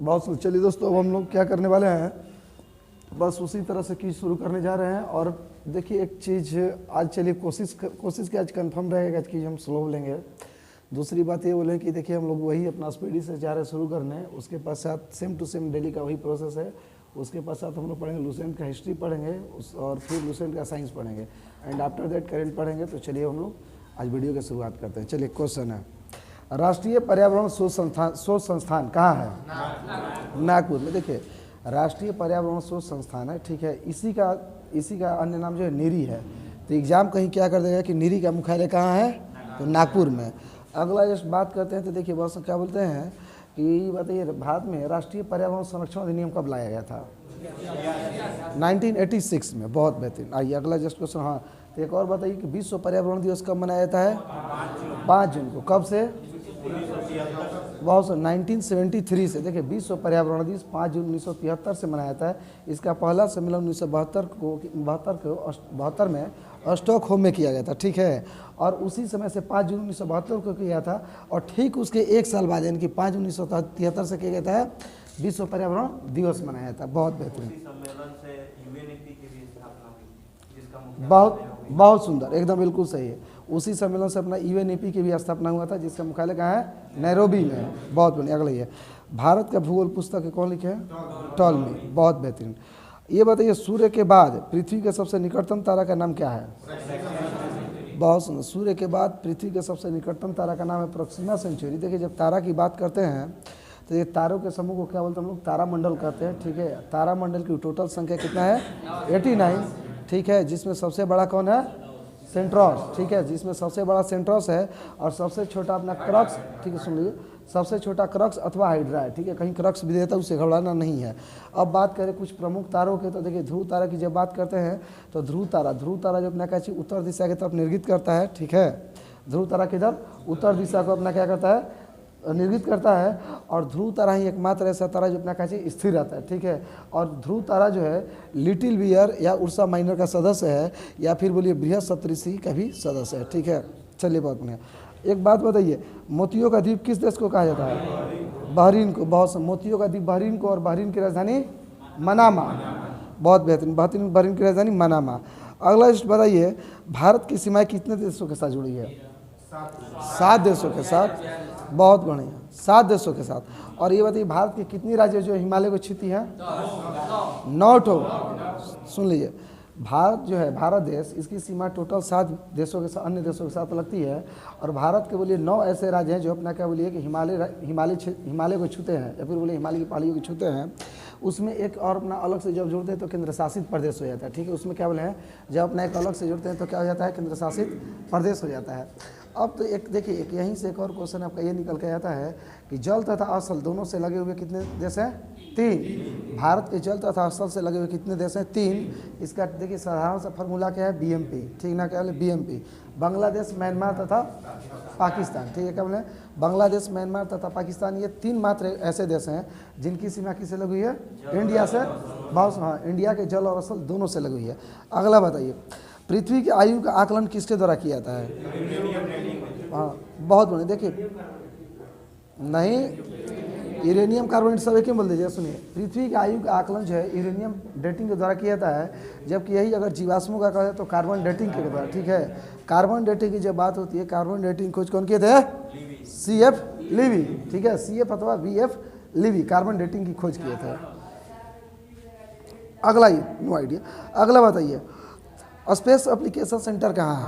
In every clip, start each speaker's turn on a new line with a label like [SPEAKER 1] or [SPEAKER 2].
[SPEAKER 1] बहुत चलिए दोस्तों, अब हम लोग क्या करने वाले हैं, बस उसी तरह से चीज़ शुरू करने जा रहे हैं। और देखिए एक चीज़ आज, चलिए कोशिश की आज कंफर्म रहेगा कि हम स्लो लेंगे। दूसरी बात ये बोले कि देखिए हम लोग वही अपना स्पीडी से जा रहे शुरू करने, उसके पश्चात सेम टू सेम डेली का वही प्रोसेस है। उसके पश्चात हम लोग पढ़ेंगे लुसेंट का हिस्ट्री पढ़ेंगे और फिर लुसेंट का साइंस पढ़ेंगे एंड आफ्टर दैट करेंट पढ़ेंगे। तो चलिए हम लोग आज वीडियो की शुरुआत करते हैं। चलिए क्वेश्चन है, राष्ट्रीय पर्यावरण शोध संस्थान कहाँ है? नागपुर में। देखिए राष्ट्रीय पर्यावरण शोध संस्थान है, ठीक है। इसी का अन्य नाम जो है नीरी है। तो एग्जाम कहीं क्या कर देगा कि नीरी का मुख्यालय कहाँ है? तो नागपुर में। अगला जस्ट बात करते हैं तो देखिए बस क्या बोलते हैं कि बताइए भारत में राष्ट्रीय पर्यावरण संरक्षण अधिनियम कब लाया गया था? 1986 में। बहुत बेहतरीन। आइए अगला जस्ट क्वेश्चन। हाँ, तो एक और बताइए कि विश्व पर्यावरण दिवस कब मनाया जाता है? 5 जून को। कब से? बहुत 1973 से। देखिए विश्व पर्यावरण दिवस 5 जून 1973 से मनाया जाता है। इसका पहला सम्मेलन 1972 में स्टॉकहोम में किया गया था, ठीक है। और उसी समय से 5 जून 1972 को किया था और ठीक उसके एक साल बाद यानी कि 5 जून 1973 से किया गया था विश्व पर्यावरण दिवस मनाया था। बहुत बेहतरीन, बहुत सुंदर, एकदम बिल्कुल सही है। उसी सम्मेलन से अपना यूएनईपी की भी स्थापना हुआ था, जिसका मुख्यालय कहाँ है? नैरोबी में है। बहुत बढ़िया। अगला ये भारत का भूगोल पुस्तक कौन लिखे हैं? टॉलमी। बहुत बेहतरीन। ये बताइए सूर्य के बाद पृथ्वी के सबसे निकटतम तारा का नाम क्या है? बहुत सुंदर। सूर्य के बाद पृथ्वी के सबसे निकटतम तारा का नाम है प्रोक्सिमा सेंचुरी। देखिए जब तारा की बात करते हैं तो ये तारों के समूह को क्या बोलते हैं हम लोग? तारामंडल कहते हैं, ठीक है। तारामंडल की टोटल संख्या कितना है? 89, ठीक है। जिसमें सबसे बड़ा कौन है? सेंट्रोस, ठीक है। जिसमें सबसे बड़ा सेंट्रोस है और सबसे छोटा अपना क्रक्स, ठीक है। सुन लीजिए, सबसे छोटा क्रक्स अथवा हाइड्रा है, ठीक है। कहीं क्रक्स भी देता है, उससे घबराना नहीं है। अब बात करें कुछ प्रमुख तारों के, तो देखिए ध्रुव तारा की जब बात करते हैं तो ध्रुव तारा जो अपना क्या चीज उत्तर दिशा की तरफ निर्गित करता है, ठीक है। ध्रुव तारा किधर? उत्तर दिशा को अपना क्या करता है? निर्गित करता है। और ध्रुव तारा ही एकमात्र ऐसा तारा जो अपना क्या स्थिर रहता है, ठीक है। और ध्रुव तारा जो है लिटिल बियर या उर्सा माइनर का सदस्य है, या फिर बोलिए बृहस्पति सप्तऋषि का भी सदस्य है, ठीक है। चलिए बहुत बढ़िया। एक बात बताइए, मोतियों का द्वीप किस देश को कहा जाता है? बहरीन को। बहुत मोतियों का द्वीप बहरीन को, और बहरीन की राजधानी मनामा। बहुत बेहतरीन। बहरीन की राजधानी मनामा। अगला लिस्ट बताइए, भारत की सीमाएं कितने देशों के साथ जुड़ी है? 7 देशों के साथ। बहुत बढ़िया, 7 देशों के साथ। और ये बताइए भारत के कितनी राज्य जो हिमालय को छूती हैं? 9 ठो। सुन लीजिए, भारत जो है, भारत देश, इसकी सीमा टोटल 7 देशों के साथ, अन्य देशों के साथ लगती है। और भारत के बोलिए 9 ऐसे राज्य हैं जो अपना क्या बोलिए कि हिमालय को छूते हैं, या फिर बोलिए हिमालय की पहाड़ियों को छूते हैं। उसमें एक और अपना अलग से जब जुड़ते हैं तो केंद्र शासित प्रदेश हो जाता है, ठीक है। उसमें क्या बोले हैं, जब अपना एक अलग से जुड़ते हैं तो क्या हो जाता है? केंद्र शासित प्रदेश हो जाता है। अब तो एक देखिए, एक यहीं से एक और क्वेश्चन आपका ये निकल के आता है कि जल तथा अस्थल दोनों से लगे हुए कितने देश हैं? 3। भारत के जल तथा स्थल से लगे हुए कितने देश हैं? 3। इसका देखिए साधारण सा फॉर्मूला क्या है? बीएमपी, ठीक ना। क्या बोले? बीएमपी। बांग्लादेश, म्यांमार तथा पाकिस्तान, ठीक है। क्या बोले? बांग्लादेश, म्यांमार तथा पाकिस्तान, ये 3 मात्र ऐसे देश हैं जिनकी सीमा किससे लगी हुई है? इंडिया से। बहुत, हाँ, इंडिया के जल और स्थल दोनों से लगी हुई है। अगला बताइए, पृथ्वी की आयु का आकलन किसके द्वारा किया जाता है? हाँ, बहुत बढ़िया। देखिए नहीं, यूरेनियम कार्बन सब एक ही बोल दीजिए। सुनिए, पृथ्वी की आयु का आकलन जो है यूरेनियम डेटिंग के द्वारा किया जाता है, जबकि यही अगर जीवाश्मों का कहा जाए तो कार्बन डेटिंग के द्वारा, ठीक है। कार्बन डेटिंग की जब बात होती है, कार्बन डेटिंग खोज कौन किए थे? CF लिवी, ठीक है। CF अथवा VF लिवी कार्बन डेटिंग की खोज किए थे। अगला, नो आइडिया। अगला बताइए, स्पेस एप्लीकेशन सेंटर कहाँ है?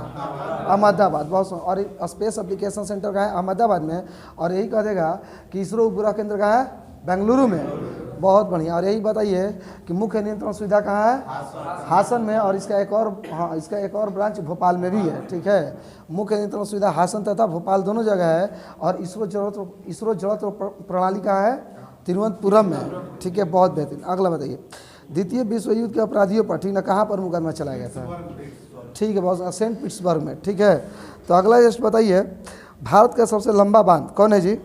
[SPEAKER 1] अहमदाबाद। बहुत। और स्पेस एप्लीकेशन सेंटर कहाँ है? अहमदाबाद में। और यही कह देगा कि इसरो उपग्रह केंद्र कहाँ है? बेंगलुरु में। बहुत बढ़िया। और यही बताइए कि मुख्य नियंत्रण सुविधा कहाँ है? हासन में। और इसका एक और, हाँ, इसका एक और ब्रांच भोपाल में भी है, ठीक है। मुख्य नियंत्रण सुविधा हासन तथा भोपाल दोनों जगह है। और इसरो जड़त्व प्रणाली कहाँ है? तिरुवनंतपुरम में, ठीक है। बहुत बेहतरीन। अगला बताइए, द्वितीय विश्व युद्ध के अपराधियों पर, ठीक ना, कहाँ पर मुकदमा चलाया गया था? ठीक है, बहुत, सेंट पीटर्सबर्ग में, ठीक है। तो अगला जस्ट बताइए, भारत का सबसे लंबा बांध कौन है जी?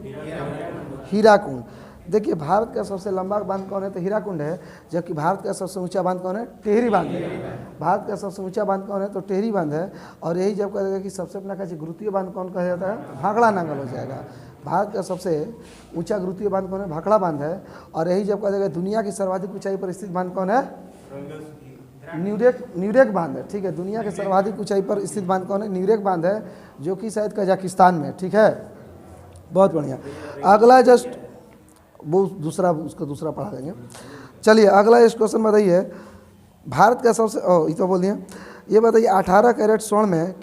[SPEAKER 1] हीराकुंड। देखिए भारत का सबसे लंबा बांध कौन है? तो हीराकुंड है। जबकि भारत का सबसे ऊंचा बांध कौन है? टेहरी बांध है। भारत का सबसे ऊंचा बांध कौन है? तो टेहरी बांध है। और यही जब कहेगा कि सबसे अपना क्या गुरुत्वीय बांध कौन कहा जाता है? भाखड़ा नांगल हो जाएगा। भारत का सबसे ऊंचा गुरुत्वीय बांध कौन है? भाखड़ा बांध है। और यही जब कहा जाएगा दुनिया की सर्वाधिक ऊंचाई पर स्थित बांध कौन है? न्यूरेक बांध है। ठीक है, दुनिया के सर्वाधिक ऊंचाई पर स्थित बांध कौन है? न्यूरेक बांध है, जो कि शायद कजाकिस्तान में। ठीक है, बहुत बढ़िया। अगला जस्ट वो दूसरा, उसको दूसरा पढ़ा देंगे। चलिए अगला इस क्वेश्चन बताइए, भारत का सबसे ये तो बोल दिए, ये बताइए 18 कैरेट स्वर्ण में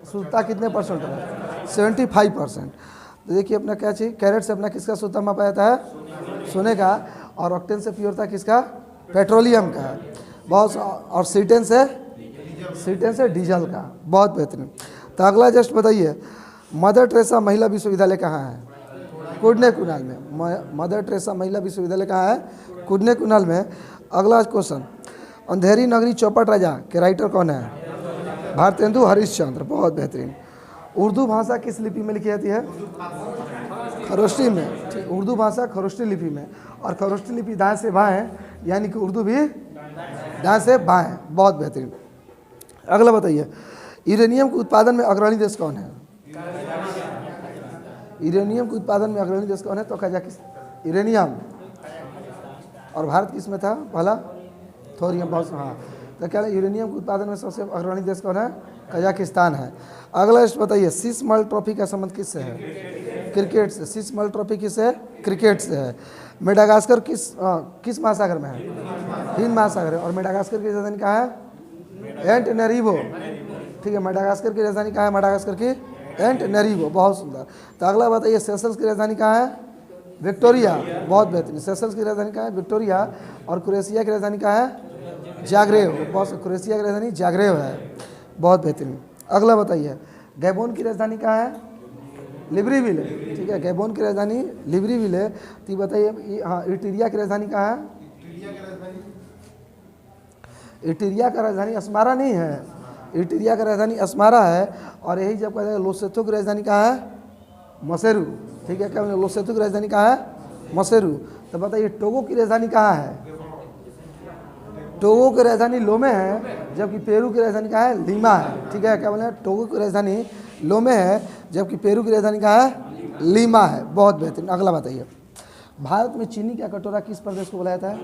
[SPEAKER 1] शुद्धता कितने परसेंट है? 75%। तो देखिए अपना क्या चाहिए, कैरेट से अपना किसका शुद्धता मापा जाता है? सोने का। और ऑक्टेन से प्योरता किसका? पेट्रोलियम का है। बहुत। और सीटेन से डीजल का। बहुत बेहतरीन। तो अगला जस्ट बताइए, मदर टेरेसा महिला विश्वविद्यालय कहाँ है? कुडने कुनाल में। मदर टेरेसा महिला विश्वविद्यालय कहाँ है? कुडने कुनाल में। अगला क्वेश्चन, अंधेरी नगरी चौपट राजा के राइटर कौन है? भारतेंदु हरिश्चंद्र। बहुत बेहतरीन। उर्दू भाषा किस लिपि में लिखी जाती है? खरोष्टी में। ठीक, उर्दू भाषा खरोष्टी लिपि में। और खरोष्टी लिपि दाएं से बाएं, यानी कि उर्दू भी दाएं से बाएं। बहुत बेहतरीन। अगला बताइए, यूरेनियम के उत्पादन में अग्रणी देश कौन है? यूरेनियम के उत्पादन में अग्रणी देश कौन है? तो कजाकिस्तान। यूरेनियम। और भारत किस में था पहला? थोरियम। बहुत। हाँ, तो क्या यूरेनियम के उत्पादन में सबसे अग्रणी देश कौन है? कजाकिस्तान है। अगला इस बताइए, सिसमल ट्रॉफी का संबंध किससे है? क्रिकेट से। सिसमल ट्रॉफी किससे है? क्रिकेट से है। मेडागास्कर किस महासागर में है? हिंद महासागर है। और मेडागास्कर की राजधानी कहाँ है? एंटनेरिवो। ठीक है, मेडागास्कर की राजधानी कहाँ है? मेडागास्कर की एंटनेरिवो। बहुत सुंदर। तो अगला बताइए, सेशल्स की राजधानी कहाँ है? विक्टोरिया। बहुत बेहतरीन। सेशल्स की राजधानी कहाँ है? विक्टोरिया। और क्रोएशिया की राजधानी कहाँ है? जाग्रेव। बहुत। क्रोएशिया की राजधानी जाग्रेव है। बहुत बेहतरीन। अगला बताइए, गैबोन की राजधानी कहाँ है? लिब्रेविल है। ठीक है, गैबोन की राजधानी लिब्रेविल है। तो बताइए, हाँ, इटीरिया की राजधानी कहाँ है? इटीरिया का राजधानी अस्मारा नहीं है, इटीरिया का राजधानी अस्मारा है। और यही जब कहा जाएगा लोसेथो की राजधानी कहाँ है? मसेरू। ठीक है, क्या बोले? लोसेथो की राजधानी कहाँ है? मसेरू। तो बताइए, टोगो की राजधानी कहाँ है? टोगो की राजधानी लोमे है, जबकि पेरू की राजधानी कहाँ है? लीमा है। ठीक है, क्या बोले? टोगो की राजधानी लोमे है, जबकि पेरू की राजधानी कहाँ है? लीमा है। बहुत बेहतरीन। अगला बताइए, भारत में चीनी का कटोरा किस प्रदेश को बोला जाता है?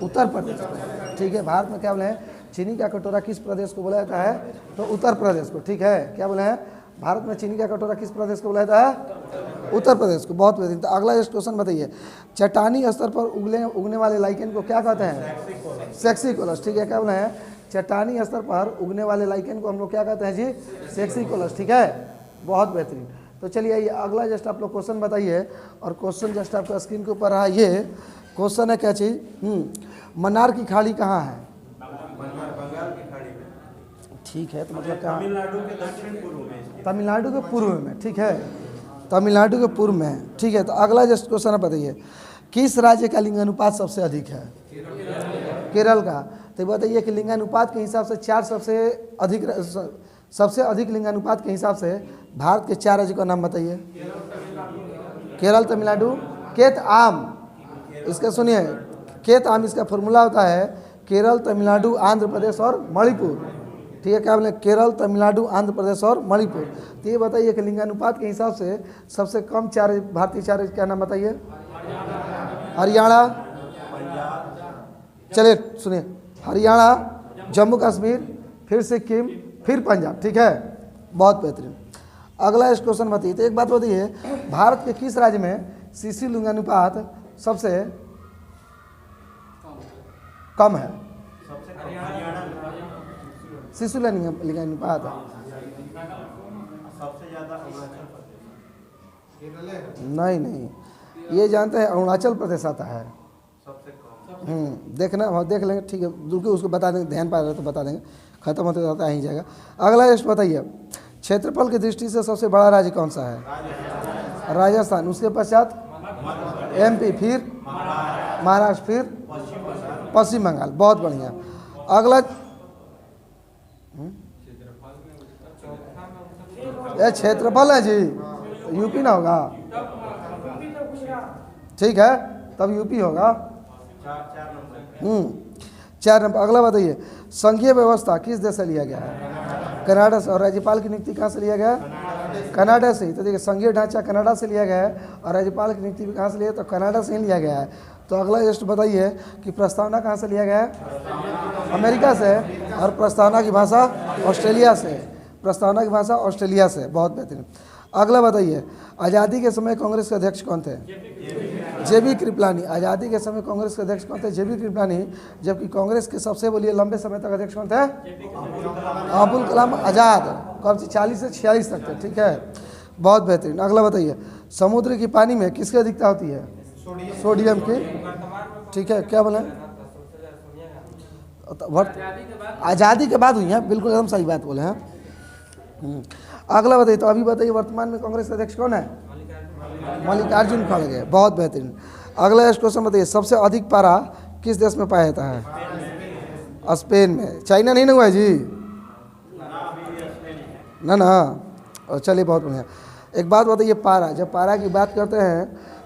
[SPEAKER 1] उत्तर प्रदेश को। ठीक है, भारत में क्या बोले हैं? चीनी का कटोरा किस प्रदेश को बोला जाता है? तो उत्तर प्रदेश को। ठीक है, क्या बोले हैं? भारत में चीनी का कटोरा किस प्रदेश को बोला जाता है? उत्तर प्रदेश को। बहुत बेहतरीन। तो अगला इस क्वेश्चन बताइए, चट्टानी स्तर पर उगने वाले लाइकेन को क्या कहते हैं? सेक्सिकोलस। ठीक है, क्या बोले हैं? चट्टानी स्तर पर उगने वाले लाइकेन को हम लोग क्या कहते हैं जी? सेक्सिकोलस। ठीक है, बहुत बेहतरीन। तो चलिए ये अगला जस्ट आप लोग क्वेश्चन बताइए। और क्वेश्चन जस्ट आपका स्क्रीन के ऊपर रहा। ये क्वेश्चन है क्या चीज? मन्नार की खाड़ी कहाँ है? ठीक है, तो मतलब क्या?
[SPEAKER 2] तमिलनाडु के दक्षिण पूर्व में।
[SPEAKER 1] तमिलनाडु के पूर्व में। ठीक है, तमिलनाडु के पूर्व में। ठीक है, तो अगला जस्ट क्वेश्चन है बताइए, किस राज्य का लिंगानुपात सबसे अधिक है? केरल का। तो बताइए कि लिंगानुपात के हिसाब से सबसे अधिक लिंगानुपात के हिसाब से भारत के 4 राज्यों का नाम बताइए। केरल, तमिलनाडु, केत आम। इसका सुनिए, केत आम इसका फॉर्मूला होता है केरल, तमिलनाडु, आंध्र प्रदेश और मणिपुर। ठीक है, क्या बोले? केरल, तमिलनाडु, आंध्र प्रदेश और मणिपुर। तो ये बताइए कि लिंगानुपात के हिसाब से सबसे कम 4 भारतीय 4 राज्य क्या नाम बताइए? हरियाणा। चलिए सुनिए, हरियाणा, जम्मू कश्मीर, फिर सिक्किम, फिर पंजाब। ठीक है, बहुत बेहतरीन। अगला इस क्वेश्चन बताइए, तो एक बात बताइए, भारत के किस राज्य में शिशु लिंगानुपात सबसे कम है? शिशु लिंगानुपात
[SPEAKER 2] सबसे ज्यादा
[SPEAKER 1] नहीं, ये जानते हैं अरुणाचल प्रदेश आता है
[SPEAKER 2] सबसे कम।
[SPEAKER 1] देखना, हाँ देख लेंगे। ठीक है, रुकिए उसको बता देंगे, ध्यान पा रहे तो बता देंगे, खत्म होते होते आ ही जाएगा। अगला इस बताइए, क्षेत्रफल की दृष्टि से सबसे बड़ा राज्य कौन सा है? राजस्थान। उसके पश्चात MP, फिर महाराष्ट्र, फिर पश्चिम बंगाल। बहुत बढ़िया। अगला ये क्षेत्रफल है जी, यूपी ना होगा? ठीक है, तब यूपी होगा। 4 नंबर। अगला बताइए, संघीय व्यवस्था किस देश से लिया गया है? कनाडा से। और राज्यपाल की नियुक्ति कहाँ से लिया गया? कनाडा से ही। तो देखिए संघीय ढांचा कनाडा से लिया गया है और राज्यपाल की नियुक्ति भी कहाँ से लिया है, तो कनाडा से ही लिया गया है। तो अगला जस्ट बताइए कि प्रस्तावना कहाँ से लिया गया है, अमेरिका से, और प्रस्तावना की भाषा ऑस्ट्रेलिया से, प्रस्तावना की भाषा ऑस्ट्रेलिया से। बहुत बेहतरीन। अगला बताइए, आज़ादी के समय कांग्रेस के अध्यक्ष कौन थे, जेबी कृपलानी। आज़ादी के समय कांग्रेस के अध्यक्ष कौन थे, जेबी कृपलानी। जबकि कांग्रेस के सबसे बोलिए लंबे समय तक अध्यक्ष कौन थे, अब्दुल कलाम आज़ाद। कब से 40 से 46 तक थे, ठीक है। बहुत बेहतरीन। अगला बताइए, समुद्र की पानी में किसकी अधिकता होती है, सोडियम की, ठीक है। क्या बोले, आज़ादी के बाद हुई है, बिल्कुल एकदम सही बात बोले हैं। अगला बताइए, तो अभी बताइए वर्तमान में कांग्रेस के अध्यक्ष कौन है, मल्लिकार्जुन खड़गे। बहुत बेहतरीन। अगला क्वेश्चन बताइए, सबसे अधिक पारा किस देश में पाया जाता है, स्पेन में। चाइना नहीं ना हुआ है जी, ना। चलिए बहुत बढ़िया। एक बात बताइए, पारा, जब पारा की बात करते हैं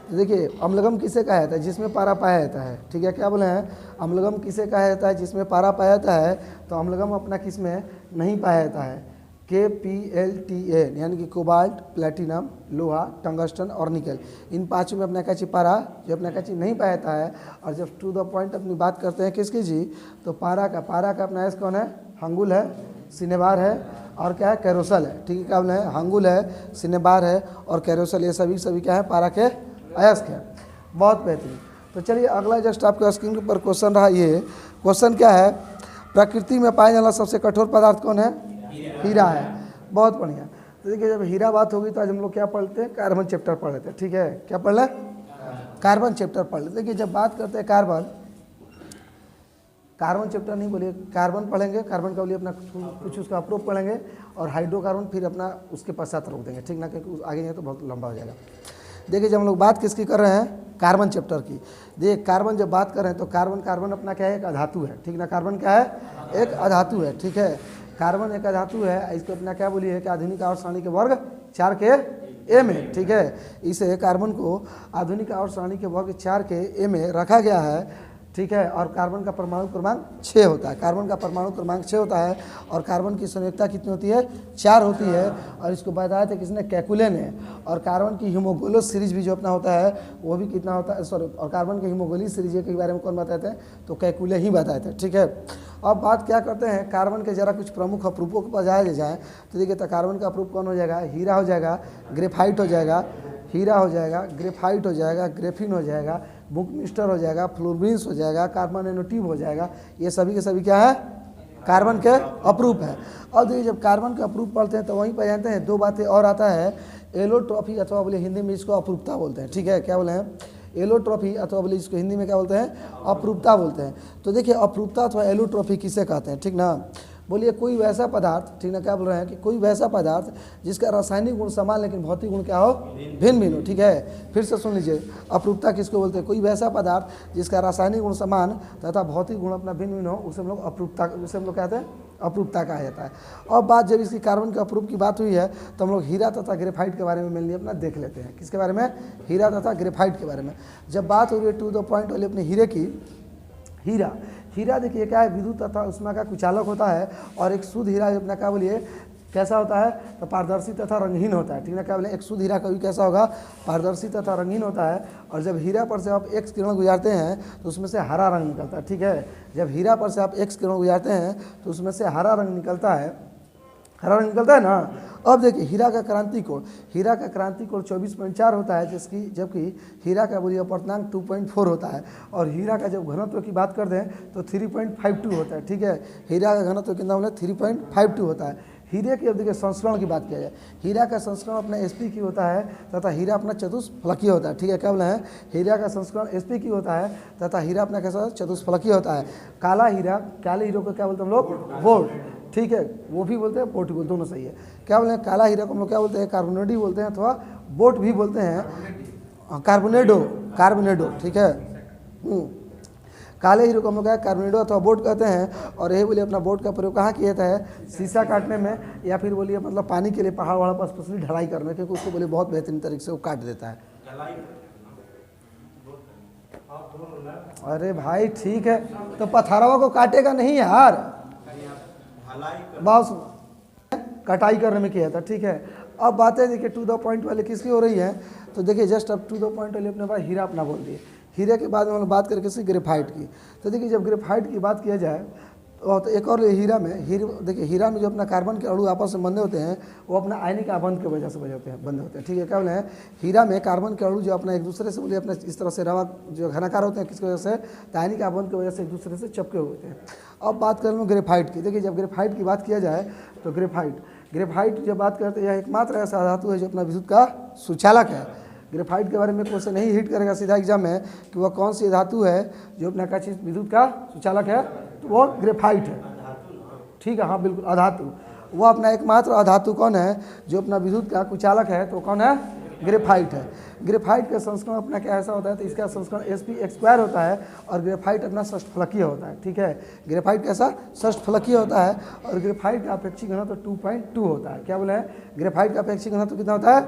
[SPEAKER 1] तो देखिए अम्लगम किसे कहा जाता है, जिसमें पारा पाया जाता है, ठीक है। क्या बोले हैं, अम्लगम किसे कहा जाता है, जिसमें पारा पाया जाता है। तो अम्लगम अपना किस में नहीं पाया जाता है, KPLTN, यानी कि कोबाल्ट, प्लेटिनम, लोहा, टंगस्टन और निकल। इन पांचों में अपना क्या चीज पारा, जो अपना क्या चीज नहीं पाया जाता है। और जब टू द पॉइंट अपनी बात करते हैं किसकी जी, तो पारा का अपना एस कौन है, हंगुल है, सिनेबार है और क्या है, कैरोसल है, ठीक है। क्या बोले हैं, हंगुल है, सिनेबार है और कैरोसल, ये सभी क्या है, पारा के अयस्क है। बहुत बेहतरीन। तो चलिए अगला जस्ट आपके स्क्रीन के ऊपर क्वेश्चन रहा। ये क्वेश्चन क्या है, प्रकृति में पाए जाने सबसे कठोर पदार्थ कौन है, हीरा है। बहुत बढ़िया। तो देखिए जब हीरा बात होगी तो आज हम लोग क्या पढ़ते हैं, कार्बन चैप्टर पढ़ लेते हैं, ठीक है। क्या पढ़ लें, कार्बन चैप्टर पढ़ लेते हैं। देखिए जब बात करते हैं कार्बन चैप्टर नहीं बोलिए, कार्बन पढ़ेंगे, कार्बन का बोलिए अपना कुछ उसका अप्रूव पढ़ेंगे और हाइड्रोकार्बन फिर अपना उसके पश्चात रोक देंगे, ठीक ना, क्योंकि आगे जाए तो बहुत लंबा हो जाएगा। देखिए जब हम लोग बात किसकी कर रहे हैं, कार्बन चैप्टर की। देखिए कार्बन जब बात कर रहे हैं तो कार्बन अपना क्या है, एक अधातु है, ठीक ना। कार्बन क्या है, एक अधातु है, ठीक है। कार्बन एक अधातु है। इसको अपना क्या बोलिए कि आधुनिक आवर्त सारणी के वर्ग 4 के ए में, ठीक है। इसे कार्बन को आधुनिक आवर्त सारणी के वर्ग 4 के ए में रखा गया है, ठीक है। और कार्बन का परमाणु क्रमांक 6 होता है, कार्बन का परमाणु क्रमांक 6 होता है। और कार्बन की संयुक्ता कितनी होती है, 4 होती है। और इसको बताया था किसने, कैकुले ने। और कार्बन की हीमोग्लोस सीरीज भी जो अपना होता है वो भी कितना होता है, सॉरी, और कार्बन की हीमोग्लोस सीरीज के बारे में कौन बताते हैं, तो कैकुले ही बताए थे, ठीक है। अब बात क्या करते हैं, कार्बन के जरा कुछ प्रमुख अप्रूपों को बजाया जाए तो देखिए तो कार्बन का अप्रूप कौन हो जाएगा, हीरा हो जाएगा, ग्रेफाइट हो जाएगा, हीरा हो जाएगा, ग्रेफाइट हो जाएगा, ग्रेफिन हो जाएगा, बुकमिस्टर हो जाएगा, फ्लोरबिन्स हो जाएगा, कार्बन नैनोट्यूब हो जाएगा। ये सभी के सभी क्या है, कार्बन के अप्रूप है। और देखिए जब कार्बन का अप्रूप पढ़ते हैं तो वहीं पर जानते हैं दो बातें और आता है, एलोट्रॉफी अथवा बोले हिंदी में इसको अप्रूपता बोलते हैं, ठीक है। क्या बोले हैं, एलोट्रॉफी अथवा बोले इसको हिंदी में क्या बोलते हैं, अप्रूपता बोलते हैं। तो देखिए अप्रूपता अथवा एलोट्रॉफी किसे कहते हैं, ठीक ना। बोलिए कोई वैसा पदार्थ, ठीक ना, क्या बोल रहे हैं कि कोई वैसा पदार्थ जिसका रासायनिक गुण समान लेकिन भौतिक गुण क्या हो, भिन्न भिन्न हो, ठीक है। फिर से सुन लीजिए, अप्रूपता किसको बोलते हैं, कोई वैसा पदार्थ जिसका रासायनिक गुण समान तथा भौतिक गुण अपना भिन्न भिन्न हो, उसे हम लोग अप्रूपता, उसे हम लोग कहते हैं अप्रूपता कहा जाता है। और बात जब इसकी कार्बन के अप्रूप की बात हुई है तो हम लोग हीरा तथा ग्रेफाइट के बारे में मेनली अपना देख लेते हैं। किसके बारे में, हीरा तथा ग्रेफाइट के बारे में। जब बात हो रही है टू द पॉइंट वाली अपने हीरे की, हीरा देखिए क्या है, विद्युत तथा उष्मा का कुचालक होता है। और एक शुद्ध हीरा अपना क्या बोलिए कैसा होता है, तो पारदर्शी तथा रंगहीन होता है, ठीक है। क्या बोले, एक शुद्ध हीरा कभी कैसा होगा, पारदर्शी तथा रंगीन होता है। और जब हीरा पर से आप एक्स किरण गुजारते हैं तो उसमें से हरा रंग निकलता है, ठीक है। जब हीरा पर से आप एक्स किरण गुजारते हैं तो उसमें से हरा रंग निकलता है, हरा रंग निकलता है ना। अब देखिए हीरा का क्रांति कोण 24.4 होता है, जबकि हीरा का बोलिए अपर्तनांक 2.4 होता है। और हीरा का जब घनत्व की बात कर दें तो 3.52 होता है, ठीक है। हीरा का घनत्व कितना होता है, 3.52 होता है। हीरे की अब देखिए संस्करण की बात किया जाए, हीरा का संस्करण अपना sp की होता है तथा हीरा अपना चतुष्फलकीय होता है, ठीक है। क्या बोले हैं, हीरा का संस्करण sp की होता है तथा हीरा अपना कैसा चतुष्फलकीय होता है। काले हीरो को क्या बोलते हैं हम लोग, बोर्ड, ठीक है। वो भी बोलते हैं, बोट भी बोलते हैं, दोनों सही है। क्या बोले हैं, काला हीरा को हम लोग क्या बोलते हैं, कार्बोनेडी बोलते हैं अथवा बोट भी बोलते हैं, कार्बोनेडो, ठीक है। काले हीरो को हम लोग क्या कार्बोनेडो अथवा बोट कहते हैं। और यही बोलिए अपना बोट का प्रयोग कहाँ किया जाता है, शीशा काटने में, या फिर बोलिए मतलब पानी के लिए पहाड़ वहाड़ पर स्पेशली ढलाई करने में, क्योंकि उसको बोलिए बहुत बेहतरीन तरीके से वो काट देता है। अरे भाई ठीक है, तो पथरावा को काटेगा नहीं यार, बहुत कटाई करने में किया था, ठीक है। अब बातें देखिए टू द पॉइंट वाले किसकी हो रही है, तो देखिए जस्ट अब टू द पॉइंट वाले अपने पास हीरा अपना बोल दिए। हीरे के बाद में हम लोग बात करें किसी ग्रेफाइट की। तो देखिए जब ग्रेफाइट की बात किया जाए तो एक और हीरा में देखिए हीरा में जो अपना कार्बन के अणु आपस में बंधे होते हैं वो अपना आयनिक आबंध की वजह से बंधे होते हैं। ठीक है, क्या बोले हैं, हीरा में कार्बन के अणु जो अपना एक दूसरे से बोलिए अपना इस तरह से रवा जो घनाकार होते हैं किसकी वजह से, तो आयनिक आबंध की वजह से एक दूसरे से चिपके होते हैं। अब बात कर लूँ ग्रेफाइट की। देखिए जब ग्रेफाइट की बात किया जाए तो ग्रेफाइट जब बात करते हैं यह एकमात्र ऐसा धातु है जो अपना विद्युत का सुचालक है। ग्रेफाइट के बारे में क्वेश्चन नहीं हिट करेगा सीधा एग्जाम में कि वह कौन सी धातु है जो अपना का चीज़ विद्युत का सुचालक है, तो वो ग्रेफाइट है। ठीक है, हाँ बिल्कुल अधातु, वो अपना एकमात्र अधातु कौन है जो अपना विद्युत का कुचालक है, तो कौन है, ग्रेफाइट है। ग्रेफाइट का संस्करण अपना क्या ऐसा होता है, तो इसका संस्करण Sp2 होता है और ग्रेफाइट अपना षष्ठफलकीय होता है। ठीक है, ग्रेफाइट कैसा षष्ठफलकीय होता है और ग्रेफाइट का अपेक्षिक घनत्व तो 2.2 होता है। क्या बोले हैं, ग्रेफाइट का अपेक्षिक घनत्व तो कितना होता है,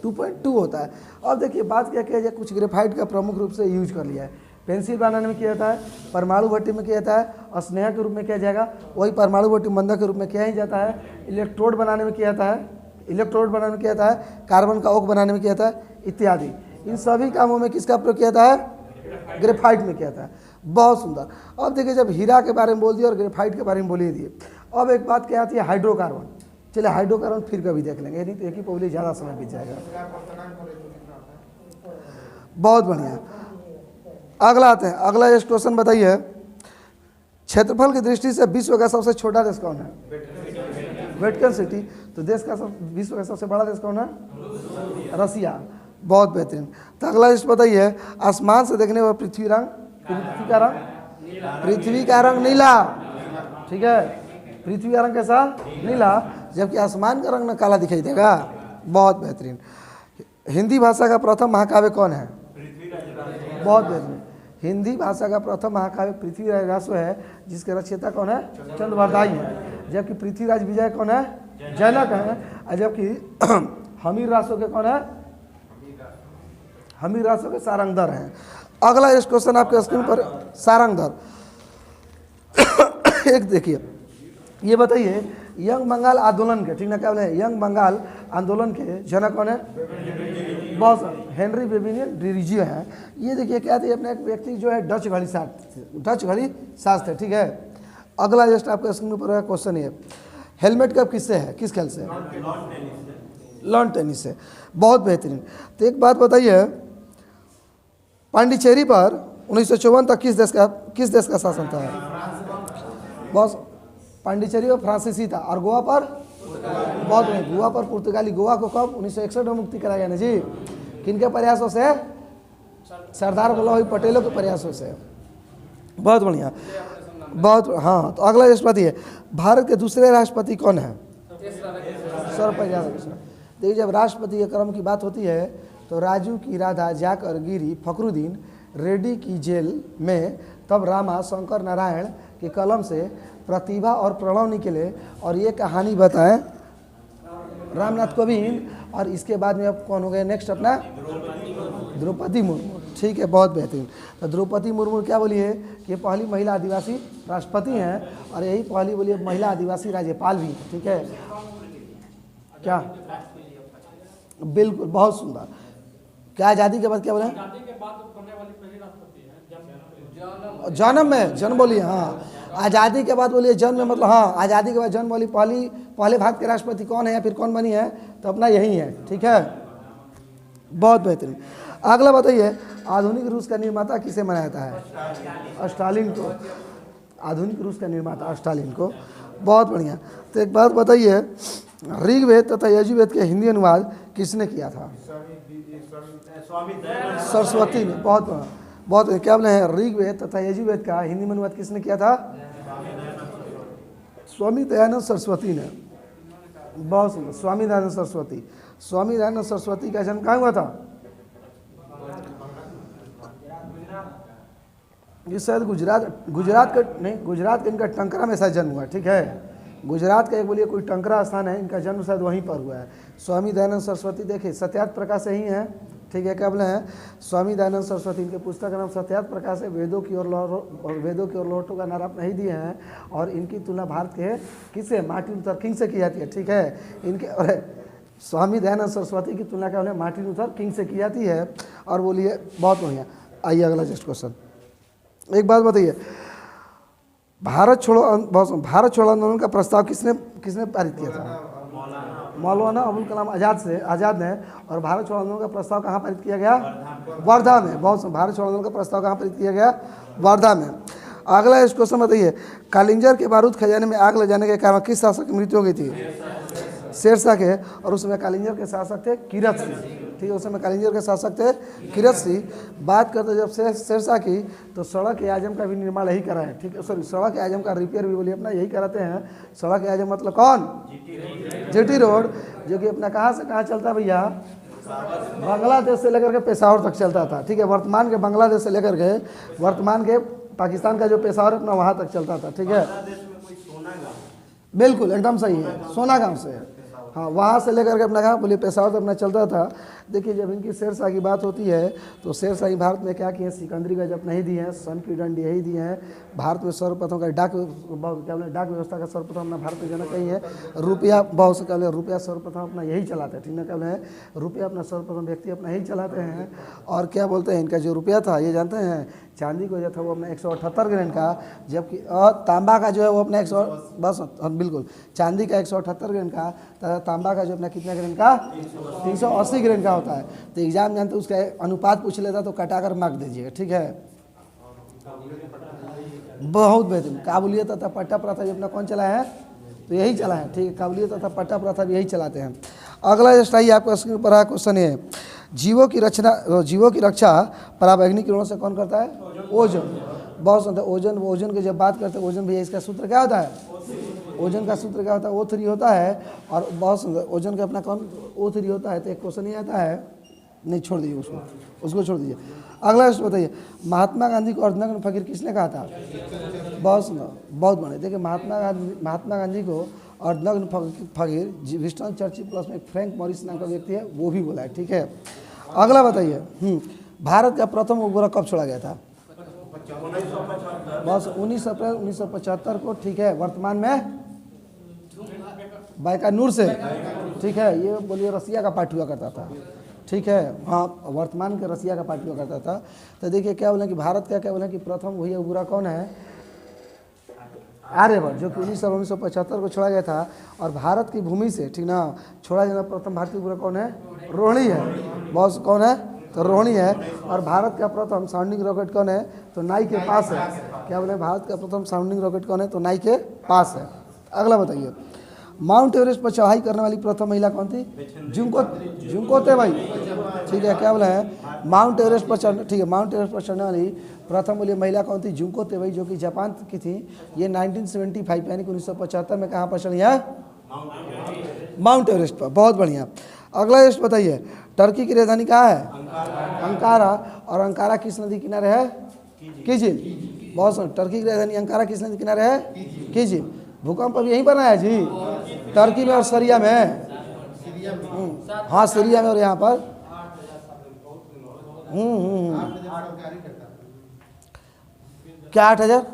[SPEAKER 1] 2.2 होता है। अब देखिए बात क्या किया जाए, कुछ ग्रेफाइट का प्रमुख रूप से यूज कर लिया है। पेंसिल बनाने में किया जाता है, परमाणु भट्टी में किया जाता है, और स्नेह के रूप में किया जाएगा, वही परमाणु भट्टी मंदक के रूप में किया ही जाता है। इलेक्ट्रोड बनाने में किया जाता है, कार्बन का ओक बनाने में किया जाता है इत्यादि। इन सभी कामों में किसका प्रयोग किया जाता है, ग्रेफाइट में किया जाता है। बहुत सुंदर। अब देखिए जब हीरा के बारे में बोल दिए और ग्रेफाइट के बारे में बोल ही दिए, अब एक बात क्या आती है, हाइड्रोकार्बन। चलिए हाइड्रोकार्बन फिर कभी देख लेंगे, नहीं तो एक ही पौली ज़्यादा समय बीत जाएगा। बहुत बढ़िया, अगला आते हैं। अगला इस क्वेश्चन बताइए, क्षेत्रफल की दृष्टि से विश्व का सबसे छोटा देश कौन है, वेटिकन सिटी। तो विश्व का सबसे बड़ा देश कौन है, रसिया। बहुत बेहतरीन। तो अगला इस बताइए, आसमान से देखने पर पृथ्वी का रंग नीला। ठीक है, पृथ्वी का रंग कैसा, नीला, जबकि आसमान का रंग न काला दिखाई देगा। बहुत बेहतरीन। हिंदी भाषा का प्रथम महाकाव्य कौन है, बहुत बेहतरीन। हिंदी भाषा का प्रथम महाकाव्य पृथ्वीराज रासो है, जिसके रचयिता कौन है, चंद्रवरदाई है। जबकि पृथ्वीराज विजय कौन है, जनक है। और जबकि हमीर रासो के कौन है, हमीर रासो के सारंगधर हैं। अगला इस क्वेश्चन आपके स्क्रीन पर, सारंगधर। एक देखिए, ये बताइए यंग बंगाल आंदोलन के, ठीक ना, क्या बोले, यंग बंगाल आंदोलन के जनक कौन है, बहुत हेनरी बेबिनियन डिरीजियो हैं। ये देखिए क्या थे, अपने एक व्यक्ति जो है डच घड़ी शास्त्र। ठीक है, अगला जस्ट आपके स्क्रीन पर क्वेश्चन है, हेलमेट कब किससे है, किस खेल से, लॉन टेनिस से। बहुत बेहतरीन। तो एक बात बताइए, पांडिचेरी पर 1954 तक किस देश का शासन था, बस पांडिचेरी पर फ्रांसीसी था, और गोवा पर, बहुत नहीं, गोवा पर पुर्तगाली। गोवा को कब 1961 में मुक्ति कराया गया ना जी, किनके प्रयासों से, सरदार वल्लभ भाई पटेलों के प्रयासों से। बहुत बढ़िया, बहुत हाँ। तो अगला राष्ट्रपति है, भारत के दूसरे राष्ट्रपति कौन है, सर्वपल्ली राधाकृष्णन। देखिए जब राष्ट्रपति के क्रम की बात होती है तो राजू की राधा जाकर गिरी फखरुद्दीन रेड्डी की जेल में, तब रामा शंकर नारायण की कलम से प्रतिभा और प्रणव निकले, और ये कहानी बताएं रामनाथ कोविंद। और इसके बाद में अब कौन हो गए नेक्स्ट, अपना द्रौपदी मुर्मू। ठीक है, बहुत बेहतरीन। तो द्रौपदी मुर्मू क्या बोली है कि पहली महिला आदिवासी राष्ट्रपति हैं, और यही पहली बोली महिला आदिवासी राज्यपाल भी। ठीक है, क्या, बिल्कुल, बहुत सुंदर। क्या आज़ादी के बाद क्या बोले, जन्म में, जन्म बोलिए, हाँ, आज़ादी के बाद बोलिए जन्म में, मतलब हाँ, आज़ादी के बाद जन्म बोली। पहले भारत के राष्ट्रपति कौन है या फिर कौन बनी है, तो अपना यही है। ठीक है, बहुत बेहतरीन। अगला बताइए, आधुनिक रूस का निर्माता किसे माना जाता है, स्टालिन को। आधुनिक रूस का निर्माता स्टालिन को। बहुत बढ़िया। तो एक बात बताइए, ऋग्वेद तथा यजुर्वेद के हिंदी अनुवाद किसने किया था, सरस्वती ने। बहुत क्या बोले हैं, ऋग्वेद तथा यजुर्वेद का हिंदी में अनुवाद किसने किया था, स्वामी दयानंद सरस्वती ने। बहुत सुंदर, स्वामी दयानंद सरस्वती। स्वामी दयानंद सरस्वती का जन्म कहाँ हुआ था, ये शायद गुजरात का इनका टंकरा में शायद जन्म हुआ। ठीक है, गुजरात का एक बोलिए कोई टंकरा स्थान है, इनका जन्म शायद वहीं पर हुआ है। स्वामी दयानंद सरस्वती देखिए सत्यार्थ प्रकाश से ही हैं। ठीक है, क्या बोले हैं, स्वामी दयानंद सरस्वती, इनके पुस्तक का नाम सत्यार्थ प्रकाश है। वेदों की ओर लौटों का नारा नहीं दिए हैं, और इनकी तुलना भारत के किससे, मार्टिन लूथर किंग से की जाती है। ठीक है, इनके और स्वामी दयानंद सरस्वती की तुलना क्या बोले मार्टिन लूथर किंग से की जाती है। और बोलिए बहुत बढ़िया। आइए अगला जस्ट क्वेश्चन। एक बात बताइए, भारत छोड़ो आंदोलन का प्रस्ताव किसने पारित किया था? मौलाना अबुल कलाम आज़ाद ने। और भारत छोड़ो आंदोलन का प्रस्ताव कहाँ पारित किया गया? वर्धा में। बहुत भारत छोड़ो आंदोलन का प्रस्ताव कहाँ पारित किया गया? वर्धा में। अगला इस क्वेश्चन बताइए, कालिंजर के बारूद खजाने में आग लग जाने के कारण किस शासक की मृत्यु हो गई थी? शेरशाह के। और उसमें कालिंजर के शासक थे किरत सिंह। ठीक है, उस समय कालिंजर के शासक थे किरत सिंह। बात करते जब शेरशाह की, तो सड़क आजम का भी निर्माण यही करा है। ठीक है, सॉरी, सड़क आजम का रिपेयर भी बोलिए अपना यही कराते हैं। सड़क आजम मतलब कौन? जीटी रोड, जो कि अपना कहाँ से कहाँ चलता है भैया? बांग्लादेश से लेकर के पेशावर तक चलता था। ठीक है, वर्तमान के बांग्लादेश से लेकर के वर्तमान के पाकिस्तान का जो पेशावर अपना वहाँ तक चलता था। ठीक है, बिल्कुल एकदम सही है, सोना गांव से। हाँ, वहाँ से लेकर के अपना कहाँ बोलिए पेशावर तक अपना चलता था। देखिए, जब इनकी शेरशाह की बात होती है तो शेरशाही भारत में क्या किए? सिकंदरी गजब नहीं दिए हैं, सन की डंडी यही दिए हैं। भारत में सर्वप्रथम का डाक व्यवस्था का सर्वप्रथम अपना भारत में जनक यही है। रुपया बहुत से क्या बोले रुपया सर्वप्रथम अपना यही चलाते हैं। ठीक ना, क्या बोले रुपया अपना सर्वप्रथम व्यक्ति अपना यही चलाते हैं। और क्या बोलते हैं, इनका जो रुपया था ये जानते हैं, चांदी को जो था वो अपना 178 ग्राम का, जबकि तांबा का जो है वो अपना 100 बस बिल्कुल चांदी का 178 ग्राम का, तथा तांबा का जो अपना कितना ग्राम का 380 ग्राम का होता है। तो एग्जाम जानते उसका अनुपात पूछ लेता तो कटाकर मार्क दीजिएगा। ठीक है, बहुत बेहतरीन। काबुलियत तथा पट्टा प्रथा भी अपना कौन चला है? तो यही चला है। ठीक है, काबुलियत तथा पट्टा प्रथा भी यही चलाते हैं। अगला जस्ट आइए आपका स्क्रीन पर है क्वेश्चन है, जीवों की रक्षा पराबैंगनी किरणों से कौन करता है? ओजोन। बहुत सुंदर। ओजोन की जब बात करते हैं, ओजोन भैया इसका सूत्र क्या होता है? ओजोन का सूत्र क्या होता है? O3 होता है। और बहुत सुंदर, ओजोन का अपना कौन O3 होता है। तो एक क्वेश्चन ही आता है, नहीं छोड़ दीजिए उसको छोड़ दीजिए। अगला बताइए, महात्मा गांधी को अर्धनग्न फकीर किसने कहा था? बहुत सुंदर, बहुत बड़े। देखिए, महात्मा गांधी को अर्धनग्न फकीर विस्टन चर्चिल प्लस में फ्रैंक मॉरिस नाम का व्यक्ति है, वो भी बोला है। ठीक है, अगला बताइए, भारत का प्रथम उपग्रह कब छोड़ा गया था? बस 19 अप्रैल 1975 को। ठीक है, वर्तमान में बाइकानूर से। ठीक है, ये बोलिए रसिया का पार्ट हुआ करता था। ठीक है, हाँ, वर्तमान के रसिया का पार्ट हुआ करता था। तो देखिए क्या बोले कि भारत का क्या बोले कि प्रथम वही उपग्रह कौन है? आर्यभट्ट, जो कि 1975 को छोड़ा गया था। और भारत की भूमि से, ठीक ना, छोड़ा जाना प्रथम भारतीय उपग्रह कौन है? रोहिणी है। बॉस कौन है? तो रोहिणी है। और भारत का प्रथम साउंडिंग रॉकेट कौन है? तो नाई के पास है। क्या बोले, भारत का प्रथम साउंडिंग रॉकेट कौन है? तो नाई के पास है। अगला बताइए, माउंट एवरेस्ट पर चढ़ाई करने वाली प्रथम महिला कौन थी? जुंको तेवई। ठीक है, क्या बोला है? माउंट एवरेस्ट पर चढ़ने, ठीक है, माउंट एवरेस्ट पर चढ़ने वाली प्रथम बोलिए महिला कौन थी? जुंको तेवई, जो कि जापान की थी। ये 1975 यानी कि 1975 में कहाँ पर चढ़ी है? माउंट एवरेस्ट पर। बहुत बढ़िया। अगला एवरेस्ट बताइए, टर्की की राजधानी कहाँ है? अंकारा। और अंकारा किस नदी किनारे है? किजिल। बहुत सुन, टर्की की राजधानी अंकारा किस नदी किनारे है? किजिल। भूकंप अभी यहीं पर आया जी, टर्की में और सीरिया में। हाँ, सीरिया में और यहाँ पर। क्या 8000?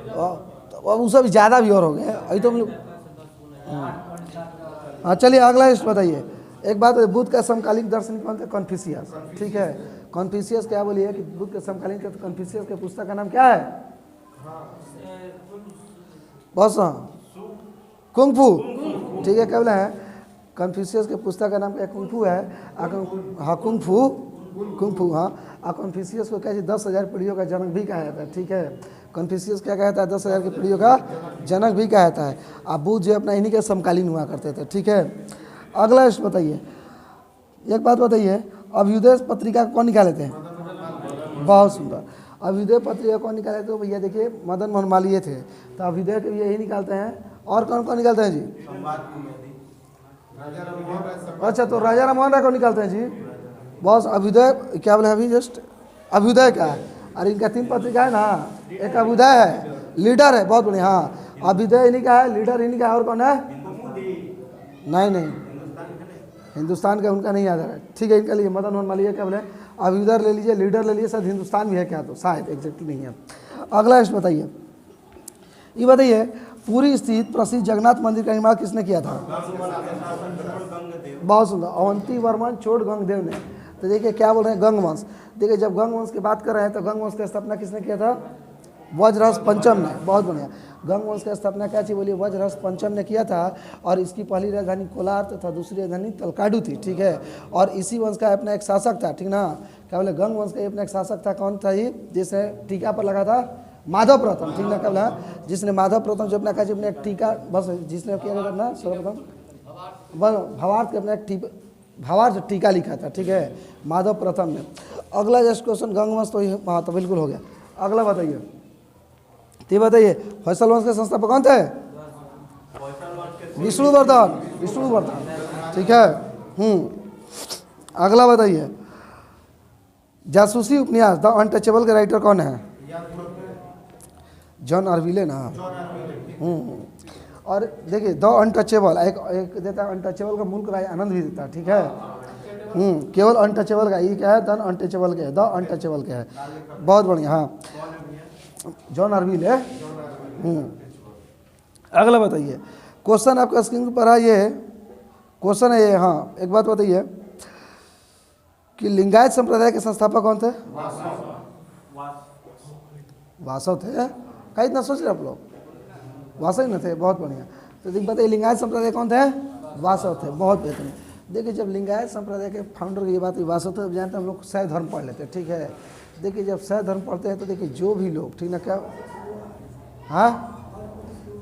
[SPEAKER 1] अब वो सब ज़्यादा भी और हो गए अभी तो हम लोग। हाँ, चलिए अगला लिस्ट बताइए। एक बात, बुद्ध का समकालीन दार्शनिक कौन थे? कन्फ्यूशियस। ठीक है, कन्फ्यूशियस क्या बोलिए कि बुद्ध के समकालीन थे, तो कन्फ्यूशियस के पुस्तक का नाम क्या है? बस कुंग फू। ठीक है, क्या बोला है? कन्फ्यूशियस के पुस्तक का नाम क्या? कुंग फू है। हाँ, कुंग फू। हाँ, कन्फ्यूशियस को क्या 10,000 पीढ़ियों का जनक भी कहा जाता है। ठीक है, कन्फ्यूशियस क्या कहता है? 10,000 की पीढ़ियों का जनक भी कहा जाता है। अब बुद्ध जो अपना इन्हीं के समकालीन हुआ करते थे। ठीक है, अगला इस बताइए, एक बात बताइए, अभ्युदय पत्रिका कौन निकाले थे? बहुत सुंदर। अभ्युदय पत्रिका कौन निकाले थे? तो भैया देखिए, मदन मोहन मालवीय थे। तो अभ्युदय के भी यही निकालते हैं। और कौन कौन निकालते हैं जी? अच्छा, तो राजा राममोहन राय को निकालते हैं जी। बॉस, अभ्युदय क्या बोले अभी जस्ट? अभ्युदय का है। और इनका 3 पत्रिका है ना, एक अभ्युदय है, लीडर है। बहुत बढ़िया। हाँ, अभ्युदय इन्हीं का है, लीडर इन्हीं का है। और कौन है? नहीं, हिंदुस्तान का उनका नहीं याद है। ठीक है, इनका लिए मदन मोहन मालवीय क्या बोले? अभ्युदय ले लीजिए, लीडर ले लीजिए, शायद हिंदुस्तान भी है क्या, तो शायद एग्जैक्टली नहीं है। अगला इस बताइए, ये बताइए, पुरी स्थित प्रसिद्ध जगन्नाथ मंदिर का निर्माण किसने किया था? बहुत सुंदर, अवंती वर्मन चोट गंगदेव ने। तो देखिए क्या बोल रहे हैं, गंग वंश। देखिए जब गंग वंश की बात कर रहे हैं तो गंग वंश की स्थापना किसने किया था? वज्रहंस पंचम ने। बहुत बढ़िया। गंग वंश की स्थापना क्या चीज बोलिए? वज्रहंस पंचम ने किया था। और इसकी पहली राजधानी कोलार तथा दूसरी राजधानी तलकाडू थी, ठीक है। और इसी वंश का अपना एक शासक था, ठीक ना, क्या बोले, गंग वंश का अपना एक शासक था। कौन था ये? जिसने टीका पर लगा था माधव प्रथम, ठीक ना, क्या बोला, जिसने माधव प्रथम जो अपना कहा अपने टीका, बस जिसने किया था अपना सर्वप्रथम भावार्थ के अपना एक भावार्थ टीका लिखा था, ठीक है, माधव प्रथम ने। अगला जस्ट क्वेश्चन गंग वंश तो हाँ तो बिल्कुल हो गया। अगला बताइए, तो बताइए होयसल वंश के संस्थापक कौन थे? विष्णुवर्धन, विष्णुवर्धन, ठीक है। अगला बताइए, जासूसी उपन्यास द अनटचेबल के राइटर कौन है? जॉन आर्विले ना। और देखिए द अनटचेबल एक देता है, अनटचेबल का मूल राय आनंद भी देता है, ठीक है। केवल अनटचेबल का ये क्या है? द अनटचेबल के है, द अनटचेबल के है। बहुत बढ़िया, हाँ, जॉन आर्विल है। अगला बताइए, क्वेश्चन आपका स्क्रीन पर है, ये क्वेश्चन है ये। हाँ एक बात बताइए कि लिंगायत संप्रदाय के संस्थापक कौन थे? वासव थे। क्या इतना सोच रहे आप लोग? वासव ही न थे, बहुत बढ़िया। तो देखिए बताइए लिंगायत संप्रदाय कौन थे? वासव थे, बहुत बेहतरीन। देखिए जब लिंगायत संप्रदाय के फाउंडर की ये बात वासव थे, जानते हैं हम लोग शैव धर्म पढ़ लेते हैं, ठीक है। देखिए जब शैव धर्म पढ़ते हैं तो देखिए जो भी लोग, ठीक ना, क्या, हाँ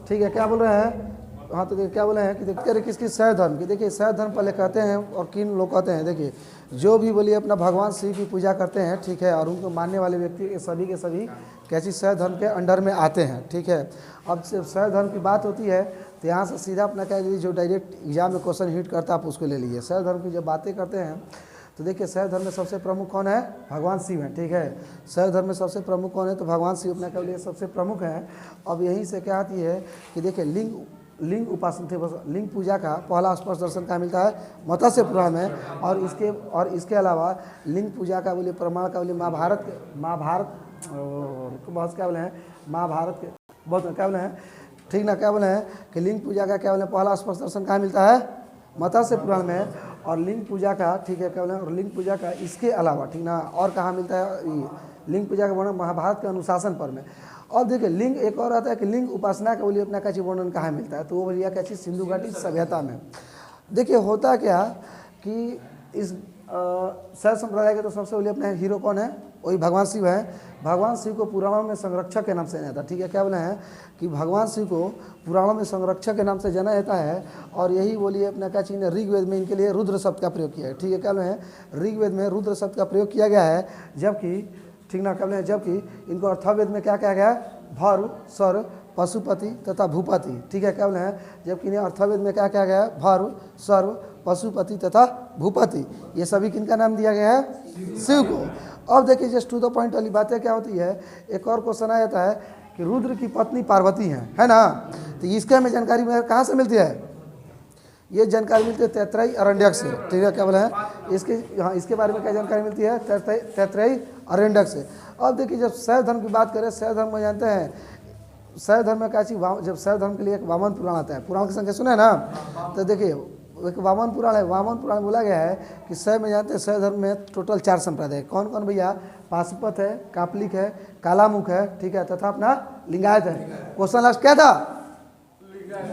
[SPEAKER 1] ठीक है, क्या बोल रहे हैं, हाँ तो देखिए क्या बोले हैं कि देखिए किसकी शैव धर्म की। देखिए शैव धर्म पहले कहते हैं और किन लोग कहते हैं, देखिए जो भी बोलिए अपना भगवान शिव की पूजा करते हैं, ठीक है, और उनको मानने वाले व्यक्ति के सभी कैसी शैव धर्म के अंडर में आते हैं, ठीक है। अब जब शैव धर्म की बात होती है तो यहाँ से सीधा अपना कह लीजिए जो डायरेक्ट एग्जाम में क्वेश्चन हिट करता है आप उसको ले लीजिए। शैव धर्म की जब बातें करते हैं तो देखिए शैव धर्म में सबसे प्रमुख कौन है? भगवान शिव हैं, ठीक है। शैव धर्म में सबसे प्रमुख कौन है? तो भगवान शिव अपना कह लीजिए सबसे प्रमुख हैं। अब यहीं से क्या आती है कि देखिए लिंग उपासना थे, लिंग पूजा का पहला स्पर्श दर्शन कहाँ मिलता है? मत्स्य पुराण में। और इसके अलावा लिंग पूजा का बोलिए प्रमाण का बोलिए महाभारत बहुत क्या बोले हैं, महाभारत के बहुत क्या बोले हैं, ठीक ना, क्या बोले हैं कि लिंग पूजा का क्या बोले पहला स्पर्श दर्शन कहाँ मिलता है? मत्स्य पुराण में। और लिंग पूजा का, ठीक है, क्या बोले, और लिंग पूजा का इसके अलावा, ठीक ना, और कहाँ मिलता है? लिंग पूजा का वर्णन महाभारत के अनुशासन पर में। और देखिए लिंग एक और आता है कि लिंग उपासना का बोलिए अपना क्या चीज़ वर्णन कहाँ मिलता है? तो वो बोलिए क्या चीज़? सिंधु घाटी सभ्यता में। देखिए होता क्या कि इस शैव संप्रदाय के तो सबसे बोलिए अपने हीरो कौन है? वही भगवान शिव है। भगवान शिव को पुराणों में संरक्षक के नाम से जाना जाता है, ठीक है, क्या बोले हैं कि भगवान शिव को पुराणों में संरक्षक के नाम से जाना जाता है। और यही बोलिए अपना क्या चीज़ ऋग्वेद में इनके लिए रुद्र शब्द का प्रयोग किया है, ठीक है, क्या बोले हैं, ऋग्वेद में रुद्र शब्द का प्रयोग किया गया है। जबकि ठीक ना, क्या बोले, जबकि इनको अर्थवेद में क्या कहा गया है? भर्व, स्वर, पशुपति तथा भूपति, ठीक है, क्या बोले हैं, जबकि इन्हें अर्थवेद में क्या कहा गया है? भर्व, सर्व, पशुपति तथा भूपति। ये सभी किनका नाम दिया गया है? शिव को। अब देखिए जस्ट टू द पॉइंट वाली बातें क्या होती है, एक और क्वेश्चन आ जाता है कि रुद्र की पत्नी पार्वती है ना, तो इसके हमें जानकारी में कहाँ से मिलती है? ये जानकारी मिलती है तैतराई अरण्यक से, ठीक है, क्या बोला है, इसके बारे में क्या जानकारी मिलती है? तैतराई अरण्यक से। अब देखिए जब शैव धर्म की बात करें, शैव धर्म में जानते हैं शैव धर्म में क्या चीज़, जब शैव धर्म के लिए एक वामन पुराण आता है, पुराण की संख्या सुने ना, तो देखिए एक वामन पुराण है। वामन पुराण बोला गया है कि शैव में जानते हैं शैव धर्म में टोटल 4 संप्रदाय। कौन कौन भैया? पाशुपत है, कापलिक है, कालामुख है, ठीक है, तथा अपना लिंगायत है। क्वेश्चन लास्ट क्या था?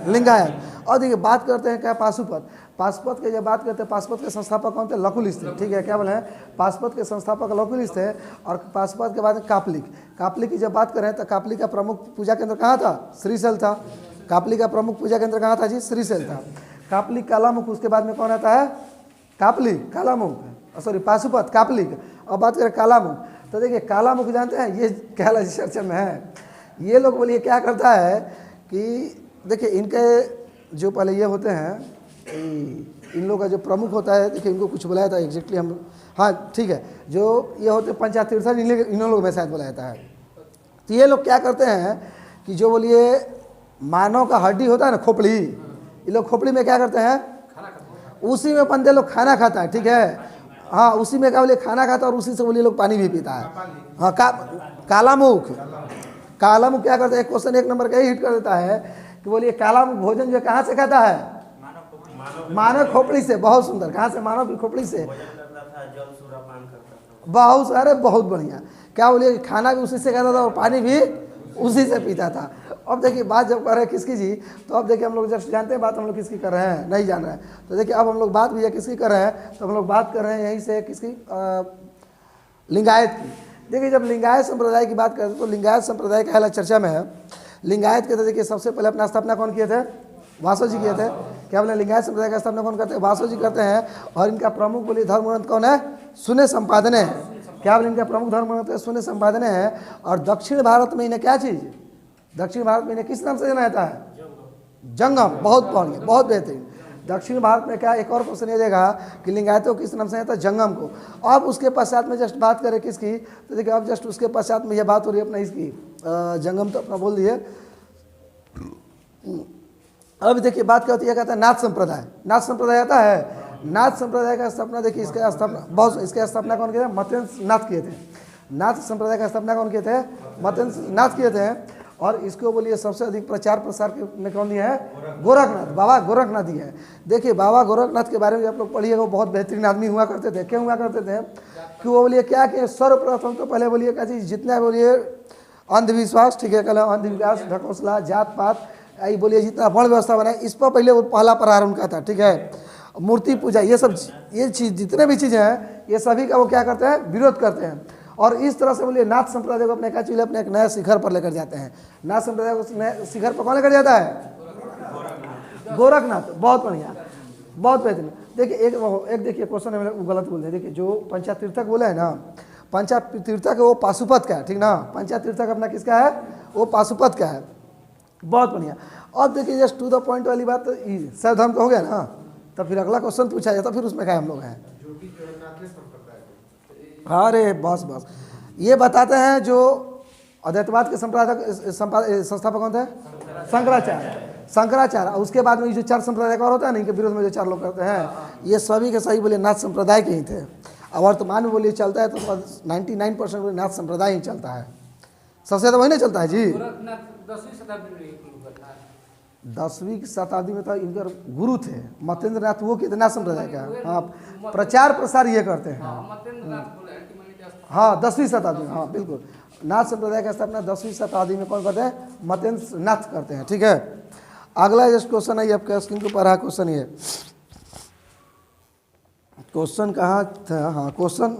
[SPEAKER 1] लिंगायत। और देखिए बात करते हैं क्या? पाशुपत के जब बात करते हैं, पाशुपत के संस्थापक कौन थे? लकुलिश थे, ठीक है, क्या बोले हैं, पाशुपत के संस्थापक लकुलिश थे। और पाशुपत के बाद कापलिक की जब बात करें तो कापलिक का प्रमुख पूजा केंद्र कहाँ था? श्रीशैल था। कापलिक का प्रमुख पूजा केंद्र कहाँ था जी? श्रीशैल था। कापलिक, कालामुख, उसके बाद में कौन आता है? कापलिक, कालामुख, सॉरी पाशुपत, कापलिक। अब बात करें कालामुख, तो देखिए कालामुख जानते हैं ये कहला चर्चा में है। ये लोग बोलिए क्या करता है कि देखिए इनके जो पहले ये होते हैं, इन लोगों का जो प्रमुख होता है, देखिए इनको कुछ बुलाया था एग्जैक्टली हम, हाँ ठीक है, जो ये होते पंचायत तीर्थन इन लोगों में शायद बुलाया जाता है। तो ये लोग क्या करते हैं कि जो बोलिए मानव का हड्डी होता है ना, खोपड़ी, ये लोग खोपड़ी में क्या करते हैं? उसी में बंदे लोग खाना खाता है, ठीक है, हाँ उसी में क्या बोलिए खाना खाता है और उसी से बोलिए लोग पानी भी पीता है। हाँ कालामुख क्या करते हैं? क्वेश्चन 1 नंबर का ही हिट कर देता है कि बोलिए काला भोजन जो कहाँ से खाता है? मानव खोपड़ी से। बहुत सुंदर। कहाँ से? मानव की खोपड़ी से।
[SPEAKER 2] जल सूरापान करता था।
[SPEAKER 1] बहुत सारे, बहुत बढ़िया। क्या बोलिए, खाना भी उसी से खाता था और पानी भी उसी से पीता था। अब देखिए बात जब कर रहे हैं किसकी जी, तो अब देखिए हम लोग जस्ट जानते हैं बात हम लोग किसकी कर रहे हैं, नहीं जान रहे हैं। तो देखिए अब हम लोग बात भैया किसकी कर रहे हैं, तो हम लोग बात कर रहे हैं यहीं से किसकी, लिंगायत की। देखिए जब लिंगायत संप्रदाय की बात करते हैं तो लिंगायत संप्रदाय का हाल चर्चा में है। लिंगायत के तो देखिए सबसे पहले अपना स्थापना कौन किए थे? वासो जी किए थे। क्या बोले, लिंगायत संप्रदाय का स्थापना कौन करते हैं? वासो जी करते हैं। और इनका प्रमुख बोलिए धर्म ग्रंथ कौन है? शून्य संपादने है। क्या बोले, इनका प्रमुख धर्म ग्रंथ शून्य संपादने है। और दक्षिण भारत में इन्हें क्या चीज़, दक्षिण भारत में इन्हें किस नाम से जाना जाता है? जंगम। बहुत बढ़िया, बहुत बेहतरीन। दक्षिण भारत में क्या, एक और क्वेश्चन ये देगा कि लिंगायतों किस नाम से आता है? जंगम को। अब उसके पश्चात में जस्ट बात करें किसकी, तो देखिए अब जस्ट उसके पश्चात में ये बात हो रही है अपना इसकी, जंगम तो अपना बोल दिए। अब देखिए बात क्या होती है, कहता है नाथ संप्रदाय। नाथ संप्रदाय आता है। नाथ संप्रदाय का स्थापना देखिए, इसका स्थापना बहुत, इसके स्थापना कौन किए थे? मत्येंद्र नाथ किए थे। नाथ संप्रदाय का स्थापना कौन किए थे? मत्येंद्र नाथ किए थे। और इसको बोलिए सबसे अधिक प्रचार प्रसार में कौन दिया है? गोरखनाथ, बाबा गोरखनाथ ही है। देखिए बाबा गोरखनाथ के बारे में आप लोग पढ़िएगा, वो बहुत बेहतरीन आदमी हुआ करते थे। क्यों हुआ करते थे कि वो बोलिए क्या कि सर्वप्रथम तो पहले बोलिए क्या चीज़, जितना बोलिए अंधविश्वास, ठीक है, कल अंधविश्वास, ढकोसला, जात पात, आई बोलिए जितना वर्ण व्यवस्था बनाए, इस पर पहले वो पहला प्रहार उनका था। ठीक है, मूर्ति पूजा, ये सब, ये चीज़ जितने भी चीज़ें हैं ये सभी का वो क्या करते हैं? विरोध करते हैं। और इस तरह से बोलिए नाथ संप्रदाय को अपने क्या चीज़, अपने एक नया शिखर पर लेकर जाते हैं। नाथ संप्रदाय को नए शिखर पर कौन लेकर जाता है? गोरखनाथ। बहुत बढ़िया, बहुत बेहतरीन। देखिए एक देखिए क्वेश्चन है, वो गलत बोल रहे हैं। देखिए जो पंचातीर्थक बोले है ना, पंचातीर्थक वो पाशुपत का है, ठीक ना? पंचातीर्थक अपना किसका है? वो पाशुपत का है। बहुत बढ़िया। अब देखिए जस्ट टू द पॉइंट वाली बात, तो सर्व धर्म का हो गया ना, तो फिर अगला क्वेश्चन पूछा जाता, फिर उसमें क्या हम लोग हैं? अरे बस बस, ये बताते हैं जो अद्वैतवाद के संस्थापक कौन थे? शंकराचार्य। शंकराचार्य। उसके बाद में जो चार संप्रदाय का और होता है ना, इनके विरोध में जो चार लोग करते हैं, ये सभी के सही बोलिए नाथ संप्रदाय के ही थे। अब वर्तमान में बोलिए चलता है तो 99% बोलिए नाथ संप्रदाय ही चलता है। सबसे ज़्यादा वही नहीं चलता है जी। 10वीं शताब्दी में तो इनके गुरु थे मत्येंद्र नाथ, वो कितना संप्रदाय का। हाँ, प्रचार प्रसार ये करते हैं। हाँ 10वीं शताब्दी में, हाँ बिल्कुल। नाथ संप्रदाय का स्थापना 10वीं शताब्दी में कौन करते हैं? मत्येंद्र नाथ करते हैं। ठीक है, अगला जस्ट क्वेश्चन है, आपका स्क्रीन के ऊपर है क्वेश्चन। ये क्वेश्चन कहाँ था? हाँ क्वेश्चन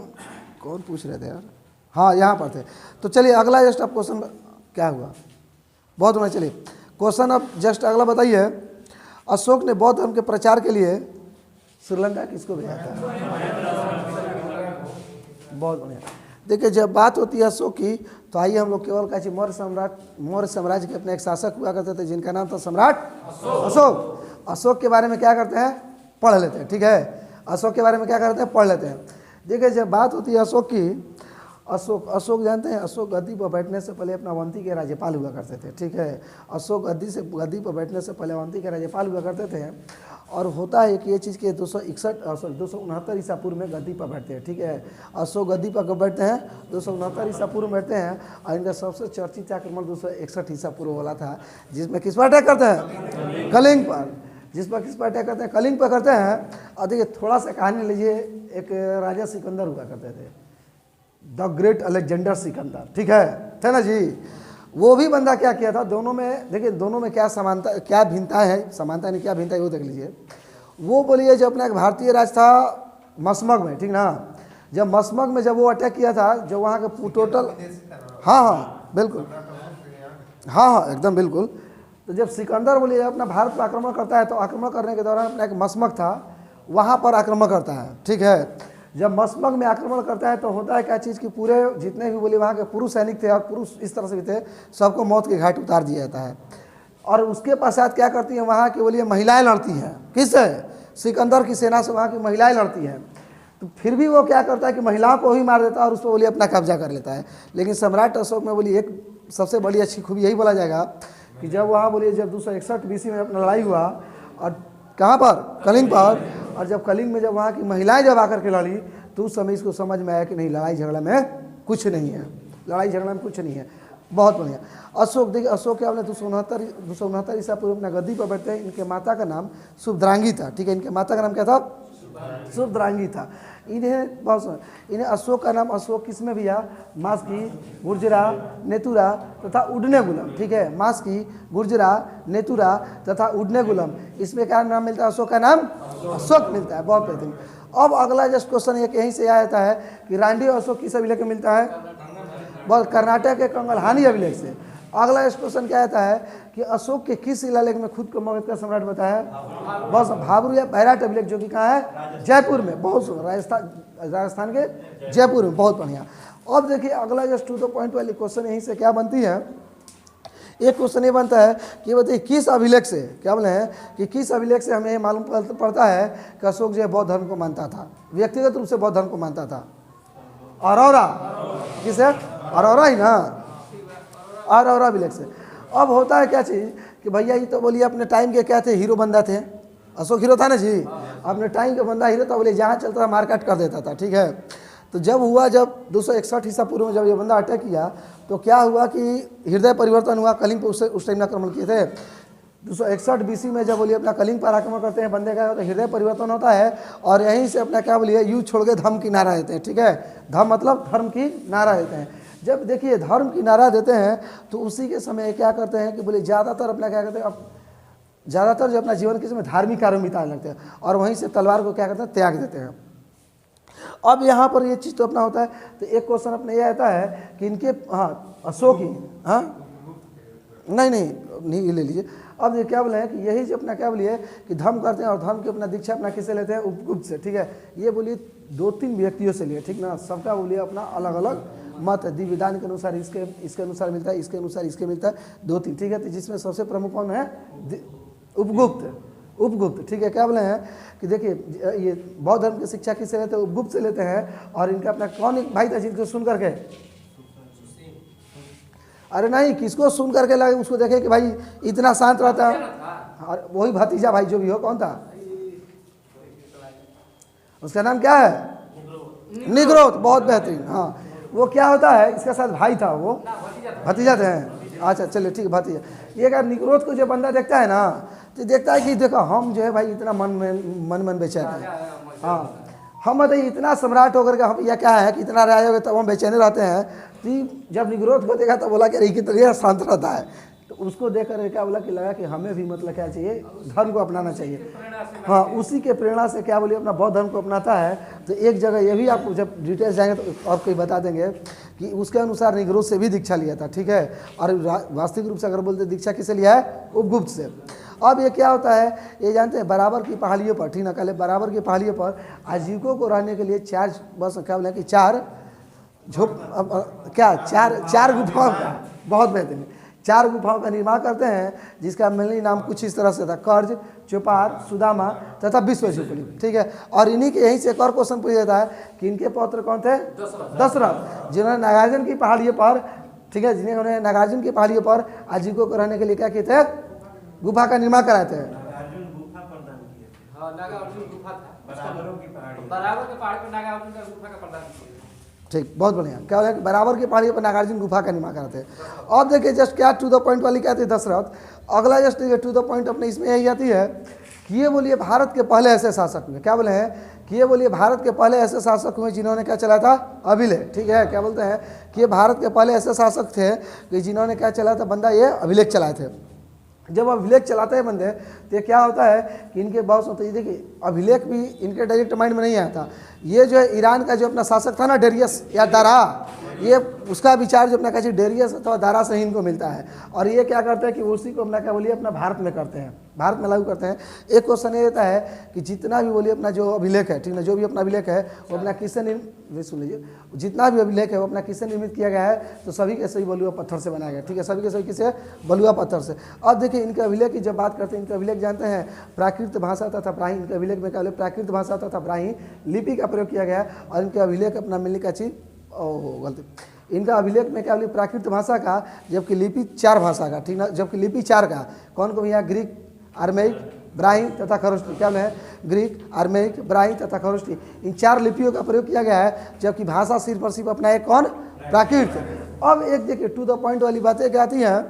[SPEAKER 1] कौन पूछ रहे थे यार? हाँ यहाँ पर थे। तो चलिए अगला जस्ट आप क्वेश्चन क्या हुआ, बहुत होना। चलिए क्वेश्चन अब जस्ट अगला बताइए, अशोक ने बौद्ध धर्म के प्रचार के लिए श्रीलंका किसको भेजा था? बहुत बढ़िया। देखिए जब बात होती है अशोक की, तो आइए हम लोग केवल का मौर्य साम्राज्य के अपने एक शासक हुआ करते थे जिनका नाम था सम्राट अशोक। अशोक के बारे में क्या करते हैं? पढ़ लेते हैं। ठीक है, अशोक के बारे में क्या करते हैं? पढ़ लेते हैं। देखिए जब बात होती है अशोक की, अशोक जानते हैं, अशोक गद्दी पर बैठने से पहले अपना अवंती के राज्यपाल हुआ करते थे। ठीक है, अशोक गद्दी पर बैठने से पहले अवंती के राज्यपाल हुआ करते थे। और होता है कि ये चीज़ के 269 ईसा पूर्व में गद्दी पर बैठते हैं। ठीक है, अशोक गद्दी पर कब बैठते हैं? 269 ईसा पूर्व में बैठते हैं। और इनका सबसे चर्चित आक्रमण 261 ईसा पूर्व वाला था, जिसमें किस पर अटैक करते हैं? कलिंग पर। जिस पर किस पर अटैक करते हैं? कलिंग पर करते हैं। और देखिए थोड़ा सा कहानी लीजिए, एक राजा सिकंदर हुआ करते थे, द ग्रेट अलेक्जेंडर सिकंदर। ठीक है, थे ना जी? वो भी बंदा क्या किया था, दोनों में देखिए दोनों में क्या समानता, क्या भिन्नता है, समानता नहीं क्या भिन्नता है वो देख लीजिए। वो बोलिए जो अपना एक भारतीय राज था मसमग में, ठीक ना? जब मसमग में जब वो अटैक किया था, जो वहाँ के टोटल, हाँ बिल्कुल, हाँ एकदम बिल्कुल। तो जब सिकंदर बोलिए अपना भारत पर आक्रमण करता है, तो आक्रमण करने के दौरान अपना एक मसमग था, वहाँ पर आक्रमण करता है। ठीक है, जब मसमग में आक्रमण करता है तो होता है क्या चीज़ कि पूरे जितने भी बोले वहाँ के पुरुष सैनिक थे और पुरुष इस तरह से भी थे, सबको मौत के घाट उतार दिया जाता है। और उसके पश्चात क्या करती हैं वहाँ की बोलिए महिलाएं लड़ती हैं। किससे? सिकंदर की सेना से वहाँ की महिलाएं लड़ती हैं। तो फिर भी वो क्या करता है कि महिलाओं को ही मार देता है और उस पर बोलिए अपना कब्जा कर लेता है। लेकिन सम्राट अशोक में बोलिए एक सबसे बड़ी अच्छी खूबी यही बोला जाएगा कि जब वहाँ बोलिए जब 261 BC में अपना लड़ाई हुआ, और कहाँ पर? कलिंग पर। और जब कलिंग में जब वहाँ की महिलाएं जब आकर के लड़ी, तो उस समय इसको समझ में आया कि नहीं, लड़ाई झगड़ा में कुछ नहीं है, लड़ाई झगड़ा में कुछ नहीं है। बहुत बढ़िया। अशोक, देखिए अशोक क्या बोले 269 ईसा पूर्व अपना गद्दी पर बैठते हैं। इनके माता का नाम शुभद्रांगी था, ठीक है, इनके माता का नाम क्या था? शुभद्रांगी था। इन्हें अशोक का नाम अशोक किसमें भी आया? मास्की, गुर्जरा, नेतुरा तथा उड़ने गुलम, ठीक है, मास्की, गुर्जरा, नेतुरा तथा उड़ने गुलम, इसमें क्या नाम मिलता है? अशोक का नाम अशोक मिलता है। बहुत बेहतरीन। अब अगला जस्ट क्वेश्चन एक यहीं से आया है कि रांडी अशोक किस अभिलेख में मिलता है? बहुत कर्नाटक के कंगलहानी अभिलेख से। अगला क्वेश्चन क्या आता है कि अशोक के किस शिलालेख में खुद को मगध का सम्राट बताया? बस भाबरू या बैराट अभिलेख, जो कि कहाँ है? जयपुर में। बहुत राजस्थान के जयपुर में। बहुत बढ़िया। अब देखिए अगला जस्ट टू द पॉइंट वाली क्वेश्चन यहीं से क्या बनती है? एक क्वेश्चन ये बनता है कि बताइए किस अभिलेख से, क्या बोले हैं कि किस अभिलेख से हमें मालूम पड़ता है कि अशोक जो है बौद्ध धर्म को मानता था, व्यक्तिगत रूप से बौद्ध धर्म को मानता था? अरोरा, किसे? अरोरा ही ना, अरोरा अभिलेख से। अब होता है क्या चीज़ कि भैया ये तो बोलिए अपने टाइम के क्या थे? हीरो बंदा थे। अशोक हीरो था ना जी, अपने टाइम का बंदा हीरो था, बोले जहाँ चलता था मारकाट कर देता था, ठीक है। तो जब 261 ईसा पूर्व में जब ये बंदा अटैक किया तो क्या हुआ कि हृदय परिवर्तन हुआ। कलिंग पर उस टाइम आक्रमण किए थे। 261 बीसी में जब बोलिए अपना कलिंग पर आक्रमण करते हैं बंदे का, तो हृदय परिवर्तन होता है और यहीं से अपना क्या बोलिए युद्ध छोड़ के धर्म की नारा देते हैं, ठीक है। धर्म मतलब धर्म की नारा देते हैं। जब देखिए धर्म की नारा देते हैं तो उसी के समय क्या करते हैं कि बोले ज़्यादातर अपना क्या करते हैं, अब ज़्यादातर जो अपना जीवन के समय धार्मिक कार्यों में बिताने लगते हैं और वहीं से तलवार को क्या करते हैं? त्याग देते हैं। अब यहाँ पर ये चीज़ तो अपना होता है। तो एक क्वेश्चन अपने ये आता है कि इनके अशोक ही नहीं ले लीजिए। अब ये क्या बोले हैं कि यही जो अपना क्या बोलिए कि धर्म करते हैं और धर्म की अपना दीक्षा अपना किससे लेते हैं? उपगुप्त से, ठीक है। ये बोलिए 2-3 व्यक्तियों से लिए, ठीक ना। सबका बोलिए अपना अलग अलग मत है। दिव्य विधान के अनुसार इसके अनुसार मिलता है, इसके अनुसार इसके मिलता है, 2-3, ठीक है। तो जिसमें सबसे प्रमुख कौन है? उपगुप्त, ठीक है। क्या बोले हैं कि देखिए ये बौद्ध धर्म की शिक्षा किससे लेते हैं? उपगुप्त से लेते हैं। और इनका अपना कौन एक भाई था जिनको सुन करके, अरे नहीं, किसको सुन करके लगे उसको देखे कि भाई इतना शांत रहता है, और वही भतीजा भाई जो भी हो, कौन था? उसका नाम क्या है? निग्रोध। बहुत बेहतरीन। हाँ, वो क्या होता है, इसका साथ भाई था, वो भतीजा थे। अच्छा चलिए ठीक है, भतीजा। ये अगर निग्रोध को जो बंदा देखता है ना तो देखता है कि देखो हम जो है भाई इतना मन बेचैन है। हाँ, हम बताइए इतना सम्राट होकर के हम यह क्या है कि इतना राजा हो तब हम बेचैने रहते हैं। तो जब निग्रोध को देखा तो बोला कि अरे कितना शांत रहता है। तो उसको देख कर क्या बोला कि लगा कि हमें भी मतलब क्या चाहिए? धर्म को अपनाना चाहिए। हाँ, उसी के प्रेरणा से क्या बोलिए अपना बौद्ध धर्म को अपनाता है। तो एक जगह ये भी आपको जब डिटेल्स जाएंगे तो और कोई बता देंगे कि उसके अनुसार निग्रोध से भी दीक्षा लिया था, ठीक है। और वास्तविक रूप से अगर बोलते दीक्षा किसे लिया है? उपगुप्त से। अब ये क्या होता है, ये जानते हैं बराबर की पहाड़ियों पर, ठीक ना, कहले बराबर की पहाड़ियों पर आजीविकों को रहने के लिए चार गुफाओं का, बहुत बेहतरीन 4 गुफाओं का निर्माण करते हैं, जिसका मेनली नाम कुछ इस तरह से था: कर्ज, चौपार, सुदामा तथा विश्वजुपली, ठीक है। और इन्हीं के यहीं से एक और क्वेश्चन पूछा जाता है कि इनके पौत्र कौन थे? दशरथ, जिन्होंने नागार्जुन की पहाड़ियों पर, ठीक है, जिन्होंने नागार्जुन की पहाड़ियों पर आजीविकों को रहने के लिए क्या किए थे? गुफा का निर्माण कराए थे।
[SPEAKER 2] नागार्जुन गुफा प्रदान किए थे।
[SPEAKER 3] हाँ, नागार्जुन गुफा था।
[SPEAKER 2] बराबरों की पहाड़ी।
[SPEAKER 3] बराबर के पहाड़ पर नागार्जुन का गुफा का प्रदान किया।
[SPEAKER 1] ठीक, बहुत बढ़िया। क्या हो कि बराबर की पहाड़ियों पर नागार्जुन गुफा का निर्माण कराते हैं। अब देखिए जस्ट क्या टू द पॉइंट वाली क्या थी दशरथ। अगला जस्ट टू द पॉइंट अपने इसमें यही आती है कि ये बोलिए भारत के पहले ऐसे शासक हुए, क्या बोले हैं कि ये बोलिए भारत के पहले ऐसे शासक हुए जिन्होंने क्या चलाया था? अभिलेख, ठीक है। क्या बोलते हैं कि ये भारत के पहले ऐसे शासक थे कि जिन्होंने क्या चलाया था? बंदा ये अभिलेख चलाए थे। जब अभिलेख चलाते हैं बंदे तो क्या होता है कि इनके बहुत होता है, देखिए अभिलेख भी इनके डायरेक्ट माइंड में नहीं आता। ये जो है ईरान का जो अपना शासक था ना, डेरियस या दारा, ये उसका विचार जो अपना कहते हैं डेरियस अथवा दारा से ही इनको मिलता है। और ये क्या करते हैं कि उसी को अपना क्या बोलिए अपना भारत में करते हैं, भारत में लागू करते हैं। एक क्वेश्चन ये रहता है कि जितना भी बोलिए अपना जो अभिलेख है, ठीक ना, जो भी अपना अभिलेख है वो अपना किससे सुन लीजिए, जितना भी अभिलेख है वो अपना किससे निर्मित किया गया है? तो सभी के सभी बलुआ पत्थर से बनाया गया, ठीक है। सभी के सभी किसे? बलुआ पत्थर से। अब देखिए इनके अभिलेख की जब बात करते हैं, इनके अभिलेख जानते हैं प्राकृत भाषा तथा ब्राह्मी, इनके अभिलेख में क्या बोले प्राकृत भाषा तथा ब्राह्मी लिपि का प्रयोग किया गया। और इनके अभिलेख अपना मिलने का चीज़ गलती, इनका अभिलेख में क्या बोले प्राकृत भाषा का, जबकि लिपि 4 भाषा का, ठीक ना, जबकि लिपि 4 का कौन को भैया? ग्रीक, आर्मेइक, ब्राह्मी तथा खरोष्टी। क्या है? ग्रीक, आर्मेइक, ब्राह्मी तथा खरोष्टी, इन 4 लिपियों का प्रयोग किया गया है। जबकि भाषा सिर्फ और सिर्फ अपना एक कौन? प्राकृत। अब एक देखिए टू द पॉइंट वाली बातें क्या आती हैं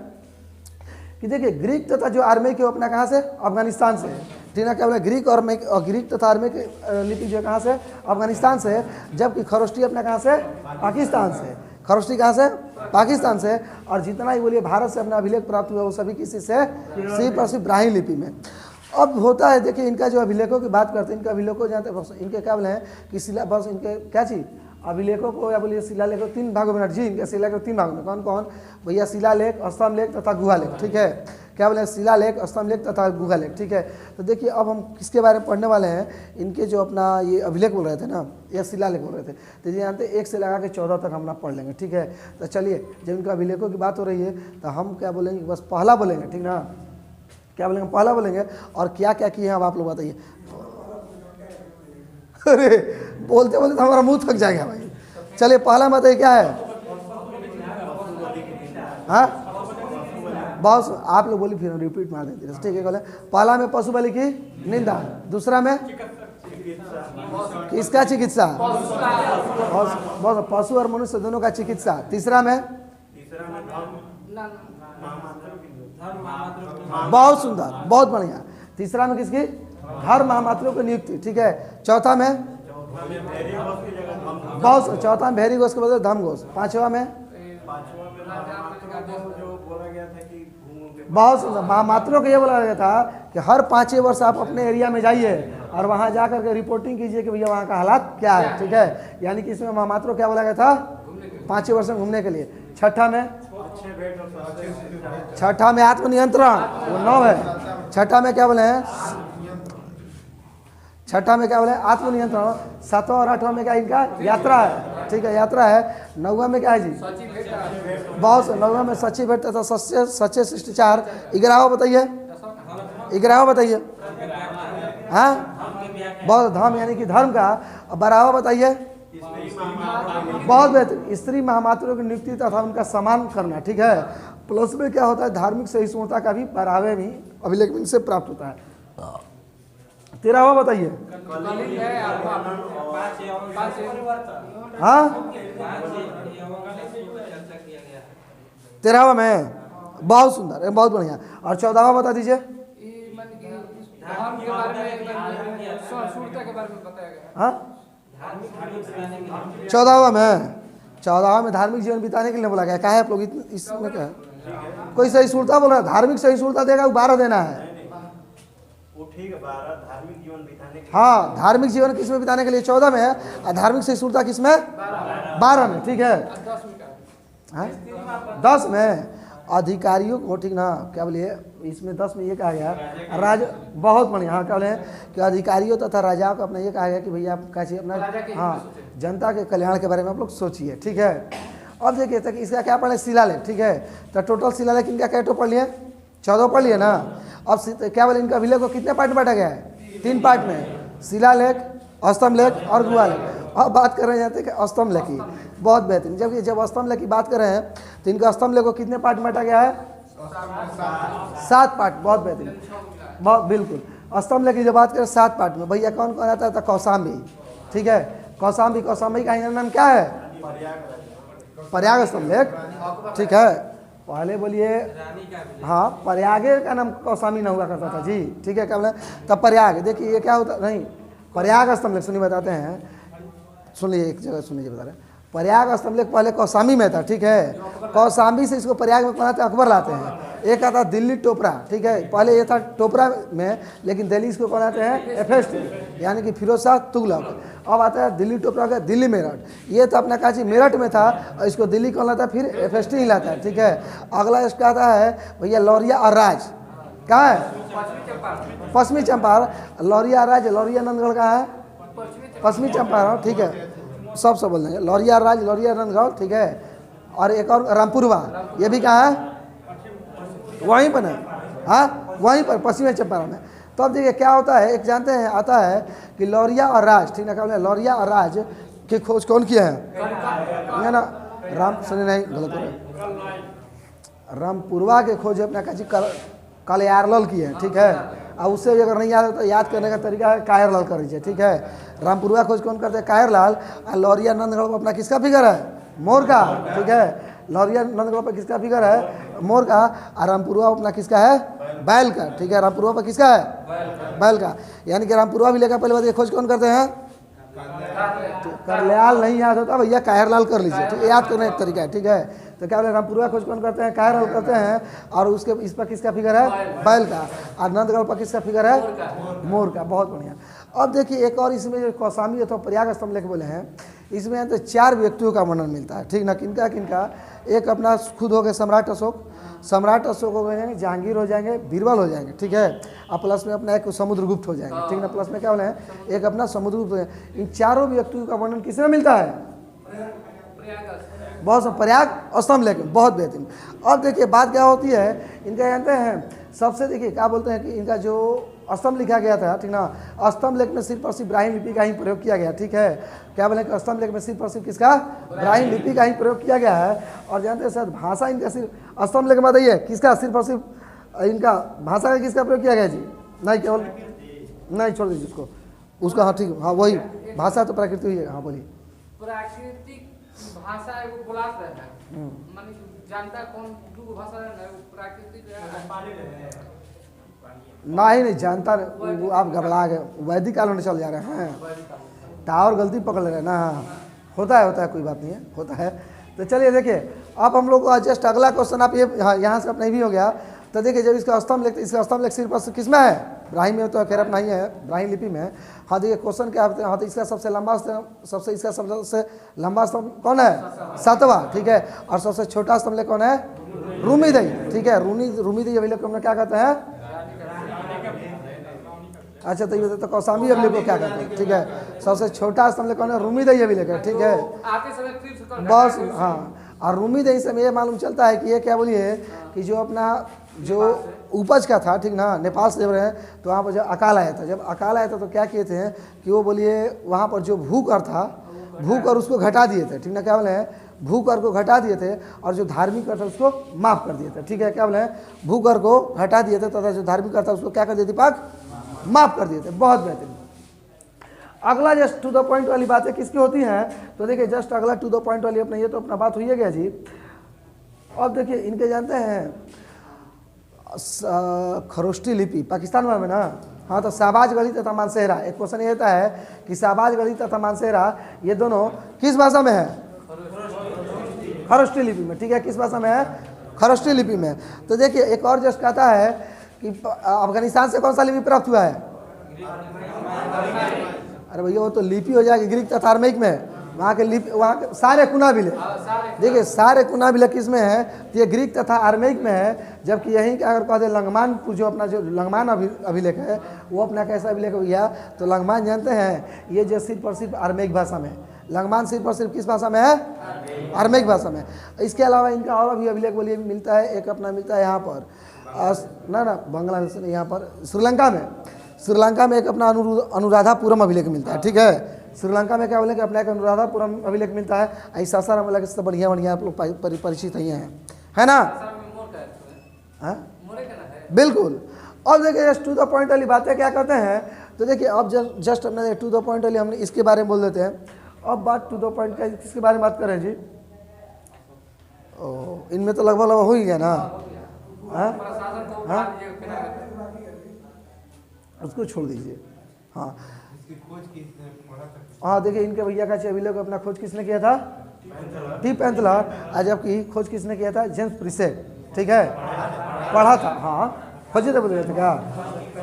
[SPEAKER 1] कि देखिए ग्रीक तथा जो आर्मेक है वो अपना कहाँ से, अफगानिस्तान से, ठीक है, क्या बोले ग्रीक और ग्रीक तथा आर्मेक लिपि जो है कहाँ से, अफगानिस्तान से, जबकि खरोष्टी अपना कहाँ से, पाकिस्तान से, खरोष्टी कहाँ से, पाकिस्तान से, और जितना ही बोलिए भारत से अपना अभिलेख प्राप्त हुआ वो सभी किसी से, सिर्फ और सिर्फ ब्राह्मी लिपि में। अब होता है देखिए इनका जो अभिलेखों की बात करते हैं, इनका अभिलेखों जानते हैं इनके क्या बोले हैं कि शिला बस इनके क्या चीज़ अभिलेखों को या बोलिए शिलालेखों 3 भागों में जी, इनके शिलालेख 3 भागों में कौन कौन भैया, शिलालेख, स्तंभलेख तथा गुहालेख, ठीक है, क्या बोले शिलालेख, स्तंभलेख तथा गुहालेख, ठीक है। तो देखिए अब हम किसके बारे में पढ़ने वाले हैं, इनके जो अपना ये अभिलेख बोल रहे थे ना, या शिलालेख बोल रहे थे, तो ये जानते 1 से लगा के 14 तक हम पढ़ लेंगे, ठीक है। तो चलिए जब इनका अभिलेखों की बात हो रही है तो हम क्या बोलेंगे, बस पहला बोलेंगे, ठीक ना, क्या बोलेंगे, पहला बोलेंगे, और क्या क्या किए हैं अब आप लोग बताइए। अरे बोलते बोलते तो हमारा मुंह थक जाएगा भाई। चलिए पहला बताइए क्या है, हाँ बहुत आप लोग बोली फिर रिपीट मार देते, ठीक है। बोले पहला में पशु बलि की निंदा, दूसरा में किसका चिकित्सा, बहुत पशु और मनुष्य दोनों का चिकित्सा, तीसरा में बहुत सुंदर, बहुत बढ़िया, तीसरा में किसकी, धर्म महामात्रों की नियुक्ति, ठीक है। चौथा में बहुत, चौथा में भैरी घोष के बदले धर्म घोष, पांचवा में बहुत सुंदर, महामात्रों को ये बोला गया था कि हर 5 वर्ष आप अपने एरिया में जाइए और वहां जाकर के रिपोर्टिंग कीजिए कि भैया वहाँ का हालात क्या है, ठीक है। यानी कि इसमें महामात्रों क्या बोला गया था, 5 वर्ष में घूमने के लिए। छठा में आत्मनियंत्रण, वो 9 है। छठा में क्या बोले हैं, छठा में क्या बोले आत्मनियंत्रण। 7वां और 8वां में क्या इनका यात्रा है, ठीक है, यात्रा है। 9वां में क्या है जी, बहुत, 9वां में सच्ची भेंट तथा सच्चे शिष्टाचार। 11वां बताइए, 11वां बताइए, हाँ बहुत, धर्म यानी कि धर्म का। 12वां बताइए, बहुत बेहतर, स्त्री महामात्रों की नियुक्ति तथा उनका सम्मान करना, ठीक है। प्लस में क्या होता है, धार्मिक सहिष्णुता का भी 12वें में अभिलेख में से प्राप्त होता है। 13वां बताइए, हाँ 13वां में बहुत सुंदर, बहुत बढ़िया। और 14वां बता दीजिए, हाँ 14वां में धार्मिक जीवन बिताने के लिए बोला गया। क्या है आप लोग इसमें क्या है, कोई सहिष्णुता बोल रहा है, धार्मिक सहिष्णुता देगा, 12 देना है,
[SPEAKER 2] वो ठीक है, 12 धार्मिक जीवन बिताने के लिए।
[SPEAKER 1] हाँ धार्मिक जीवन किसमें बिताने के लिए 14 में है, और धार्मिक सहिष्णुता किसमें 12 में, ठीक है। 10 में अधिकारियों को, ठीक ना, क्या बोलिए इसमें 10 में ये कहा गया राज, बहुत बढ़िया, हाँ क्या बोले कि अधिकारियों तथा राजाओं को अपना ये कहा गया कि भैया आप कैसे अपना, हाँ जनता के कल्याण के बारे में आप लोग सोचिए, ठीक है। अब देखिए तक इसका क्या पढ़े, शिलालेख, ठीक है। तो टोटल शिलालेख इनका क्या पढ़ लिए, 14 पढ़ लिए ना। अब क्या बोले इनका अभिलेख को कितने पार्ट में बांटा गया है, 3 पार्ट में, शिलालेख, स्तंभलेख और गुहालेख। अब बात कर रहे हैं कि स्तंभलेख की, बहुत बेहतरीन। जब स्तंभलेख की बात कर रहे हैं तो इनका स्तंभलेख को कितने पार्ट में बांटा गया है, 7 पार्ट, बहुत बेहतरीन, बहुत बिल्कुल। स्तंभलेख की जब बात करें 7 पार्ट में, भैया कौन कौन आता है, तो कौशाम्बी, ठीक है। कौशाम्बी का नाम क्या है, प्रयाग स्तंभलेख, ठीक है। पहले बोलिए, हाँ प्रयागे का नाम कौशाम्बी ना हुआ करता था जी, ठीक है। क्या बोले तब प्रयाग, देखिए ये क्या होता नहीं, प्रयाग स्तंभलेख सुनिए बताते हैं, सुनिए एक जगह सुनिए बता रहे हैं। प्रयाग स्तंभलेख पहले कौशाम्बी में था, ठीक है। कौशाम्बी से इसको प्रयाग में बनाते अकबर लाते हैं। एक आता दिल्ली टोपरा, ठीक है, पहले ये था टोपरा में, लेकिन दिल्ली इसको बनाते हैं एफएसटी, यानी कि फिरोज शाह तुगलक। अब आता है दिल्ली टोपरा का दिल्ली मेरठ, ये तो अपना काची मेरठ में था और इसको दिल्ली कौन लाता है, फिर एफएसटी ही लाता है, ठीक है। अगला इसका आता है भैया लौरिया और राज, कहाँ है, पश्चिमी चंपारण। लौरिया राज, लौरिया नंदगढ़ कहाँ है, पश्चिमी चंपारण, ठीक है, सब बोल देंगे, लौरिया राज, लौरिया नंदगढ़, ठीक है। और एक और रामपुरवा, ये भी कहाँ है, वहीं पर है, हाँ वहीं पर पश्चिमी चंपारण में। तो अब देखिए क्या होता है, एक जानते हैं आता है कि लौरिया और राज, ठीक ना, क्या बोले लौरिया और राज की खोज कौन किया है ना, राम सुने नहीं गलत हो रहा है, रामपुरवा के खोज अपना काजी कलयारलाल की है, ठीक है। और उससे भी अगर नहीं याद तो याद करने का तरीका है कायरलाल कर लीजिए, ठीक है। रामपुरवा खोज कौन करते हैं, कायरलाल। और लौरिया नंदगढ़ में अपना किसका फिगर है, मोर का, ठीक है। लौरिया नंदगढ़ पर किसका फिगर है? मोर का। और रामपुरवा अपना किसका है? बैल का, ठीक है। रामपुरवा पर किसका है? बैल का। यानी कि रामपुरवा भी लेकर पहले बात ये खोज कौन करते हैं? करल्याल नहीं याद होता भैया, कायरलाल कर लीजिए, ठीक है, याद करने एक तरीका है, ठीक है। तो क्या बोले, रामपुरवा खोज कौन करते हैं? कायरलाल करते हैं। और उसके इस पर किसका फिगर है? बैल का। और नंदगढ़ पर किसका फिगर है? मोर का। बहुत बढ़िया। अब देखिए एक और इसमें जो कौशाम्बी अथवा प्रयाग स्तंभ लेख बोले हैं, इसमें तो 4 व्यक्तियों का वर्णन मिलता है, ठीक ना। किनका किनका? एक अपना खुद हो गए सम्राट अशोक, सम्राट अशोक हो जाएंगे, जहांगीर हो जाएंगे, बीरबल हो जाएंगे, ठीक है। और प्लस में अपना एक समुद्रगुप्त हो जाएंगे, ठीक ना। प्लस में क्या बोले हैं? एक अपना समुद्रगुप्त हो जाएंगे। इन चारों व्यक्तियों का वर्णन किसमें मिलता है? बहुत सब प्रयाग स्तंभ लेके, बहुत बेहतरीन। अब देखिए बात क्या होती है इनका, जानते हैं सबसे, देखिए क्या बोलते हैं कि इनका जो स्तंभ लिखा गया था, ठीक ना, स्तंभ लेख में सिर्फ और सिर्फ ब्राह्मी लिपि का ही प्रयोग किया गया, ठीक है। क्या बोले कि स्तंभ लेख में सिर्फ और सिर्फ किसका? ब्राह्मी लिपि का ही प्रयोग किया गया है। और जानते हैं सर भाषा इनका सिर्फ स्तंभ लेख में बताइए किसका सिर्फ और सिर्फ इनका भाषा का किसका प्रयोग किया गया जी? नहीं, केवल नहीं, छोड़ दीजिए उसको, हाँ ठीक, हाँ वही भाषा तो प्रकृति हुई है। हाँ बोलिए।
[SPEAKER 3] प्राकृतिक भाषा एगो बोलात रहे हैं, माने जानता कौन दू भाषा है ना, प्राकृतिक
[SPEAKER 1] नहीं जानता, वो आप घबरा गए, वैदिक काल में चल जा रहे हैं, टावर गलती पकड़ ले रहे हैं ना। होता है, कोई बात नहीं है, होता है। तो चलिए देखिए, अब हम लोग जस्ट अगला क्वेश्चन आप ये यहाँ से अपना भी हो गया। तो देखिए जब इसका स्तंभ लेख, इसका स्तंभ लेख सिर्फ किस में है? ब्राह्मी में, तो खैर अपना ही है, ब्राह्मी लिपि में। हाँ देखिए क्वेश्चन क्या होते हैं, हाँ तो इसका सबसे लंबा स्तंभ कौन है? 7वां, ठीक है। और सबसे छोटा स्तंभ लेख कौन है? रूमीदई, ठीक है। रूमीदई अभिलेख को हम क्या कहते हैं? अच्छा तो ये तो कौशाम्बी अभिलेख को क्या कहते हैं, ठीक है। सबसे छोटा स्तंभ लेख कौन है? रूमीदई अभिलेख है, ठीक है। बस हाँ, और रूमीदई से ये मालूम चलता है कि ये क्या बोलिए कि जो अपना जो उपज का था, ठीक ना, नेपाल से जब रहे तो वहाँ पर जब अकाल आया था, तो क्या किए थे कि वो बोलिए वहाँ पर जो भूकर था, भूकर उसको घटा दिए थे, ठीक ना। क्या बोले हैं? भूकर को घटा दिए थे, और जो धार्मिक कर था उसको माफ़ कर दिए थे, ठीक है। क्या बोले हैं? भूकर को घटा दिए थे तथा जो धार्मिक कर था उसको क्या कर दिए थे? माफ़ कर दिए थे। बहुत बेहतरीन। अगला जस्ट टू द पॉइंट वाली बातें किसकी होती हैं? तो देखिए जस्ट अगला टू द पॉइंट वाली अपना, ये तो अपना बात हुई है गया जी। अब देखिए इनके जानते हैं खरोष्टी लिपि पाकिस्तान में ना, हाँ तो शाहबाज गढ़ी तथा मानसेहरा। एक क्वेश्चन ये होता है कि शाहबाज गढ़ी तथा मानसेहरा ये दोनों किस भाषा में है? खरोष्टी लिपि में, ठीक है। किस भाषा में है? खरोष्टी लिपि में। तो देखिए एक और जस्ट कहता है कि अफगानिस्तान से कौन सा लिपि प्राप्त हुआ है? अरे भैया वो तो लिपि हो जाएगी ग्रीक तथा अरमेक में, वहाँ के लिपि, वहाँ के सारे कुनाबिले, देखिए सारे कुनाबिले किस में है? तो ये ग्रीक तथा अरमेक में है। जबकि यहीं का अगर कहते लंगमान, जो अपना जो लंगमान अभिलेख है वो अपना कैसा अभिलेख हो गया? तो लंगमान जानते हैं ये जो सिर्फ और सिर्फ अरमेक भाषा में, लंगमान सिर्फ और सिर्फ किस भाषा में है? अरमेक भाषा में। इसके अलावा इनका और भी अभिलेख बोलिए मिलता है, एक अपना मिलता है यहाँ पर ना बांग्लादेश में, यहाँ पर श्रीलंका में एक अपना अनुराधापुरम अभिलेख मिलता है, ठीक है। श्रीलंका में क्या बोले कि अपना एक अनुराधापुरम अभिलेख मिलता है। ऐसा सारा मतलब इससे बढ़िया आप लोग परिचित ही हैं, है ना? हाँ बिल्कुल। अब देखिए जस्ट टू द पॉइंट वाली बातें क्या कहते हैं, तो देखिए अब जस्ट अपने टू द पॉइंट वाली हमने इसके बारे में बोल देते हैं। अब बात टू द पॉइंट का किसके बारे में बात करें जी? इनमें तो लगभग हो ही गया ना। हाँ उसको छोड़ दीजिए। हाँ हाँ देखिए इनके भैया का अभिलेख अपना खोज किसने किया था? टी पेंथलर। जबकि खोज किसने किया था? जेम्स प्रिसेट, ठीक है। पढ़ा था, हाँ खोजे थे, बोल रहे थे क्या?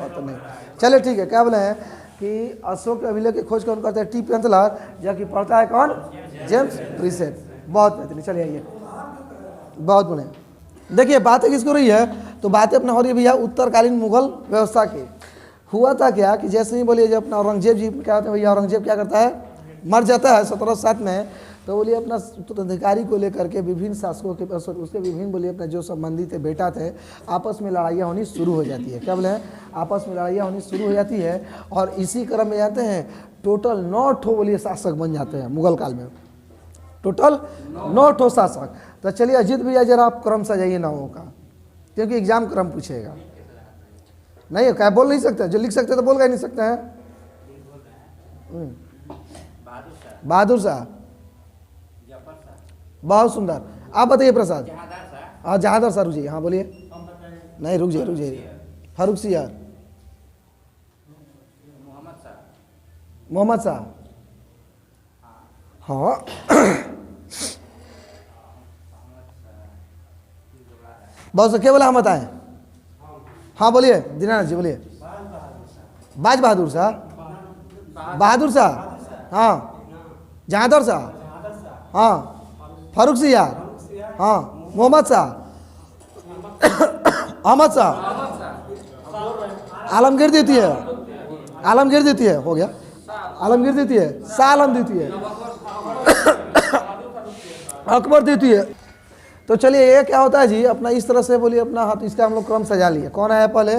[SPEAKER 1] तो नहीं, चलिए ठीक है। क्या बोले हैं कि अशोक के अभिलेख की खोज कौन करते हैं? टी पेंथलर। जबकि पढ़ता है कौन? James preset. बहुत बेहतरीन। चलिए आइए, बहुत बढ़िया। देखिए बातें किसको रही है? तो बातें अपना हो रही है भैया उत्तरकालीन मुगल व्यवस्था की। हुआ था क्या कि जैसे ही बोलिए जब अपना औरंगजेब जी क्या होते हैं भैया, औरंगजेब क्या करता है? मर जाता है 1707 में। तो बोलिए अपना उत्तराधिकारी को लेकर के विभिन्न शासकों के उसके विभिन्न बोलिए अपना जो संबंधी थे, बेटा थे, आपस में लड़ाइयाँ होनी शुरू हो जाती है। क्या बोले हैं? आपस में लड़ाइयाँ होनी शुरू हो जाती है। और इसी क्रम में जाते हैं टोटल 9 ठो बोलिए शासक बन जाते हैं मुगल काल में, टोटल 9 ठो शासक। तो चलिए अजीत भैया जरा आप क्रम सजाइए नामों का, क्योंकि एग्जाम क्रम पूछेगा। नहीं क्या बोल नहीं सकते? जो लिख सकते तो बोल ही नहीं सकते हैं। बहादुर शाह, बहुत सुंदर। आप बताइए प्रसाद।
[SPEAKER 3] जहादार सा
[SPEAKER 1] हाँ जहादर सर रुक हाँ बोलिए। नहीं रुक जाइए फारूक सियार,
[SPEAKER 3] मोहम्मद शाह
[SPEAKER 1] मोहम्मद शाह। हाँ बहुत क्या बोला हम बताएं। हाँ बोलिए दीनानाथ जी बोलिए। बाज बहादुर शाह, बहादुर शाह, हाँ जहादर शाह, हाँ फारूक सियार, हाँ मोहम्मद शाह, अहमद शाह, आलमगीर देती है, आलमगीर देती है, हो गया आलमगीर देती है, शाह आलम देती है, अकबर देती है। तो चलिए ये क्या होता है जी अपना इस तरह से बोलिए अपना हाथ इसका हम लोग क्रम सजा लिए। कौन है पहले,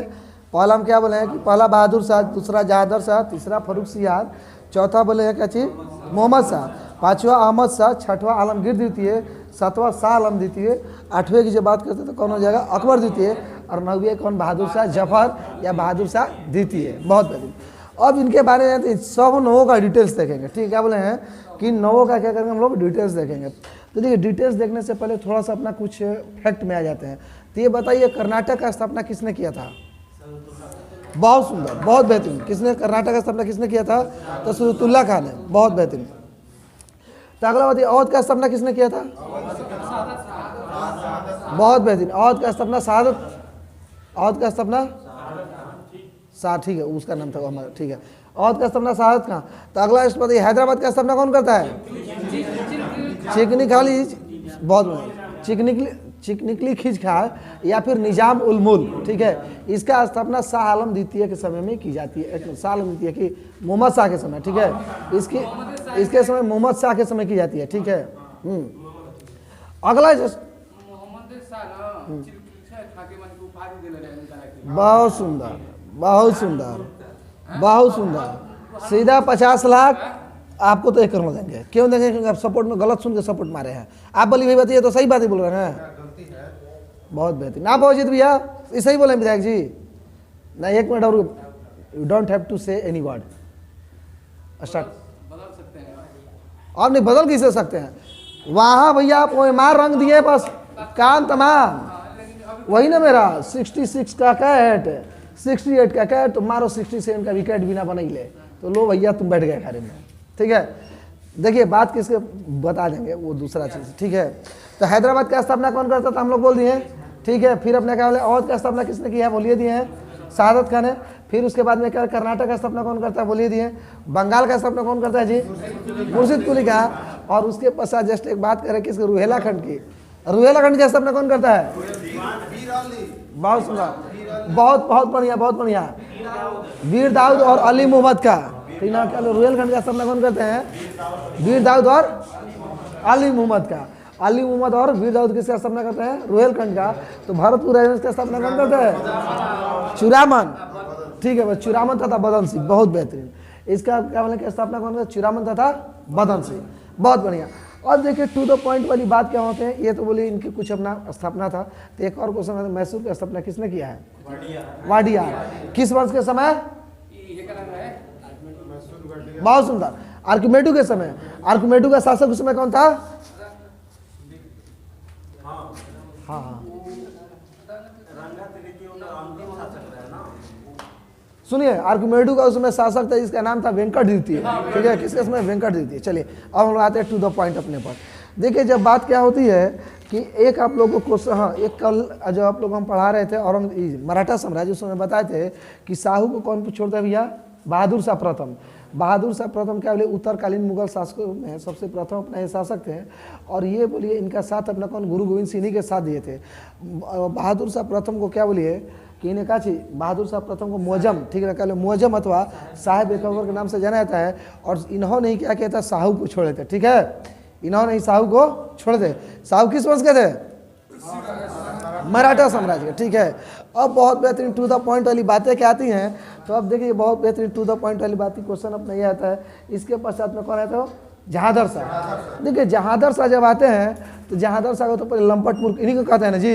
[SPEAKER 1] पहला हम क्या बोले हैं कि पहला बहादुर शाह, दूसरा जहादर शाह, तीसरा फारूक सियार, चौथा बोले हैं क्या चीज़ मोहम्मद शाह, पाँचवा अहमद शाह, छठवां आलमगीर द्वितीय, सातवां शाह आलम द्वितीय, आठवें की जब बात करते हैं तो कौन हो जाएगा अकबर द्वितीय, और नौवें कौन बहादुर शाह जफर या बहादुर शाह द्वितीय। बहुत बेहतरीन। अब इनके बारे में तो सब नवों का डिटेल्स देखेंगे। ठीक है क्या बोले हैं कि नवों का क्या करेंगे हम लोग डिटेल्स देखेंगे। तो देखिए डिटेल्स देखने से पहले थोड़ा सा अपना कुछ फैक्ट में आ जाते हैं। तो ये बताइए कर्नाटक का स्थापना किसने किया था। बहुत सुंदर बहुत बेहतरीन। किसने कर्नाटक का स्थापना किसने किया था, तो सुरतुल्ला खान ने। बहुत बेहतरीन। तो अगला बात अवध का स्थापना किसने किया था, बहुत बेहतरीन। अवध का स्थापना शहादत, अवध का स्थापना शाह, ठीक है उसका नाम था हमारा, ठीक है। अवध का स्थापना शहादत खान। तो अगला इस बताइए हैदराबाद का स्थापना कौन करता है, चिकनी खाली, बहुत बढ़िया, चिकनिकली खिज खां या फिर निजाम उल मुल्क। ठीक है इसका स्थापना शाह आलम द्वितीय के समय में की जाती है, शाह आलम द्वितीय की मोहम्मद शाह के समय। ठीक है इसके समय मोहम्मद शाह के समय की जाती है। ठीक है अगला
[SPEAKER 3] मोहम्मद शाह ना चिरकुट खाके मन को उपाधि देले रहे उनका के।
[SPEAKER 1] बहुत सुंदर बहुत सुंदर बहुत सुंदर। सीधा 50 लाख आपको तो 1 करोड़ देंगे। क्यों देंगे, क्योंकि आप सपोर्ट में गलत सुन के सपोर्ट मारे हैं। आप बोली भाई बताइए तो सही बात ही बोल रहे हैं। बहुत बेहतरीन। आप अजित भैया ये सही बोले विधायक जी। नहीं 1 मिनट और, यू डोंट हैव टू से एनी वर्ड, स्टार्ट।
[SPEAKER 3] बदल सकते हैं
[SPEAKER 1] और नहीं बदल किसे सकते हैं, वहाँ भैया आप मार रंग दिए बस काम तमाम। वही ना मेरा 66 का कैट, 68 का कैट, तो मारो 67 का विकेट बिना बना ही ले, तो लो भैया तुम बैठ गए खाने में। ठीक है देखिए बात किसके बता देंगे वो दूसरा चीज़। ठीक है तो हैदराबाद का स्थापना कौन करता था हम लोग बोल दिए। ठीक है फिर अपने क्या बोले अवध का स्थापना किसने किया है बोलिए दिए हैं, शहादत खान है। फिर उसके बाद में क्या कर्नाटक का स्थापना कौन करता है बोलिए दिए। बंगाल का स्थापना कौन करता है जी, मुर्शिद कुली का। और उसके पश्चात जस्ट एक बात करें किसके, रुहेलाखंड की। रुहेलाखंड की स्थापना कौन करता है, बहुत सुंदर बहुत बहुत बढ़िया बहुत बढ़िया, वीर दाऊद और अली मोहम्मद का। ठीक ना क्या रुहेलखंड का स्थापना कौन करते हैं, वीर दाऊद और अली मोहम्मद का। अली मोहम्मद और वीर दाऊद किसका स्थापना करते हैं, रुहेलखंड का। तो भरतपुर रेंज का स्थापना कौन करते हैं, चुरामन। ठीक है चुरामन तथा बदन सिंह, बहुत बेहतरीन। इसका क्या बोले स्थापना कौन करते, चुरामन तथा बदन सिंह, बहुत बढ़िया। और देखिए टू द पॉइंट वाली बात क्या होते हैं, ये तो बोलिए इनकी कुछ अपना स्थापना था। तो एक और क्वेश्चन है मैसूर की स्थापना किसने किया है, वाडियार। किस वर्ष के समय,
[SPEAKER 3] ये क्या लग रहा है
[SPEAKER 1] बहुत सुंदर, आर्किमेडू के समय। आर्किमेडू का शासक उस समय कौन था, हाँ सुनिए आर्किमेडू का उसमें शासक था जिसका नाम था वेंकट द्वितीय। ठीक है किसके समय, वेंकट द्वितीय। चलिए अब हम लोग आते हैं टू द पॉइंट अपने पर। देखिए जब बात क्या होती है कि एक आप लोगों को हाँ एक कल जो आप लोग हम पढ़ा रहे थे और मराठा साम्राज्य उसमें बताए थे कि शाहू को कौन छोड़ता है भैया, बहादुर शाह प्रथम। बहादुर शाह प्रथम क्या बोले उत्तरकालीन मुगल शासकों में सबसे प्रथम अपना ये शासक थे। और ये बोलिए इनका साथ अपना कौन, गुरु गोविंद सिंह के साथ दिए थे। बहादुर शाह प्रथम को क्या बोलिए कि इन्हें कहा चाहिए, बहादुर शाह प्रथम को मुअज्जम, ठीक है क्या मुअज्जम अथवा साहिब अकबर के नाम से जाना जाता है। और इन्होंने ही क्या किया था, साहू को छोड़े थे। ठीक है इन्होंने ही साहू को छोड़ दे। साहू किस वंश के थे, मराठा साम्राज्य के। ठीक है अब बहुत बेहतरीन टू द पॉइंट वाली बातें क्या आती हैं। तो अब देखिए बहुत बेहतरीन टू द पॉइंट वाली बात की क्वेश्चन अपना ये आता है। इसके पश्चात में कौन आता है, जहादर शाह। देखिए जहादर शाह जब आते हैं तो जहादर शाह को तो पहले लंपट मूर्ख इन्हीं को कहते हैं ना जी।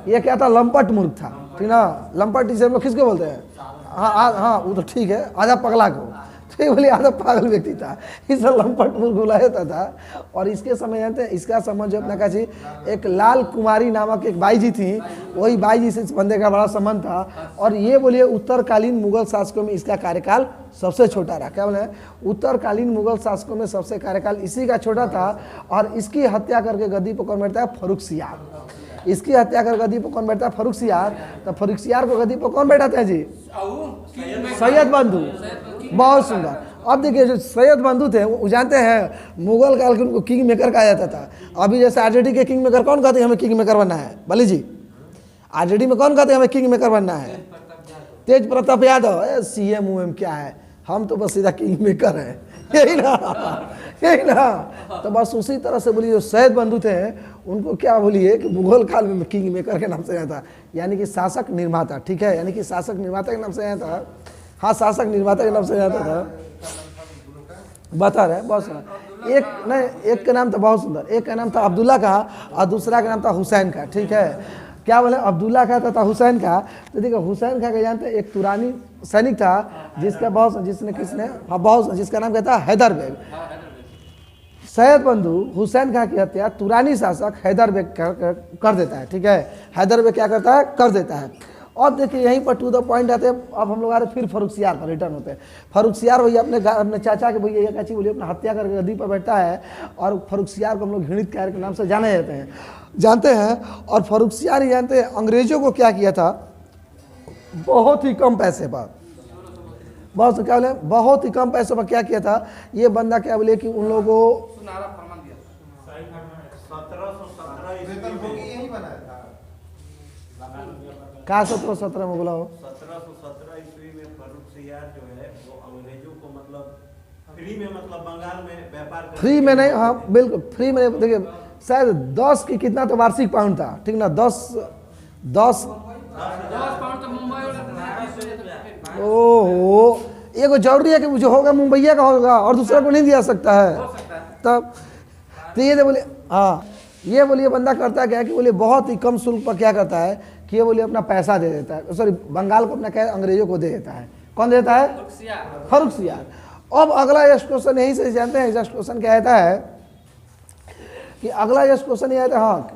[SPEAKER 1] ये क्या था, लंपट मूर्ख था। ठीक ना, लंपट इसे हम लोग किसको बोलते हैं, हाँ हाँ वो तो ठीक है, आधा पगला को। तो ये बोले आधा पागल व्यक्ति था, इसे लंपट मुल्क बुलाया जाता था। और इसके समय जानते हैं इसका संबंध जो अपना का जी एक लाल कुमारी नामक एक बाई जी थी, वही बाई जी से इस बंदे का बड़ा संबंध था। और ये बोलिए उत्तरकालीन मुगल शासकों में इसका कार्यकाल सबसे छोटा रहा। क्या बोले, उत्तरकालीन मुगल शासकों में सबसे कार्यकाल इसी का छोटा था। और इसकी हत्या करके गद्दी पर कौन बैठता है, फर्रुखसियार। इसकी हत्या कर गद्दी पर कौन बैठता है, फर्रुखसियार। तो फर्रुखसियार को गद्दी पर कौन बैठाते हैं जी, सैयद बंधु। बहुत सुंदर। अब देखिए जो सैयद बंधु थे वो जानते हैं मुगल काल के उनको किंग मेकर कहा जाता था। अभी जैसे आरजेडी के किंग मेकर कौन कहते हैं हमें किंग मेकर बनना है, बली जी आरजेडी में कौन कहते हैं हमें किंग मेकर बनना है, तेज प्रताप यादव। सीएम उएम क्या है, हम तो बस सीधा किंग मेकर है, यही ना। तो बस उसी तरह से बोलिए जो सैयद बंधु थे उनको क्या बोलिए कि मुगल काल में किंग मेकर के नाम से आता, यानी कि शासक निर्माता। ठीक है, यानी कि शासक निर्माता के नाम से आता। हाँ, शासक निर्माता के नाम से आता था, बता रहे बहुत सुंदर। एक नहीं, एक का नाम था बहुत सुंदर, एक का नाम था अब्दुल्ला का और दूसरा का नाम था हुसैन का। ठीक है, क्या बोले, अब्दुल्ला का था हुसैन का। तो देखो हुसैन का जानते हैं एक तुरानी सैनिक था जिसका बहुत जिसने किसने हाँ बहुत जिसका नाम कहता है हैदर बेग। सैयद बंधु हुसैन खां की हत्या तुरानी शासक हैदर बेग कर देता है। ठीक है, हैदर बेग क्या करता है, कर देता है। अब देखिए यहीं पर टू द पॉइंट आते हैं। अब हम लोग आ रहे फिर फर्रुखसियार पर रिटर्न होते हैं। फर्रुखसियार भैया अपने चाचा के भैया काची बोलिए अपना हत्या करके गद्दी पर बैठता है। और फर्रुखसियार को हम लोग घृणित कार्य के नाम से जाने जानते हैं। और फर्रुखसियार ही जानते हैं अंग्रेजों को क्या किया था, बहुत ही कम पैसे पर, बहुत क्या बोले, बहुत ही कम पैसों पर क्या किया था ये बंदा, क्या बोले कि उन लोगों को
[SPEAKER 3] सुनहरा फरमान दिया।
[SPEAKER 2] 1717 ईस्वी में
[SPEAKER 4] यही बनाया था।
[SPEAKER 1] कहा 1717 में बोला हो,
[SPEAKER 2] 1717 ईस्वी में फर्रुखसियार जो है वो अंग्रेजों को मतलब फ्री में, मतलब बंगाल में व्यापार
[SPEAKER 1] फ्री में नहीं, हाँ बिल्कुल फ्री में नहीं। देखिए शायद 10 की कितना तो वार्षिक पाउंड था, ठीक ना, 10
[SPEAKER 3] पाउंड तो मुंबई और
[SPEAKER 1] ओहो, ये को जरूरी है कि जो होगा मुंबईया का होगा और दूसरा को नहीं दिया सकता है। तब तो ये बोले हाँ, ये बोलिए बंदा करता क्या है कि बोलिए बहुत ही कम शुल्क पर क्या करता है कि ये बोलिए अपना पैसा दे देता है, सॉरी बंगाल को अपना क्या अंग्रेजों को दे देता है। कौन देता है, फर्रुखसियार। अब अगला यश क्वेश्चन यहीं से जानते हैं, यश क्वेश्चन क्या आता है कि अगला यश क्वेश्चन ये आता है, हाँ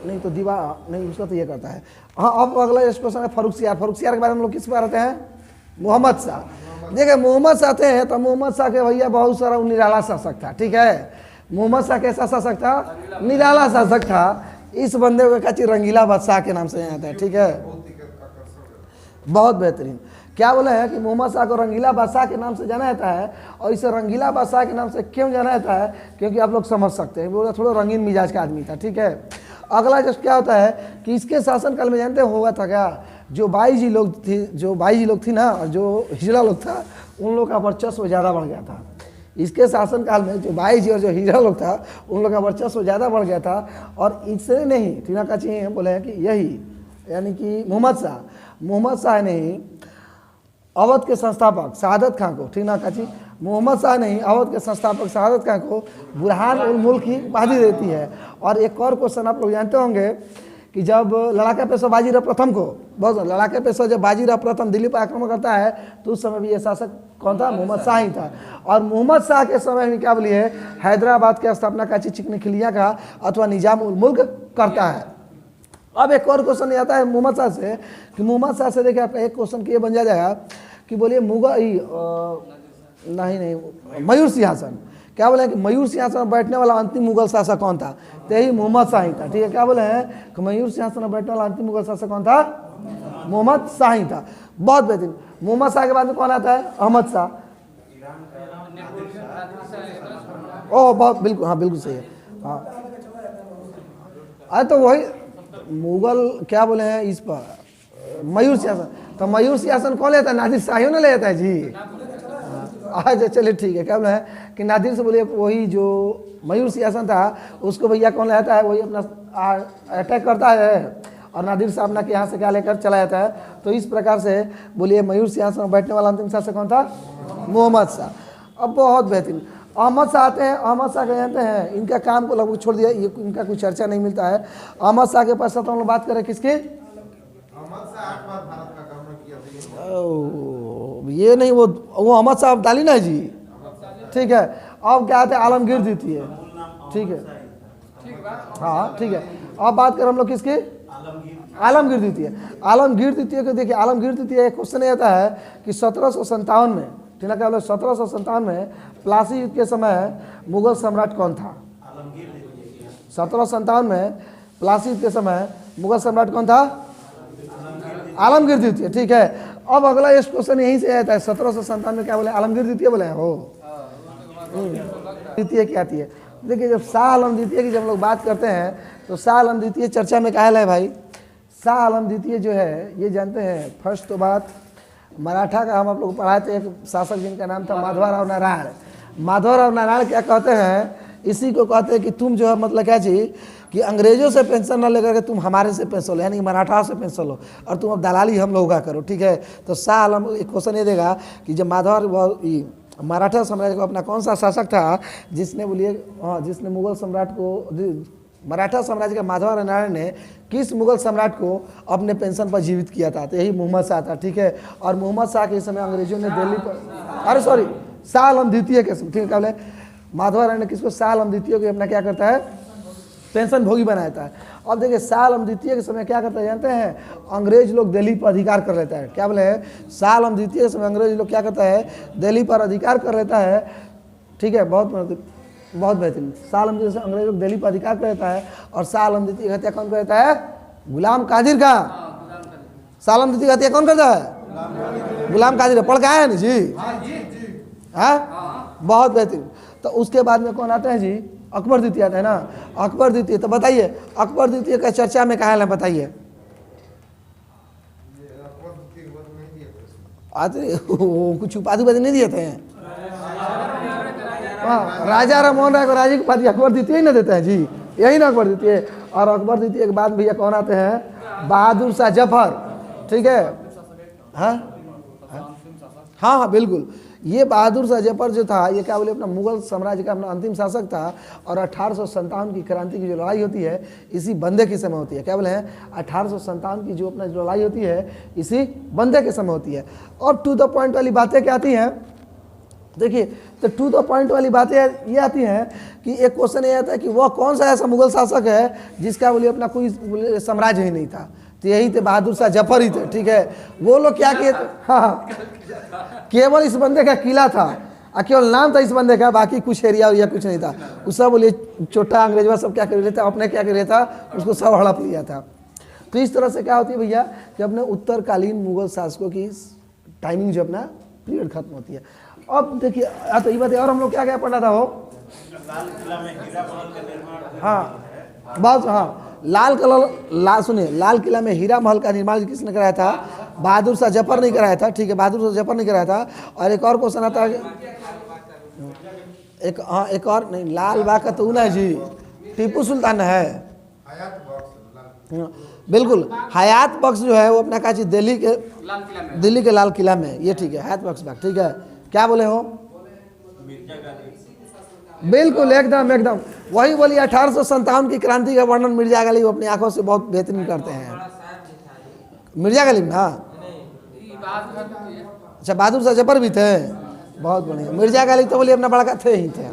[SPEAKER 1] नहीं तो दीवार नहीं उसका तो ये करता है। हाँ, अब अगला यश क्वेश्चन है फर्रुखसियार। फर्रुखसियार के बारे में हम लोग किस बार आते हैं, मोहम्मद शाह। देखिए मोहम्मद शाह थे तो मोहम्मद शाह के भैया बहुत सारा निराला शासक था। ठीक है, मोहम्मद शाह कैसा शासक था, निराला शासक था। इस बंदे को कच्ची रंगीला बादशाह के नाम से आता है। ठीक है, बहुत बेहतरीन। क्या बोला है कि मोहम्मद शाह को रंगीला बादशाह के नाम से जाना जाता है। और इसे रंगीला बादशाह के नाम से क्यों जाना जाता है, क्योंकि आप लोग समझ सकते हैं वो थोड़ा रंगीन मिजाज का आदमी था। ठीक है, अगला जब क्या होता है कि इसके शासनकाल में जानते हुआ था क्या, जो बाई जी लोग थी ना, और जो हिजड़ा लोग था उन लोग का वर्चस्व ज़्यादा बढ़ गया था। इसके शासनकाल में जो बाई जी और जो हिजड़ा लोग था उन लोग का वर्चस्व ज़्यादा बढ़ गया था। और इससे नहीं टीना का चाहिए बोले हैं कि यही यानी कि मोहम्मद शाह नहीं, अवध के संस्थापक शहादत खां को, ठीक ना काची, मोहम्मद शाह नहीं अवध के संस्थापक शहादत खां को बुरहान उल मुल्क की उपाधि देती है। और एक और क्वेश्चन आप लोग जानते होंगे कि जब लड़ाका पेशवा बाजीराव प्रथम को, बहुत लड़ाका पेशवा जब बाजीराव प्रथम दिल्ली पर आक्रमण करता है तो उस समय भी ये शासक कौन था, मोहम्मद शाह ही था। और मोहम्मद शाह के समय में क्या बोलिए हैदराबाद की स्थापना काची चिकनी का अथवा निजाम उल मुल्क करता है। अब एक और क्वेश्चन आता है मोहम्मद शाह से कि मोहम्मद शाह से देखिए आपका एक क्वेश्चन ये बन जाएगा कि बोलिए मयूर सिंहासन, क्या बोले कि मयूर सिंहासन में बैठने वाला अंतिम मुगल शासक कौन था, तो यही मोहम्मद शाह ही था। ठीक है, क्या बोले हैं कि मयूर सिंहासन में बैठने वाला अंतिम मुगल शासक कौन था, मोहम्मद शाह ही था। बहुत बेहतरीन। मोहम्मद शाह के बाद में कौन आता है, अहमद शाह। ओह बहुत बिल्कुल, हाँ बिल्कुल सही है। हाँ अरे तो वही मुगल क्या बोले हैं इस पर मयूर सिंहासन, तो मयूर सिंहासन कौन लेता है, नादिर शाही ना लेता है जी। अच्छा चलिए ठीक है, क्या बोले हैं कि नादिर से बोलिए वही जो मयूर सिंहासन था उसको भैया कौन लेता है, वही अपना अटैक करता है और नादिर साहब ना के यहाँ से क्या लेकर चला जाता है। तो इस प्रकार से बोलिए मयूर सिंहासन में बैठने वाला अंतिम शासक कौन था, मोहम्मद शाह। अब बहुत बेहतरीन अहमद शाह आते हैं। अहमद शाह के जानते हैं इनका काम को लगभग छोड़ दिया, ये इनका कोई चर्चा नहीं मिलता है। अहमद शाह के पश्चात हम लोग बात करें किसके,
[SPEAKER 4] अहमद शाह 8 बार भारत का गवर्नर किया था।
[SPEAKER 1] ये नहीं, वो अहमद साहब अब्दाली ना जी, ठीक है। अब क्या आते हैं आलमगीर द्वितीय, ठीक है,
[SPEAKER 3] ठीक बा।
[SPEAKER 1] हाँ ठीक है। अब बात करें हम लोग किसके, आलमगीर द्वितीय। आलमगीर द्वितीय को देखिए, आलमगीर द्वितीय क्वेश्चन ये आता है कि 1757 में, ठीक है, क्या बोले 1757 में प्लासी युद्ध के समय मुगल सम्राट कौन था? 1757 में प्लासी युद्ध के समय मुगल सम्राट कौन था? आलमगीर द्वितीय, ठीक है। अब अगला इस क्वेश्चन यहीं से आता है, 1757 में क्या बोले, आलमगीर द्वितीय बोले हैं हो। द्वितीय क्या आती है? देखिए जब शाह आलम द्वितीय की जब हम लोग बात करते हैं तो शाह आलम द्वितीय चर्चा में कायल है भाई। शाह आलम द्वितीय जो है ये जानते हैं, फर्स्ट तो बात मराठा का हम आप लोग पढ़ाए थे, एक शासक जिनका नाम था माधवराव नारायण। माधवराव नारायण क्या कहते हैं, इसी को कहते हैं कि तुम जो है मतलब क्या चीज कि अंग्रेजों से पेंशन ना लेकर के तुम हमारे से पेंशन लो, यानी कि मराठा से पेंशन लो और तुम अब दलाली हम लोगों का करो, ठीक है। तो शाह आलम एक क्वेश्चन ये देगा कि जब माधव मराठा साम्राज्य को अपना कौन सा शासक था जिसने बोलिए जिसने मुगल सम्राट को, मराठा साम्राज्य का माधवराव नारायण ने किस मुगल सम्राट को अपने पेंशन पर जीवित किया था? तो यही मोहम्मद शाह था, ठीक है। और मोहम्मद शाह के समय अंग्रेजों ने दिल्ली पर, अरे सॉरी, शाह आलम द्वितीय के, ठीक है, क्या बोले माधवराव ने किसको, शाह आलम द्वितीय को अपना क्या करता है, पेंशन भोगी बनाया था। अब देखिए शाह आलम द्वितीय के समय क्या करता है जानते हैं, अंग्रेज लोग दिल्ली पर अधिकार कर लेता है। क्या बोले, शाह आलम द्वितीय के समय अंग्रेज लोग क्या करता है, दिल्ली पर अधिकार कर लेता है, ठीक है। बहुत बेहतरीन। शाह आलम द्वितीय से अंग्रेज लोग दिल्ली पर अधिकार कर लेता है और शाह आलम द्वितीय की हत्या कौन करता है, गुलाम कादिर का। शाह आलम द्वितीय की हत्या कौन करता है, गुलाम कादिर। पढ़ के आए हैं जी, हाँ बहुत बेहतरीन। तो उसके बाद में कौन आता है जी, अकबर द्वितीय आता है ना, अकबर द्वितीय। तो बताइए अकबर द्वितीय का चर्चा में कहा है, बताइए। अरे कुछ उपाधि नहीं दिए थे, हाँ राजा राम मोहन राय को राजी की उपाधि अकबर द्वितीय ही ना देते हैं जी, यही ना अकबर द्वितीय। और अकबर द्वितीय के बाद भैया कौन आते हैं, बहादुर शाह जफर, ठीक है। हाँ हाँ हाँ बिल्कुल, ये बहादुर शाह जफर जो था ये क्या बोले अपना मुगल साम्राज्य का अपना अंतिम शासक था। और 1857 की क्रांति की जो लड़ाई होती है इसी बंदे के समय होती है। क्या बोले हैं, 1857 की जो अपना जो लड़ाई होती है इसी बंदे के समय होती है। और टू द पॉइंट वाली बातें क्या आती हैं, देखिए तो टू द पॉइंट वाली बातें ये आती हैं कि एक क्वेश्चन ये आता है कि वह कौन सा ऐसा मुगल शासक है जिसका बोले अपना कोई साम्राज्य ही नहीं था। तो यही थे बहादुर शाह जफर ही थे, ठीक है। वो लोग क्या किए थे, हाँ केवल इस बंदे का किला था और केवल नाम था इस बंदे का, बाकी कुछ एरिया या कुछ नहीं था। उस सब बोलिए छोटा अंग्रेजवा सब क्या कर रहे थे, अपने क्या कर रहा था, उसको सब हड़प लिया था। तो इस तरह से क्या होती है भैया कि अपने उत्तरकालीन मुगल शासकों की टाइमिंग जो अपना पीरियड खत्म होती है। अब देखिए तो ये बात और हम लोग क्या क्या पढ़ना था हो, हाँ बस हाँ सुनिए लाल किला में हीरा महल का निर्माण किसने कराया था, बहादुर शाह जफर नहीं कराया था, ठीक है, बहादुर शाह जफर नहीं कराया था। और एक और क्वेश्चन आता है, एक और नहीं, लाल बाग का तो ना जी टीपू सुल्तान है, बिल्कुल हयात बख्श जो है वो अपना क्या चीज दिल्ली के लाल किला में, ये ठीक है, हयात बख्श बाग, ठीक है। क्या बोले हो, बिल्कुल एकदम वही बोलिए। 1857 की क्रांति का वर्णन मिर्जा गालिब अपनी आंखों से बहुत बेहतरीन करते हैं। मिर्जा गालिब ना, अच्छा बहादुर शाह जफर भी थे, बहुत बढ़िया। मिर्जा गालिब तो बोलिए अपना बड़का थे ही थे।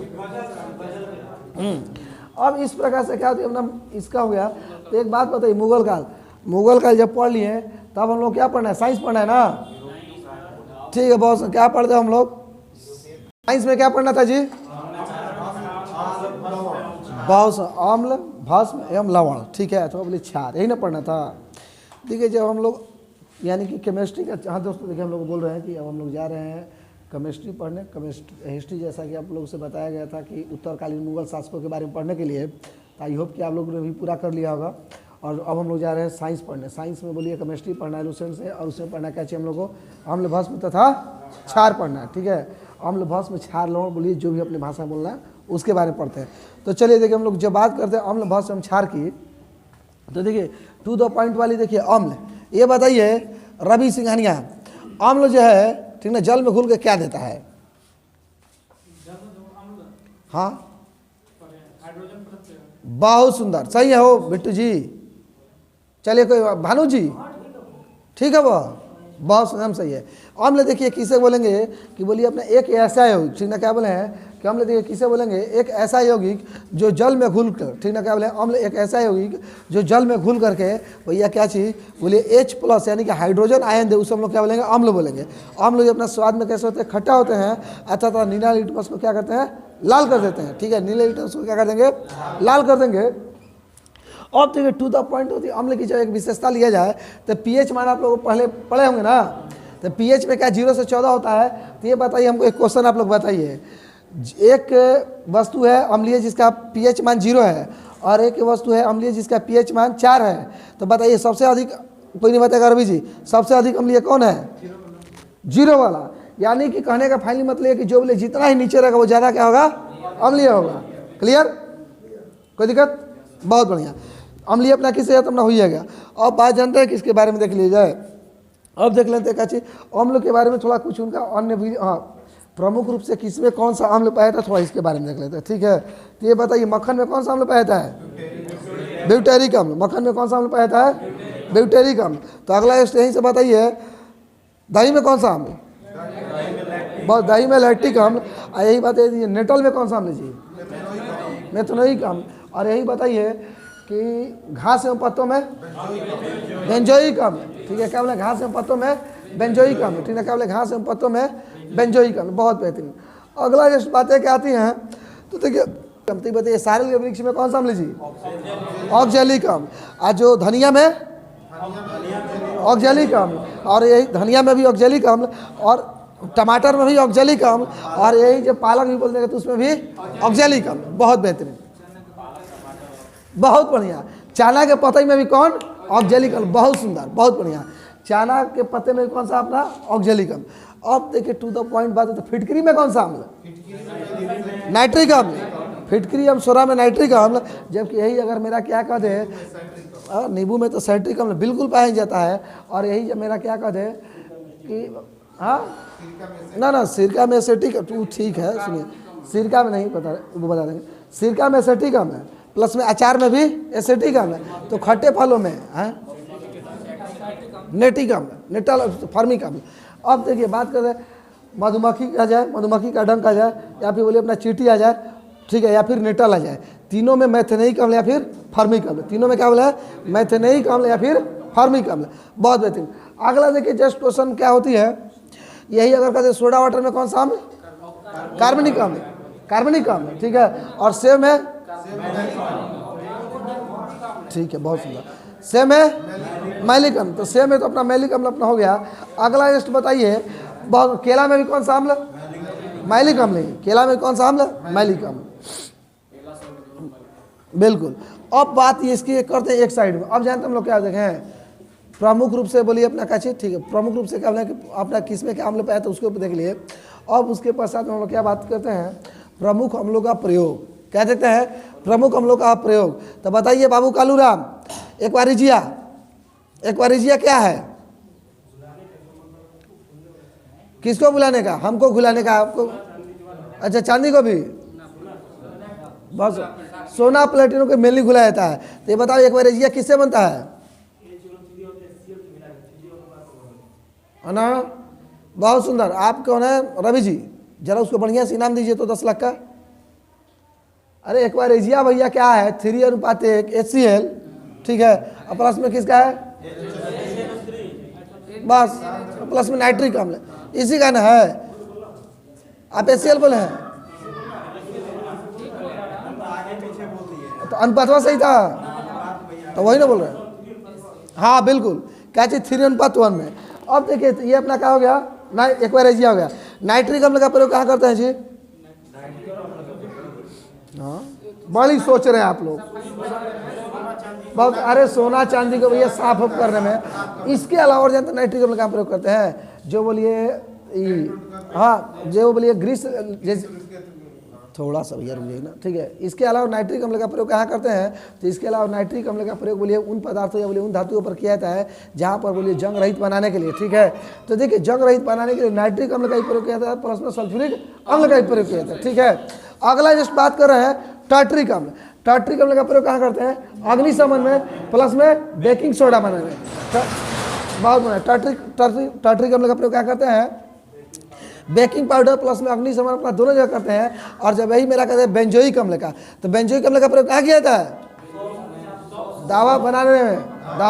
[SPEAKER 1] अब इस प्रकार से क्या होती है अपना इसका हो गया। तो एक बात बताइए, मुगल काल जब पढ़ लिए तब हम लोग क्या पढ़ना है, साइंस पढ़ना है ना, ठीक है। बहुत क्या पढ़ते हम लोग साइंस में, क्या पढ़ना था जी, बहुत अम्ल भस्म एवं लवण, ठीक है। तो बोले क्षार, यही ना पढ़ना था। देखिए जब हम लोग यानी कि केमिस्ट्री का, हाँ दोस्तों देखिए हम लोग बोल रहे हैं कि अब हम लोग जा रहे हैं केमिस्ट्री पढ़ने, हिस्ट्री जैसा कि आप लोगों से बताया गया था कि उत्तरकालीन मुगल शासकों के बारे में पढ़ने के लिए। तो आई होप कि आप लोगों ने भी पूरा कर लिया होगा। और अब हम लोग जा रहे हैं साइंस पढ़ने। साइंस में बोलिए केमिस्ट्री पढ़ना है लुसेंट से, और उसमें पढ़ना क्या चाहिए हम लोग को, अम्ल भस्म तथा क्षार पढ़ना है, ठीक है। अम्ल भस्म क्षार लवण बोलिए जो भी अपनी भाषा में बोलना है उसके बारे में पढ़ते हैं। तो चलिए देखिए हम लोग जब बात करते हैं अम्ल भस्म एवं क्षार की, तो देखिए टू द पॉइंट वाली देखिए अम्ल, ये बताइए रवि सिंघानिया, अम्ल जो है ठीक ना जल में घुल के क्या देता है, हाँ बहुत सुंदर, सही है हो बिट्टू जी। चलिए कोई भानु जी, ठीक है वो बहुत एकदम सही है। अम्ल देखिए किसे बोलेंगे कि बोलिए अपना एक ऐसा यौगिक, ठीक ना, क्या बोले हैं कि अम्ल देखिए किसे बोलेंगे, एक ऐसा यौगिक जो जल में घुल कर, ठीक ना, क्या बोले अम्ल एक ऐसा यौगिक जो जल में घुल करके भैया क्या चीज़ बोलिए H+ यानी कि हाइड्रोजन आयन दे, उसे हम लोग क्या बोलेंगे, अम्ल बोलेंगे। अम्ल जो अपना स्वाद में कैसे होते हैं, खट्टा होते हैं, अर्थात नीला लिटमस को क्या करते हैं, लाल कर देते हैं, ठीक है, नीले लिटमस को क्या कर देंगे, लाल कर देंगे। अब देखिए टू द पॉइंट होती है, अम्ल की जब एक विशेषता लिया जाए तो pH मान आप लोग पहले पढ़े होंगे ना, तो pH में क्या 0 से 14 होता है। तो ये बताइए हमको एक क्वेश्चन आप लोग बताइए, एक वस्तु है अम्लीय जिसका pH मान 0 है और एक वस्तु है अम्लीय जिसका pH मान 4 है, तो बताइए सबसे अधिक, कोई नहीं बताएगा रवि जी, सबसे अधिक अम्लीय कौन है, 0 वाला। यानी कि कहने का फाइनली मतलब है कि जो बोले जितना ही नीचे रहेगा वो ज़्यादा क्या होगा, अम्लीय होगा। क्लियर, कोई दिक्कत, बहुत बढ़िया। अम्लीय अपना किससे अपना हो गया। अब बात जानते हैं किसके बारे में देख लीजिए जाए। अब देख लेते हैं क्या चीज़, अम्ल के बारे में थोड़ा कुछ उनका अन्य भी, हाँ, प्रमुख रूप से किसमें कौन सा अम्ल पाया था, थोड़ा इसके बारे में देख लेते हैं, ठीक है। तो ये बताइए मक्खन में कौन सा अम्ल पाया था, ब्यूटेरिक अम्ल। मक्खन में कौन सा अम्ल पाया था, ब्यूटेरिक अम्ल। तो अगला यहीं से बताइए दही में कौन सा अम्ल, बस दही में लैक्टिक अम्ल। और यही बताइए नेटल में कौन सा अम्ल जी, मेथनोइक अम्ल। और यही बताइए कि घास एवं पत्तों में बेंजोइक अम्ल, ठीक है, क्या बोले घास एवं पत्तों में बेंजोइक अम्ल, ठीक है, क्या बोले घास एवं पत्तों में बेंजोइक अम्ल। बहुत बेहतरीन। अगला जो बातें क्या आती हैं, तो देखिए बताइए सारल के वृक्ष में कौन सा अम्ल जी, ऑक्जेलिक अम्ल। और जो धनिया में ऑक्जेलिक अम्ल, और यही धनिया में भी ऑक्जेलिक अम्ल, और टमाटर में भी ऑक्जेलिक अम्ल, और यही जो पालक भी बोलते हैं तो उसमें भी ऑक्जेलिक अम्ल। बहुत बेहतरीन, बहुत बढ़िया। चना के पत्ते में भी कौन, ऑक्जेलिक अम्ल। बहुत सुंदर, बहुत बढ़िया। चना के पत्ते में कौन सा अपना, ऑक्जेलिक अम्ल। अब देखिए टू द पॉइंट बात है, तो फिटकरी में कौन सा अम्ल, नाइट्रिक अम्ल। फिटकरी हम सोरा में नाइट्रिक अम्ल, जबकि यही अगर मेरा क्या कह दे, नींबू में तो साइट्रिक अम्ल बिल्कुल पाया जाता है। और यही जब मेरा क्या कह दे कि हाँ ना सिरका में एसिटिक, ठीक है, सुनिए सिरका में नहीं पता, वो बता देंगे। सिरका में एसिटिक अम्ल है, प्लस में अचार में भी एसिटिक अम्ल है। तो खट्टे फलों में है नेटिक अम्ल, नेटल फार्मिक अम्ल। अब देखिए बात करें मधुमक्खी आ जाए, मधुमक्खी का डंक आ जाए, या फिर बोलिए अपना चींटी आ जाए, ठीक है, या फिर नेटल आ जाए, तीनों में मैथेनिक अम्ल या फिर फार्मिक अम्ल। तीनों में क्या बोला है, मैथेनिक अम्ल या फिर फार्मिक अम्ल। बहुत बेहतरीन। अगला देखिए जस्ट क्वेश्चन क्या होती है, यही अगर कहते सोडा वाटर में कौन सा अम्ल, कार्बनिक अम्ल, कार्बनिक अम्ल, ठीक है। और सेब में, ठीक है, बहुत सुंदर। सेब में मैलिक अम्ल, तो सेब में तो अपना मैलिक अम्ल अपना हो गया। अगला जस्ट बताइए बहुत, केला में भी कौन सा अम्ल, मैलिक अम्ल। केला में कौन सा अम्ल, मैलिक अम्ल, बिल्कुल। अब बात ये इसकी करते हैं एक साइड में। अब जानते हम लोग क्या देखें, प्रमुख रूप से बोलिए अपना क्या चीज़, ठीक है, प्रमुख रूप से क्या बोले कि अपना किस में क्या अम्ल पाया था उसके ऊपर देख लिए। अब उसके पश्चात हम लोग क्या बात करते हैं, प्रमुख अम्लों का प्रयोग। क्या देखते हैं, प्रमुख अम्लों का प्रयोग। तो बताइए बाबू कालूराम, एक्वारिजिया क्या है, किसको बुलाने का, हमको घुलाने का, आपको, अच्छा चांदी को भी, बस सोना प्लेटिनम को मेनली घुलाया जाता है। तो ये बताओ एक्वारिजिया किससे बनता है ना। बहुत सुंदर। आप कौन है रवि जी, जरा उसको बढ़िया से इनाम दीजिए तो 10 लाख का। अरे एक्वारिजिया भैया क्या है, 3:1 HCl, ठीक है, और प्लस में किसका है, बस प्लस में नाइट्रिक अम्ल, इसी का ना है। आप HCl बोले हैं तो अनुपातवा सही था, तो वही ना बोल रहे हैं। हाँ बिल्कुल, क्या चीज 3:1 में। अब देखिए ये अपना क्या हो गया, एक्वारिजिया हो गया। नाइट्रिक अम्ल का प्रयोग कहाँ करते हैं जी, हाँ बड़ी सोच रहे हैं आप लोग बहुत। अरे सोना चांदी को भैया साफ अप करने में। इसके अलावा और जानते नाइट्रिक अम्ल का प्रयोग करते हैं, जो बोलिए हाँ जो बोलिए ग्रीस जैसे, थोड़ा सा भैया रुकिए ना, ठीक है। इसके अलावा नाइट्रिक अम्ल का प्रयोग कहाँ करते हैं, तो इसके अलावा नाइट्रिक अम्ल का प्रयोग बोलिए उन पदार्थों या बोलिए उन धातुओं पर किया जाता है जहाँ पर बोलिए जंग रहित बनाने के लिए, ठीक है। तो देखिए जंग रहित बनाने के लिए नाइट्रिक अम्ल का ही प्रयोग किया जाता है, प्लस में सल्फ्यूरिक अम्ल का ही प्रयोग किया जाता है, ठीक है। अगला जस्ट बात कर रहे हैं टार्ट्रिक अम्ल। टार्ट्रिक अम्ल का प्रयोग कहाँ करते हैं, अग्निशमन में, प्लस में बेकिंग सोडा बनाने में। बहुत बढ़िया। टार्ट्रिक अम्ल का प्रयोग क्या करते हैं? बेकिंग पाउडर प्लस में अग्निशमन अपना दोनों जगह करते हैं। और जब यही मेरा कहते हैं बेंजोइक अम्ल का, तो बेंजोइक अम्ल का प्रयोग कहाँ किया जाता है? दावा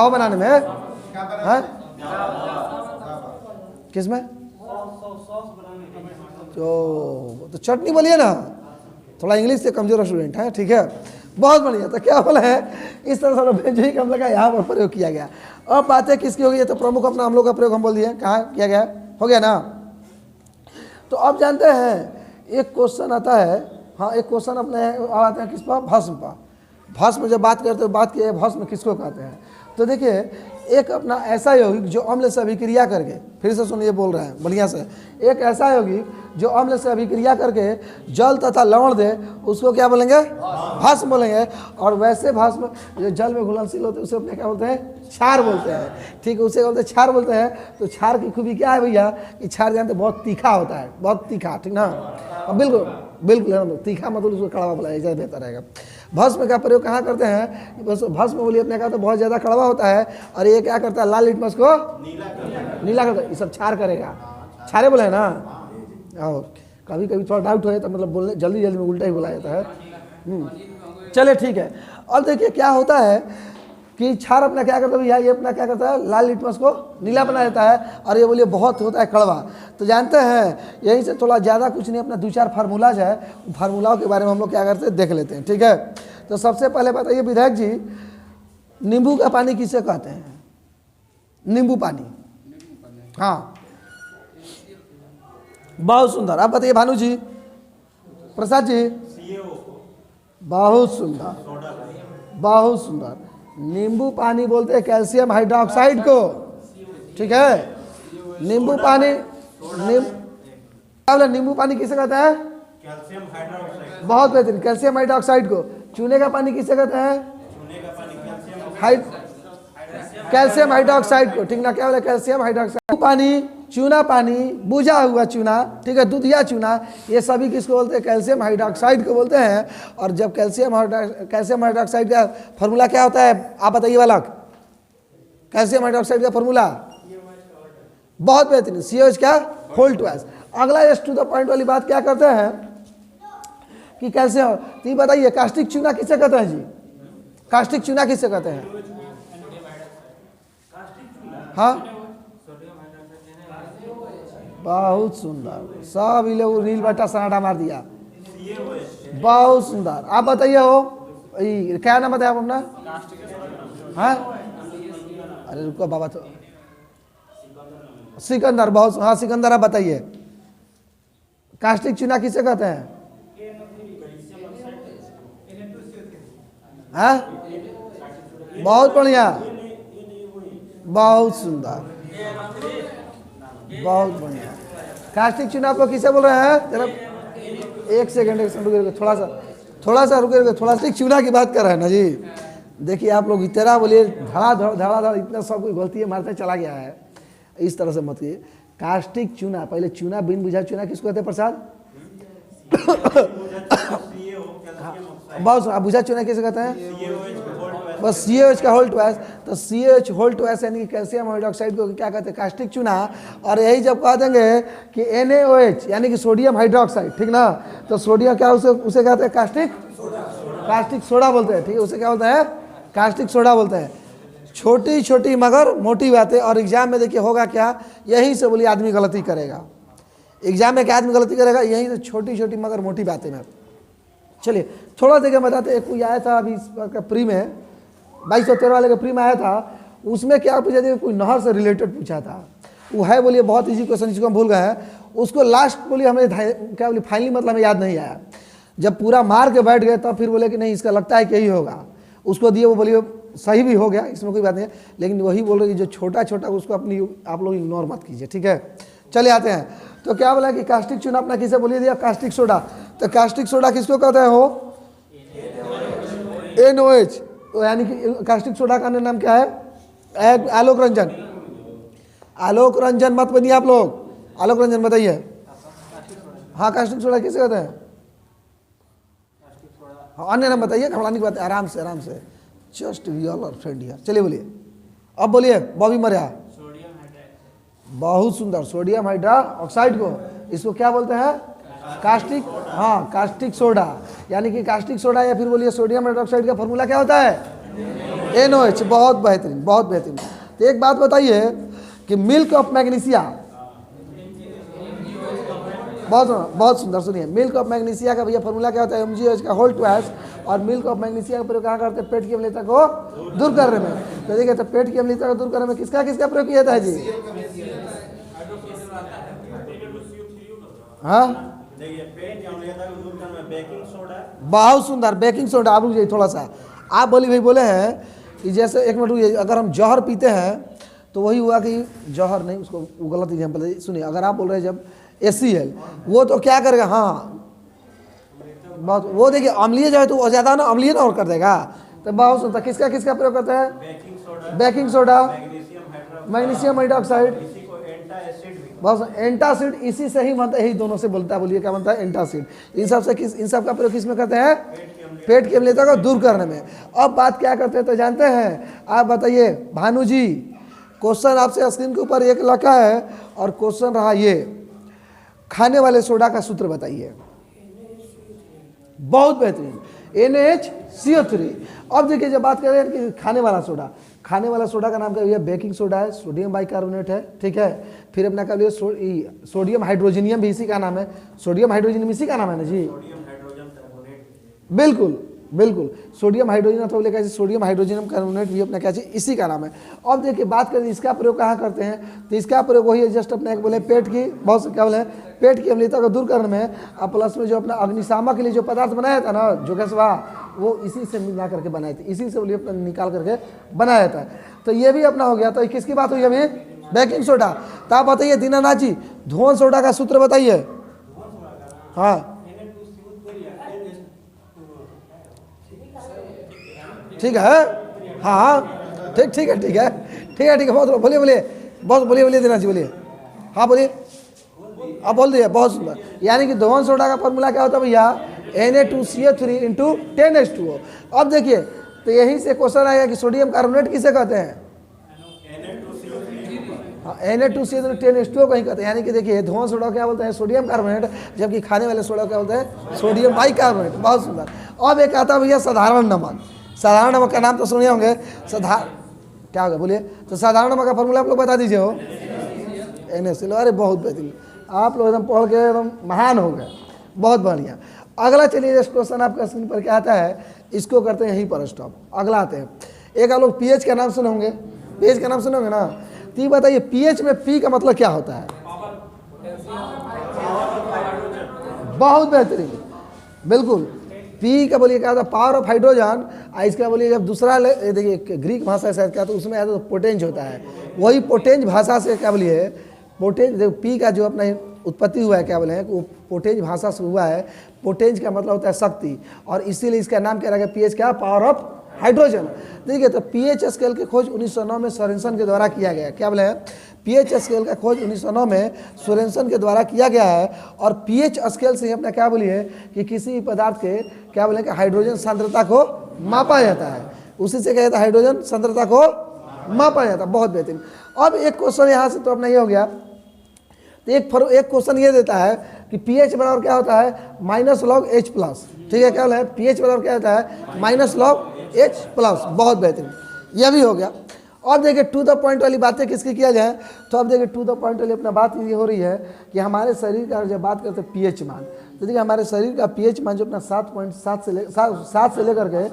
[SPEAKER 1] बनाने में है? किसमें? तो चटनी बोलिए ना, थोड़ा इंग्लिश से कमजोर स्टूडेंट है, ठीक है, बहुत बढ़िया। तो क्या बोला है, इस तरह से बेंजोइक अम्ल का यहाँ पर प्रयोग किया गया। अब बातें किसकी होगी? तो प्रमुख अपना अम्लों का प्रयोग हम बोल दिए, कहाँ किया गया? हो गया ना। तो अब जानते हैं एक क्वेश्चन आता है, हाँ एक क्वेश्चन अपने आते हैं किस पर? भस्म पर। भस्म जब बात करते हो, बात किए भस्म किसको कहते हैं? तो देखिए एक अपना ऐसा यौगिक जो अम्ल से अभिक्रिया करके, फिर से सुनिए बोल रहे हैं बढ़िया से, एक ऐसा यौगिक जो अम्ल से अभिक्रिया करके जल तथा लवण दे, उसको क्या बोलेंगे? भस्म बोलेंगे। और वैसे भस्म जो जल में घुलनशील होते हैं उसे अपने क्या बोलते हैं? क्षार बोलते हैं, ठीक है, उसे बोलते हैं क्षार बोलते हैं। तो क्षार की खूबी क्या है भैया कि क्षार जानते बहुत तीखा होता है, बहुत तीखा, ठीक ना? बिल्कुल बिल्कुल तीखा, मतलब उसको कड़वा बोला ज़्यादा बेहतर रहेगा। भस्म का प्रयोग कहाँ करते हैं? भस्म बोलिए अपने कहा तो बहुत ज़्यादा कड़वा होता है, और ये क्या करता है? लाल लिटमस को नीला करता है। ये सब क्षार करेगा, क्षारे बोले ना। और कभी कभी थोड़ा डाउट हो तो मतलब बोलने जल्दी में उल्टा ही बोला जाता है। चलिए ठीक है। और देखिए क्या होता है कि क्षार अपना क्या करता है भैया? ये अपना क्या करता है? लाल लिटमस को नीला बना देता है, और ये बोलिए बहुत होता है कड़वा। तो जानते हैं यहीं से थोड़ा ज़्यादा कुछ नहीं, अपना 2-4 फार्मूलाज है, फार्मूलाओं के बारे में हम लोग क्या करते हैं देख लेते हैं, ठीक है। तो सबसे पहले बताइए विधायक जी, नींबू का पानी किसे कहते हैं? नींबू पानी, हाँ बहुत सुंदर। आप बताइए भानु जी, प्रसाद जी, बहुत सुंदर, बहुत सुंदर। नींबू पानी बोलते हैं कैल्शियम हाइड्रोक्साइड को, ठीक है। नींबू पानी, नींबू पानी किसे कहते हैं?
[SPEAKER 2] कैल्शियम हाइड्रोक्साइड,
[SPEAKER 1] बहुत बेहतरीन, कैल्शियम हाइड्रोक्साइड को। चूने का पानी किसे कहते हैं?
[SPEAKER 2] चूने का पानी
[SPEAKER 1] कैल्शियम हाइड्रोक्साइड को, ठीक ना? क्या बोले? कैल्शियम हाइड्रोक्साइड पानी, चूना पानी, बुझा हुआ चूना, ठीक है, दूधिया चूना, ये सभी किसको बोलते हैं? कैल्शियम हाइड्रोक्साइड को बोलते हैं। और जब कैल्शियम हाइड्रोक्साइड का फॉर्मूला क्या होता है आप बताइए बालक? कैल्शियम हाइड्रोक्साइड का फॉर्मूला बहुत बेहतरीन, CH का होल ट्वाइस। अगला एस टू द पॉइंट वाली बात क्या करते हैं कि कैल्शियम, तो बताइए कास्टिक चूना किसे कहते हैं जी? कास्टिक चूना किसे कहते हैं? हाँ बहुत सुंदर, सब लोग रील बट्टा सनाटा मार दिया, बहुत सुंदर। आप बताइए हो क्या नाम बताया आप अपना? हाँ अरे रुको बाबा, तो सिकंदर, बहुत हाँ सिकंदर, आप बताइए कास्टिक चूना किसे कहते हैं? हाँ बहुत बढ़िया, बहुत सुंदर, बहुत बढ़िया। कास्टिक चूना आप लोग किसे बोल रहे हैं? जरा एक सेकंड रुके, थोड़ा सा रुके, थोड़ा सा चूना की बात कर रहे हैं ना जी। देखिए आप लोग इतना बोलिए धड़ा इतना सब कुछ गलती मारते चला गया है, इस तरह से मत किए। कास्टिक चूना, पहले चूना बिन बुझा चूना किसको कहते हैं प्रसाद? बहुत बुझा चूना किसे कहते हैं? बस CH का होल ट्वाइस। तो CH होल ट्वाइस यानी कि कैल्शियम हाइड्रोक्साइड को क्या कहते हैं? कास्टिक चूना। और यही जब कह देंगे कि NaOH यानी कि सोडियम हाइड्रोक्साइड, ठीक ना? तो सोडियम क्या उसे कहते हैं? कास्टिक सोडा बोलते हैं, ठीक है, उसे क्या बोलते हैं? कास्टिक सोडा बोलते हैं। छोटी छोटी मगर मोटी बातें। और एग्जाम में देखिए होगा क्या, यहीं से बोलिए आदमी गलती करेगा। एग्जाम में क्या आदमी गलती करेगा? यहीं से छोटी छोटी मगर मोटी बातें में। चलिए थोड़ा देर बताते, एक कोई आया था अभी प्री में 2213 वाले का प्री में आया था, उसमें क्या पूछा था? कोई नहर से रिलेटेड पूछा था। वो है बोलिए बहुत इजी क्वेश्चन, जिसको हम भूल गए हैं। उसको लास्ट बोलिए हमें क्या बोलिए फाइनली मतलब हमें याद नहीं आया। जब पूरा मार के बैठ गए तब फिर बोले कि नहीं इसका लगता है कि यही होगा। उसको दिए, वो बोलिए सही भी हो गया, इसमें कोई बात नहीं है, लेकिन वही बोल रहे कि जो छोटा छोटा उसको अपनी आप लोग इग्नोर मत कीजिए, ठीक है। चले आते हैं, तो क्या बोला कि कास्टिक चूना अपना किसे बोलिए दिया? Caustic soda. तो कास्टिक सोडा किसको कहते हैं हो? NOH। तो यानी कि कास्टिक सोडा का नाम क्या है? आलोक रंजन। आलोक रंजन मत बनिए आप लोग, आलोक रंजन बताइए। हाँ कास्टिक सोडा किसे कहते हैं? हाँ अन्य नाम बताइए, घबराने की बात है, आराम से just we all are friend here. चलिए बोलिए, अब बोलिए बॉबी मरिया। बहुत सुंदर। सोडियम हाइड्रोक्साइड को इसको क्या बोलते हैं? कास्टिक, हाँ कास्टिक सोडा। यानी कि कास्टिक सोडा या फिर बोलिए सोडियम हाइड्रोक्साइड का फॉर्मूला क्या होता है? NOH। बहुत बेहतरीन, बहुत बेहतरीन। तो एक बात बताइए कि मिल्क ऑफ मैग्नीशिया, बहुत सुंदर, सुनिए। मिल्क ऑफ मैग्नीशिया का भैया फॉर्मूला क्या होता है? MgOH का होल ट्वाइस। और मिल्क ऑफ मैग्नीशिया का प्रयोग कहाँ करते हैं? पेट की अम्लता को दूर करने में। तो देखिए, तो पेट की अम्लता को दूर करने में किसका किसका प्रयोग किया जाता है जी? हाँ
[SPEAKER 2] देखिए पेट की अम्लता को दूर करने में बेकिंग सोडा।
[SPEAKER 1] बहुत सुंदर, बेकिंग सोडा। आप रुक जाइए थोड़ा सा। आप बोली भाई बोले हैं कि जैसे एक मिनट रुकिए, अगर हम जौहर पीते हैं तो वही हुआ कि जौहर नहीं, उसको वो गलत एग्जाम्पल है। सुनिए, अगर आप बोल रहे हैं जब HCl, वो तो क्या करेगा? हाँ बहुत, वो देखिए अम्लीय जो है तो वो ज़्यादा ना अम्लीय ना और कर देगा। तो बहुत सुंदर। किसका किसका प्रयोग करते हैं? बेकिंग सोडा, मैग्नीशियम हाइड्रोक्साइड,
[SPEAKER 2] इसी को एंटासिड भी।
[SPEAKER 1] बस एंटासिड, इसी से ही बनता है, यही दोनों से बोलता है। बोलिए क्या बनता है? एंटासिड। इन सब से इन सब का प्रयोग किस में करते हैं? पेट की अम्लता को दूर करने में। अब बात क्या करते हैं तो जानते हैं? आप बताइए भानु जी। क्वेश्चन आपसे स्क्रीन के ऊपर एक लिखा है और क्वेश्चन रहा ये, खाने वाले सोडा का सूत्र बताइए। बहुत बेहतरीन, NaHCO3। अब देखिए, जब बात करें कि खाने वाला सोडा, खाने वाला सोडा का नाम क्या है? बेकिंग सोडा है, सोडियम बाइकार्बोनेट है, ठीक है। फिर अपना क्या बोलिए? सोडियम हाइड्रोजनियम भी इसी का नाम है। सोडियम हाइड्रोजनियम इसी का नाम है ना जी? बिल्कुल बिल्कुल। सोडियम हाइड्रोजन अथवा बोले कैसे? सोडियम हाइड्रोजनियम कार्बोनेट भी अपना क्या चीज इसी का नाम है। अब देखिए, बात करें इसका प्रयोग कहाँ करते हैं तो इसका प्रयोग वही है, जस्ट अपने एक बोले पेट की, बहुत से क्या बोले, पेट की अम्लता को दूर करने में। और प्लस में जो अपना अग्निशामक के लिए जो पदार्थ बनाया था ना, जो गैसवा, वो इसी से मिला करके बनाए थे, इसी से बोलिए अपना निकाल करके बनाया था। तो ये भी अपना हो गया। तो किसकी बात हुई अभी? Baking soda. तो आप बताइए दीनानाथ जी, धुआं सोडा का सूत्र बताइए। हाँ ठीक है, हाँ ठीक ठीक है, ठीक है, ठीक है, ठीक है। बहुत बोलिए बोलिए, बहुत बोलिए बोलिए दीनानाथ जी बोलिए। हाँ बोलिए, अब बोल दिए। बहुत सुंदर। यानी कि धुआं सोडा का फॉर्मूला क्या होता है भैया? Na2CO3 × 10H2O। अब देखिए, तो यही से क्वेश्चन आएगा कि सोडियम कार्बोनेट किसे कहते हैं? Na2CO3 10H2O कहीं कहते हैं। यानी कि देखिए, धुआं सोडा क्या बोलते हैं? Sodium carbonate. जबकि खाने वाले सोडा क्या बोलते हैं? Sodium bicarbonate. बहुत सुंदर। अब एक आता है भैया साधारण नमक। साधारण नमक का नाम तो सुने होंगे। क्या होगा बोलिए? तो साधारण नमक का फॉर्मूला आप लोग बता दीजिए हो। NaCl। अरे बहुत बेहतरीन, आप लोग एकदम पढ़ के एकदम महान हो गए। बहुत बढ़िया। अगला चलिए, क्वेश्चन आपका स्क्रीन पर क्या आता है, इसको करते हैं यहीं पर स्टॉप। अगला आते हैं, एक आप लोग pH का नाम सुने होंगे। pH का नाम सुने होंगे ना? तो ये बताइए pH में P का मतलब क्या होता है? बहुत बेहतरीन, बिल्कुल। P का बोलिए क्या होता है? Power of hydrogen. इसका बोलिए जब दूसरा देखिए ग्रीक भाषा शायद क्या, तो उसमें आता तो पोटेंज होता है। वही पोटेंज भाषा से क्या बोलिए? पोटेंज। P का जो अपना उत्पत्ति हुआ है, क्या बोले हैं, वो पोटेंज भाषा से हुआ है। पोटेंज का मतलब होता है शक्ति, और इसीलिए इसका नाम क्या रखा? pH क्या? Power of hydrogen. देखिए, तो pH स्केल की खोज 1909 में सोरेनसन के द्वारा किया गया। क्या बोले हैं? pH स्केल का खोज 1909 में सोरेनसन के द्वारा किया गया है। और pH स्केल से अपना क्या बोलिए कि किसी भी पदार्थ के क्या बोले कि हाइड्रोजन सांद्रता को मापा जाता है। उसी से क्या जाता है? हाइड्रोजन सांद्रता को मापा जाता है। बहुत बेहतरीन। अब एक क्वेश्चन यहाँ से तो अपना ये हो गया। तो एक क्वेश्चन ये देता है कि pH बराबर क्या होता है? -log H+। ठीक है, क्या बोला है? pH बराबर क्या होता है? -log H+। बहुत बेहतरीन, यह भी हो गया। अब देखिए, टू द पॉइंट वाली बातें किसकी किया जाए, तो अब देखिए टू द पॉइंट वाली अपना बात ये हो रही है कि हमारे शरीर का जब बात करते हैं pH मान, तो देखिए हमारे शरीर का pH मान जो अपना 7 से लेकर के,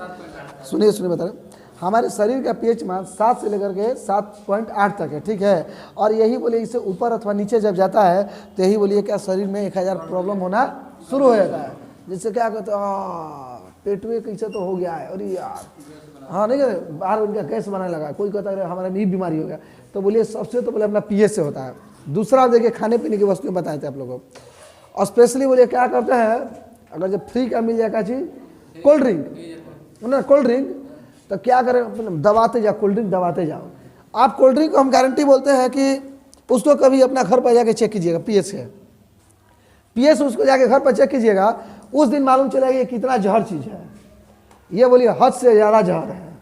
[SPEAKER 1] सुनिए बता रहे, हमारे शरीर का pH मान 7 से लेकर के 7.8 तक है। ठीक है, और यही बोलिए इससे ऊपर अथवा नीचे जब जाता है तो यही बोलिए क्या शरीर में 1000 प्रॉब्लम होना शुरू हो जाता है। जिससे क्या कहते हैं, पेटवे कैसे तो हो गया है, अरे यार हाँ नहीं कहते, बाहर उनका गैस बनाने लगा, कोई कहता है हमारा नहीं बीमारी हो गया। तो बोलिए सबसे तो पहले अपना pH से होता है। दूसरा देखिए खाने पीने की वस्तुएं बताए थे आप लोगों को, और स्पेशली बोलिए क्या करते हैं, अगर जब फ्री का मिल जाएगा चीज़ कोल्ड ड्रिंक ना, कोल्ड ड्रिंक, तो क्या करें, दबाते जाओ, कोल्ड ड्रिंक दबाते जाओ। आप कोल्ड ड्रिंक को हम गारंटी बोलते हैं कि उसको कभी अपना घर पर जाके चेक कीजिएगा pH से, pH उसको जाके घर पर चेक कीजिएगा, उस दिन मालूम चलेगा ये कितना जहर चीज़ है। ये बोलिए हद से ज़्यादा जहर है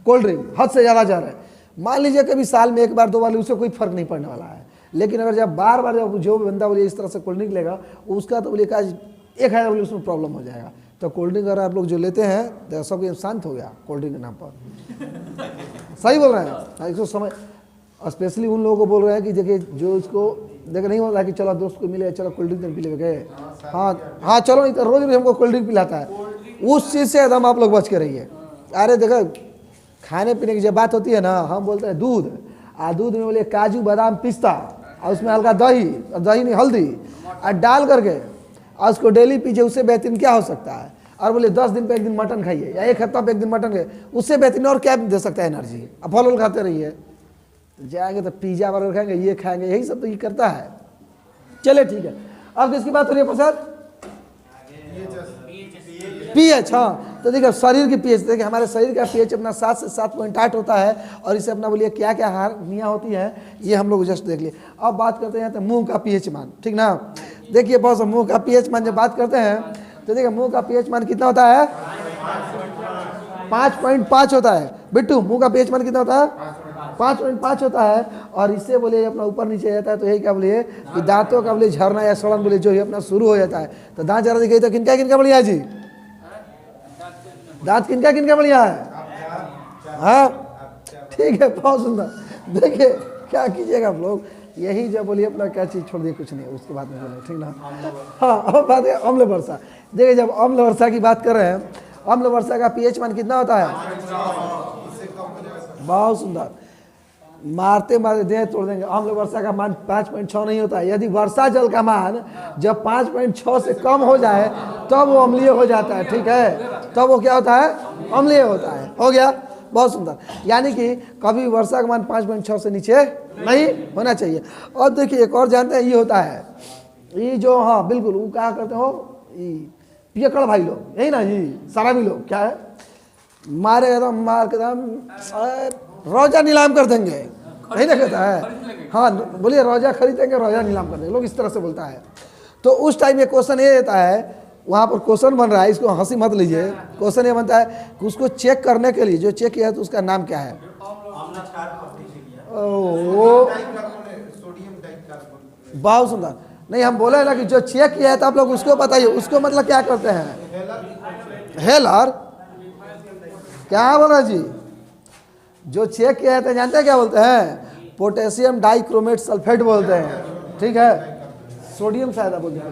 [SPEAKER 1] कोल्ड ड्रिंक, हद से ज़्यादा जहर है। मान लीजिए कभी साल में 1 बार 2 बार उससे कोई फर्क नहीं पड़ने वाला है, लेकिन अगर जब बार बार जब जो बंदा बोलिए इस तरह से कोल्ड ड्रिंक लेगा उसका तो बोलिए आज 1,000 बोलिए उसमें प्रॉब्लम हो जाएगा। तो कोल्ड ड्रिंक अगर आप लोग जो लेते हैं तो सब शांत हो गया कोल्ड ड्रिंक के नाम पर। सही बोल रहे हैं, इसको समझ स्पेशली उन लोगों को बोल रहे हैं कि देखिए जो इसको देखे नहीं होता कि चलो दोस्त को मिले चलो कोल्ड ड्रिंक पी ले गए, हाँ चलो नहीं तो रोज रोज हमको कोल्ड ड्रिंक पिलाता है, उस चीज़ से एकदम आप लोग बच के रहिए। अरे देखो खाने पीने की जब बात होती है ना, हम बोलते हैं दूध, दूध में बोले काजू बादाम पिस्ता और उसमें हल्का दही, दही नहीं हल्दी और डाल करके और उसको डेली पीजिए, उससे बेहतरीन क्या हो सकता है। और बोले 10 दिन पे 1 दिन मटन खाइए या 1 हफ्ता पे 1 दिन मटन खाइए, उससे बेहतरीन और क्या दे सकता है एनर्जी। अब फल खाते रहिए, जाएंगे तो पिज्जा बर्गर खाएंगे, ये खाएंगे, यही सब तो ये करता है। चले ठीक है, अब किसकी बात हो रही है प्रसाद? पीएच। हाँ तो देखिए शरीर की पीएच, देखिए हमारे शरीर का पीएच अपना 7 से 7.8 होता है और इसे अपना बोलिए क्या क्या हार्नियाँ होती है ये हम लोग जस्ट देख लिए। अब बात करते हैं तो मुंह का पीएच मान, ठीक ना। देखिए बहुत मुंह का पीएच मान जब बात करते हैं तो देखिए मुंह का पीएच मान कितना होता है? 5.5 होता है। बिट्टू मुंह का पीएच मान कितना होता है? 5.5 होता है। और इससे बोले अपना ऊपर नीचे जाता है तो यही क्या बोलिए कि दांतों का बोले झरना या सड़न बोले जो ही अपना शुरू हो जाता है। तो दांत जरा दिखाई तो किनका किनका बढ़िया है जी? दांत किनका किनका बढ़िया है? हाँ ठीक है, बहुत सुंदर। देखिए क्या कीजिएगा आप लोग, यही जब बोलिए अपना क्या चीज़ छोड़ दिए कुछ नहीं उसके बाद में बोले, ठीक ना। हाँ अब बात है अम्ल वर्षा। देखिए जब अम्ल वर्षा की बात कर रहे हैं, अम्ल वर्षा का पीएच मान कितना होता है? बहुत सुंदर, मारते मारते देह तोड़ देंगे। अम्ल वर्षा का मान 5.6 नहीं होता है। यदि वर्षा जल का मान जब 5.6 से कम हो जाए तब वो अम्लीय हो जाता है, ठीक है, तब वो क्या होता है? अम्लीय होता है। हो गया, बहुत सुंदर। यानी कि कभी वर्षा का मान 5.6 से नीचे नहीं होना चाहिए। और देखिए एक और जानते हैं ये होता है, ये जो हाँ बिल्कुल वो क्या करते हो पियकड़ भाई लोग, यही ना जी, सारा भी लोग क्या है मारे एकदम मार के एकदम रोजा नीलाम कर देंगे, यही ना कहता है। हाँ बोलिए रोजा खरीदेंगे रोजा नीलाम कर देंगे, लोग इस तरह से बोलता है। तो उस टाइम ये क्वेश्चन ये रहता है, वहाँ पर क्वेश्चन बन रहा है, इसको हंसी मत लीजिए। क्वेश्चन ये बनता है कि उसको चेक करने के लिए जो चेक किया है तो उसका नाम क्या है? वो बहुत सुंदर। नहीं हम बोले ना कि जो चेक किया है तो आप लोग उसको बताइए, उसको मतलब क्या करते हैं? हेलर। क्या बोला जी? जो चेक किया है तो जानते हैं क्या बोलते हैं? पोटेशियम डाइक्रोमेट सल्फेट बोलते हैं, ठीक है। सोडियम शायद बोल दिया,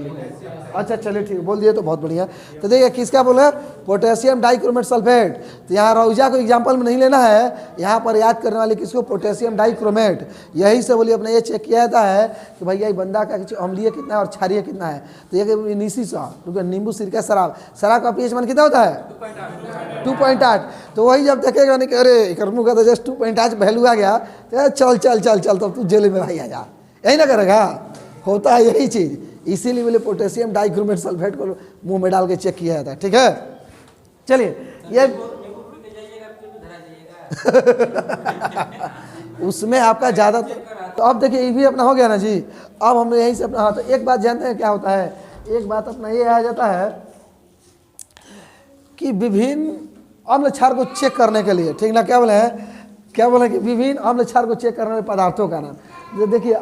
[SPEAKER 1] अच्छा चलिए ठीक बोल दिए तो बहुत बढ़िया। तो देखिए किसका बोला? Potassium dichromate sulphate. तो यहाँ रोजा को एग्जाम्पल में नहीं लेना है, यहाँ पर याद करने वाले किसको? Potassium dichromate. यही से बोलिए अपना ये चेक किया जाता है कि भैया ये बंदा का अम्लीय कितना है और क्षारीय कितना है। तो ये निशी सा क्योंकि नींबू सिरका शराब, शराब का पीएच मान कितना होता है? 2.8। तो वही जब देखेगा नहीं कि अरे कर्मू का तो जस्ट 2.8 वैल्यू आ गया तो चल चल चल चल तब तू जेल में भाई आ जा, यही ना करेगा। होता है यही चीज़, इसीलिए बोले पोटेशियम डाइक्रोमेट सल्फेट को मुंह में डाल के चेक किया जाता है, ठीक है। चलिए ये उसमें आपका ज़्यादा तो अब देखिए ये भी अपना हो गया ना जी। अब हम यहीं से अपना हाँ तो एक बात जानते हैं क्या होता है? एक बात अपना ये आ जाता है कि विभिन्न अम्ल क्षार को चेक करने के लिए, ठीक ना, क्या बोले हैं? क्या बोले कि विभिन्न अम्ल क्षार को चेक करने वाले पदार्थों का नाम। देखिए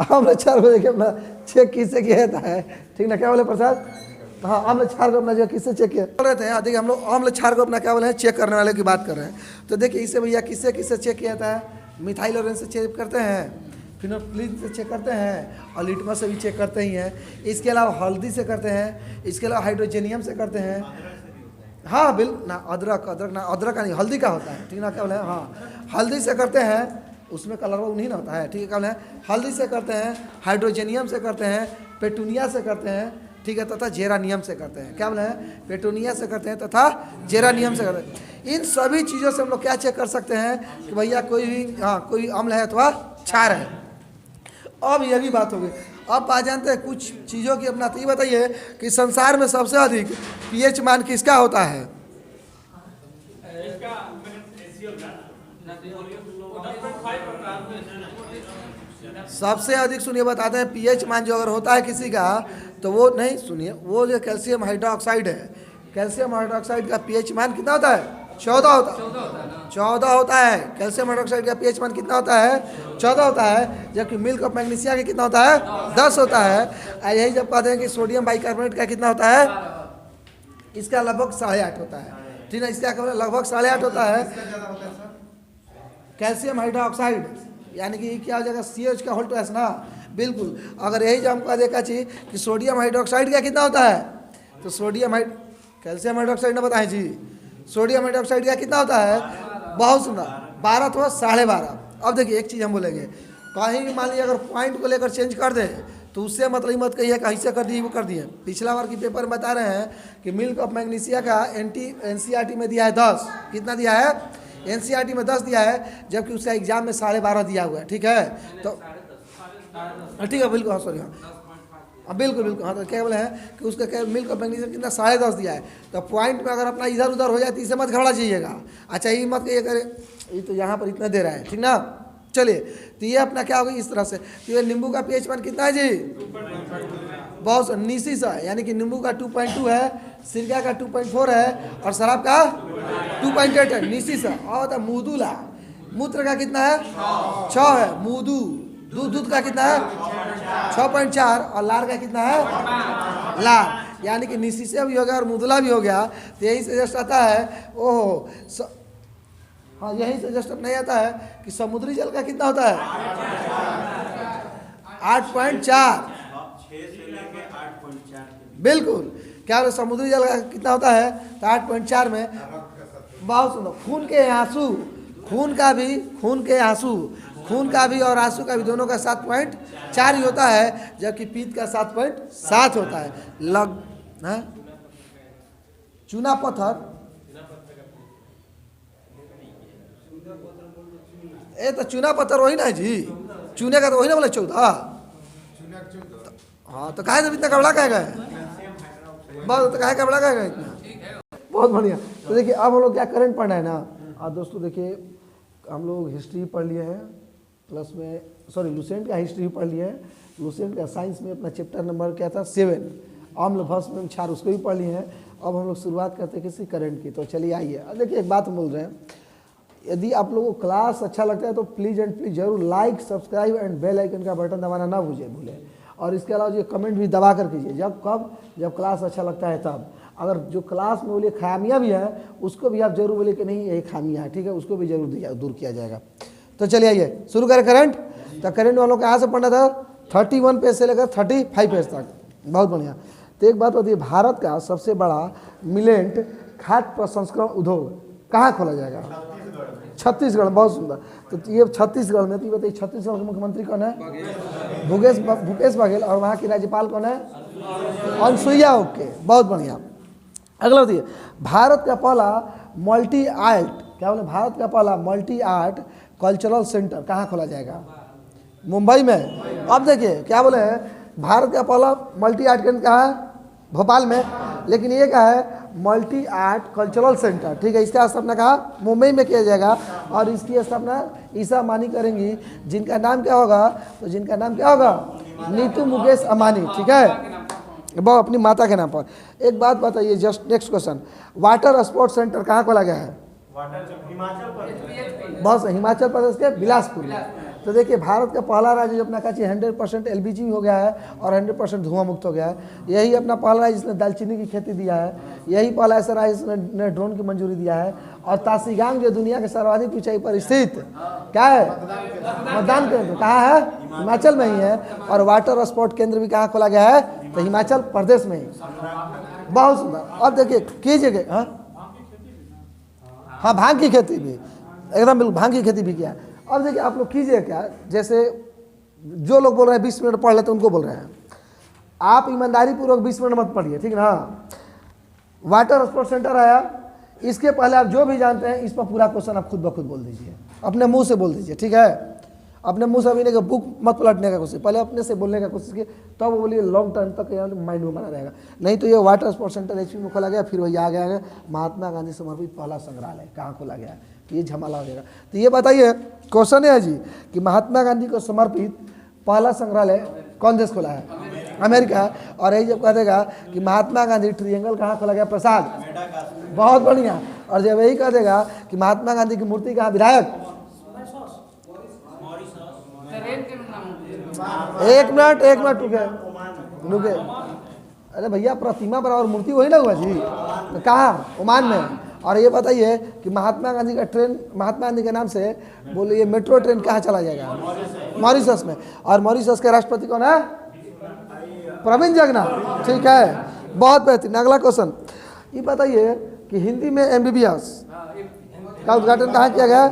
[SPEAKER 1] अम्ल क्षार को देखिए अपना चेक किससे किया जाता है, ठीक ना, क्या बोले प्रसाद? हाँ अम्ल क्षार को अपना जो किससे चेक किया बोल रहे थे। देखिए हम लोग अम्ल क्षार को अपना क्या बोले हैं? चेक करने वाले की बात कर रहे हैं। तो देखिए इसे भैया किससे किससे चेक किया जाता है? मिथाइल ऑरेंज से चेक करते हैं, फिनोल्फिन से चेक करते हैं और लिटमस से भी चेक करते ही हैं। इसके अलावा हल्दी से करते हैं, इसके अलावा हाइड्रोजेनियम से करते हैं। हाँ बिल्कुल ना, अदरक अदरक ना, अदरक का नहीं हल्दी का होता है, ठीक ना, क्या बोले? हाँ हल्दी से करते हैं, उसमें कलर नहीं ना होता है, ठीक है, क्या बोले? हल्दी से करते हैं, हाइड्रोजेनियम से करते हैं, पेटूनिया से करते हैं, ठीक है, तथा जेरानियम से करते हैं। क्या बोले? पेटूनिया से करते हैं तथा जेरानियम से करते हैं। इन सभी चीज़ों से हम लोग क्या चेक कर सकते हैं कि भैया कोई भी हाँ कोई अम्ल है अथवा क्षार है। अब यह भी बात हो गई। अब आ जानते हैं कुछ चीज़ों की अपना। तो ये बताइए कि संसार में सबसे अधिक पीएच मान किसका होता है? सबसे अधिक सुनिए बताते हैं पीएच मान जो अगर होता है किसी का तो वो नहीं सुनिए, वो जो कैल्शियम हाइड्रोक्साइड है, कैल्शियम हाइड्रोक्साइड का पीएच मान कितना होता है? 14 होता है। 14 होता है। कैल्शियम हाइड्रोक्साइड का पीएच मान कितना होता है? 14 होता है। जबकि मिल्क ऑफ मैग्नीशिया का कितना होता है? 10 होता है। और यही जब कहते हैं कि सोडियम बाइकार्बोनेट का कितना होता है? इसका लगभग 8.5 होता है। ठीक है, इसका लगभग 8.5 होता है। कैल्शियम हाइड्रोक्साइड यानी कि क्या हो जाएगा? CH का होल टू एस ना, बिल्कुल। अगर यही जब हमको देखा चाहिए कि सोडियम हाइड्रोक्साइड का कितना होता है, तो कैल्शियम हाइड्रोक्साइड ना बताएं जी, सोडियम हाइड्रोक्साइड का कितना होता है? बहुत सुंदर, 12 अथवा 12.5। अब देखिए एक चीज़ हम बोलेंगे, कहीं भी मान लीजिए अगर पॉइंट को लेकर चेंज कर दे तो उससे मतलब मत कहिए कि ऐसे कर दिए वो कर दिए। पिछला बार की पेपर में बता रहे हैं कि मिल्क ऑफ मैग्नीशिया का NCERT में दिया है 10। कितना दिया है? NCERT में 10 दिया है, जबकि उसका एग्जाम में 12.5 दिया हुआ है। ठीक है, तो ठीक है, बिल्कुल, हाँ सॉरी, हाँ बिल्कुल बिल्कुल, हाँ। तो क्या बोले हैं कि उसका क्या मिल्क ऑफ मैग्नीशियम कितना 10.5 दिया है। तो पॉइंट में अगर अपना इधर उधर हो जाए तो इसे मत घबरा जाइएगा। अच्छा, ये मत ये करे, ये तो यहाँ पर इतना दे रहा है, ठीक ना। चलिए, तो ये अपना क्या होगा इस तरह से। तो ये नींबू का पीएच मान कितना है जी? बहुत नीसी सा, यानी कि नींबू का 2.2 है, सिरका का 2.4 है और शराब का 2.8 है, नीसी सा। और मूदूला, मूत्र का कितना है? 6 है। मूदू दूध का कितना है? 6.4। और लार का कितना है? लार, यानी कि निसीसे भी हो गया और मुदला भी हो गया। तो यही से जस्ट आता है, ओहो हाँ, यही से जस्ट नहीं आता है कि समुद्री जल का कितना होता है? 8.4।
[SPEAKER 2] 6 से लेके 8.4।
[SPEAKER 1] बिल्कुल, क्या बोले समुद्री जल का कितना होता है? तो 8.4 में। बहुत सुंदर। खून के आंसू, खून का भी और आंसू का भी दोनों का 7.4 ही होता है, जबकि पीत का 7.7 होता है। चूना पत्थर, तो चूना पत्थर वही ना है जी, चूने का तो वही ना बोले 14। हाँ, तो काहे इतना कबड़ा कहेगा? बहुत, तो काहे कबड़ा कहेगा इतना? बहुत बढ़िया। तो देखिए अब हम लोग क्या करंट पढ़ना है ना। दोस्तों देखिए, हम लोग हिस्ट्री पढ़ लिए हैं, प्लस में सॉरी लुसेंट का हिस्ट्री पढ़ लिया है। लुसेंट का साइंस में अपना चैप्टर नंबर क्या था? 7। आम्ल भस्म में क्षार, उसको भी पढ़ लिए हैं। अब हम लोग शुरुआत करते हैं किसी करंट की। तो चलिए आइए। अब देखिए एक बात हम बोल रहे हैं, यदि आप लोगों को क्लास अच्छा लगता है तो प्लीज़ एंड प्लीज़ जरूर like, subscribe and bell icon का बटन दबाना ना भूलें। और इसके अलावा जो कमेंट भी दबा कर कीजिए। जब क्लास अच्छा लगता है तब। अगर जो क्लास में बोलिए खामियाँ भी हैं, उसको भी आप जरूर बोलिए कि नहीं यही खामियाँ है, ठीक है, उसको भी जरूर दूर किया जाएगा। तो चलिए आइए शुरू करें करंट। तो करंट वालों को यहाँ से पढ़ना था 31 पेज से लेकर 35 पेज तक। बहुत बढ़िया। तो एक बात होती है, भारत का सबसे बड़ा मिलेट खाद्य प्रसंस्करण उद्योग कहाँ खोला जाएगा? छत्तीसगढ़। बहुत सुंदर। तो ये छत्तीसगढ़ में, तो ये बताइए छत्तीसगढ़ के मुख्यमंत्री कौन है? भूपेश बघेल। और वहाँ की राज्यपाल कौन है? अनसुईया ओके। बहुत बढ़िया। अगला बताइए, भारत का पहला मल्टी आर्ट, क्या बोले, भारत का पहला मल्टी आर्ट कल्चरल सेंटर कहाँ खोला जाएगा? मुंबई में। अब देखिए क्या बोले हैं, भारत का पहला मल्टी आर्ट केंद्र कहाँ है? भोपाल में। लेकिन ये क्या है? मल्टी आर्ट कल्चरल सेंटर, ठीक है। इसका स्थापना कहाँ? मुंबई में किया जाएगा। और इसकी स्थापना ईसा मानी करेंगी, जिनका नाम क्या होगा? तो जिनका नाम क्या होगा? नीतू मुकेश अंबानी, ठीक है, वो अपनी माता के नाम पर। एक बात बताइए, just next question, water sports centre कहाँ खोला गया है?
[SPEAKER 2] हिमाचल प्रदेश।
[SPEAKER 1] बस हिमाचल प्रदेश के बिलासपुर में। तो देखिए भारत का पहला राज्य जो अपना कच्ची 100% LPG हो गया है और 100% धुआं मुक्त हो गया है। यही अपना पहला राज्य जिसने दालचीनी की खेती दिया है। यही पहला ऐसा राज्य जिसने ड्रोन की मंजूरी दिया है। और तासीगांग जो दुनिया के सर्वाधिक ऊंचाई पर स्थित क्या है? मतदान केंद्र कहाँ है? हिमाचल में ही है। और वाटर स्पोर्ट केंद्र भी कहाँ खोला गया है? तो हिमाचल प्रदेश में ही। बहुत सुंदर। अब देखिए कीजिएगा, हाँ भांग की खेती भी, एकदम बिल्कुल भांग की खेती भी किया है। अब देखिए आप लोग कीजिए क्या, जैसे जो लोग बोल रहे हैं 20 मिनट पढ़ लेते हैं उनको बोल रहे हैं, आप ईमानदारी पूर्वक 20 मिनट मत पढ़िए, ठीक ना। वाटर स्पोर्ट्स सेंटर आया, इसके पहले आप जो भी जानते हैं इस पर पूरा क्वेश्चन आप खुद ब खुद बोल दीजिए, अपने मुंह से बोल दीजिए, ठीक है। अपने मुंह से अभी नहीं, बुक मत पलटने का कोशिश, पहले अपने से बोलने का कोशिश कीजिए, तब वो बोलिए लॉन्ग टर्म तक माइंड में बना रहेगा। नहीं तो ये वाटर स्पोर्ट्स सेंटर HP में खोला गया, फिर वही आ गया है महात्मा गांधी समर्पित पहला संग्रहालय कहाँ खोला गया, तो ये झमाला हो जाएगा। तो ये बताइए क्वेश्चन है जी कि महात्मा गांधी को समर्पित पहला संग्रहालय कौन देश खोला है? अमेरिका है। और यही जब कह देगा कि महात्मा गांधी ट्रिएंगल कहाँ खोला गया, प्रसाद, बहुत बढ़िया। और जब यही कह देगा कि महात्मा गांधी की मूर्ति कहाँ, विधायक,
[SPEAKER 3] ट्रेन के नाम
[SPEAKER 1] एक मिनट रुके। अरे भैया प्रतिमा बराबर मूर्ति वही ना हुआ जी, तो कहाँ, ओमान में। और ये बताइए कि महात्मा गांधी का ट्रेन, महात्मा गांधी के नाम से बोले ये मेट्रो ट्रेन कहाँ चला जाएगा, मॉरिशस में। और मॉरिशस के राष्ट्रपति कौन है, प्रवीण जगन्नाथ, ठीक है, बहुत बेहतरीन। अगला क्वेश्चन ये बताइए कि हिंदी में MBBS का उद्घाटन कहाँ किया गया,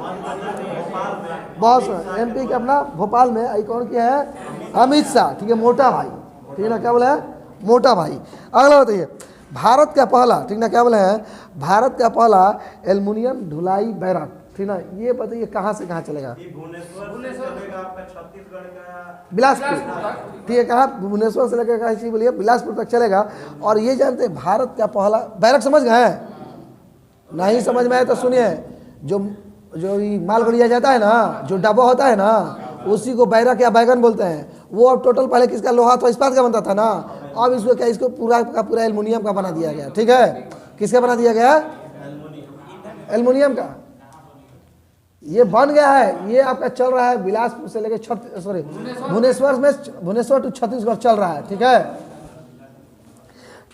[SPEAKER 1] बहुत MP के अपना भोपाल में। आई कौन किया है, अमित शाह, ठीक है, मोटा भाई, ठीक है ना, क्या बोले हैं, मोटा भाई। अगला बताइए भारत का पहला, ठीक ना, क्या बोले हैं, भारत का पहला एल्युमिनियम ढुलाई बैरक, ठीक ना, ये बताइए कहाँ से कहाँ चलेगा,
[SPEAKER 2] भुवनेश्वर से चलेगा आपका छत्तीसगढ़ का
[SPEAKER 1] बिलासपुर, ठीक है, कहाँ, भुवनेश्वर से लेकर कहाँ चीज बोलिए, बिलासपुर तक चलेगा। और ये जानते हैं भारत का पहला बैरक, समझ गए, नहीं समझ में आए तो सुनिए, जो ये माल गड़िया जाता है ना, जो डब्बा होता है ना, उसी को बैरक या बैगन बोलते हैं। वो अब टोटल पहले किसका, लोहा तो इस्पात का बनता था ना, अब इसको क्या, इसको पूरा का पूरा एल्युमिनियम का बना दिया गया, ठीक है, किसका बना दिया गया, एल्युमिनियम का। ये बन गया है, ये आपका चल रहा है बिलासपुर से लेकर भुवनेश्वर टू छत्तीसगढ़ चल रहा है, ठीक है।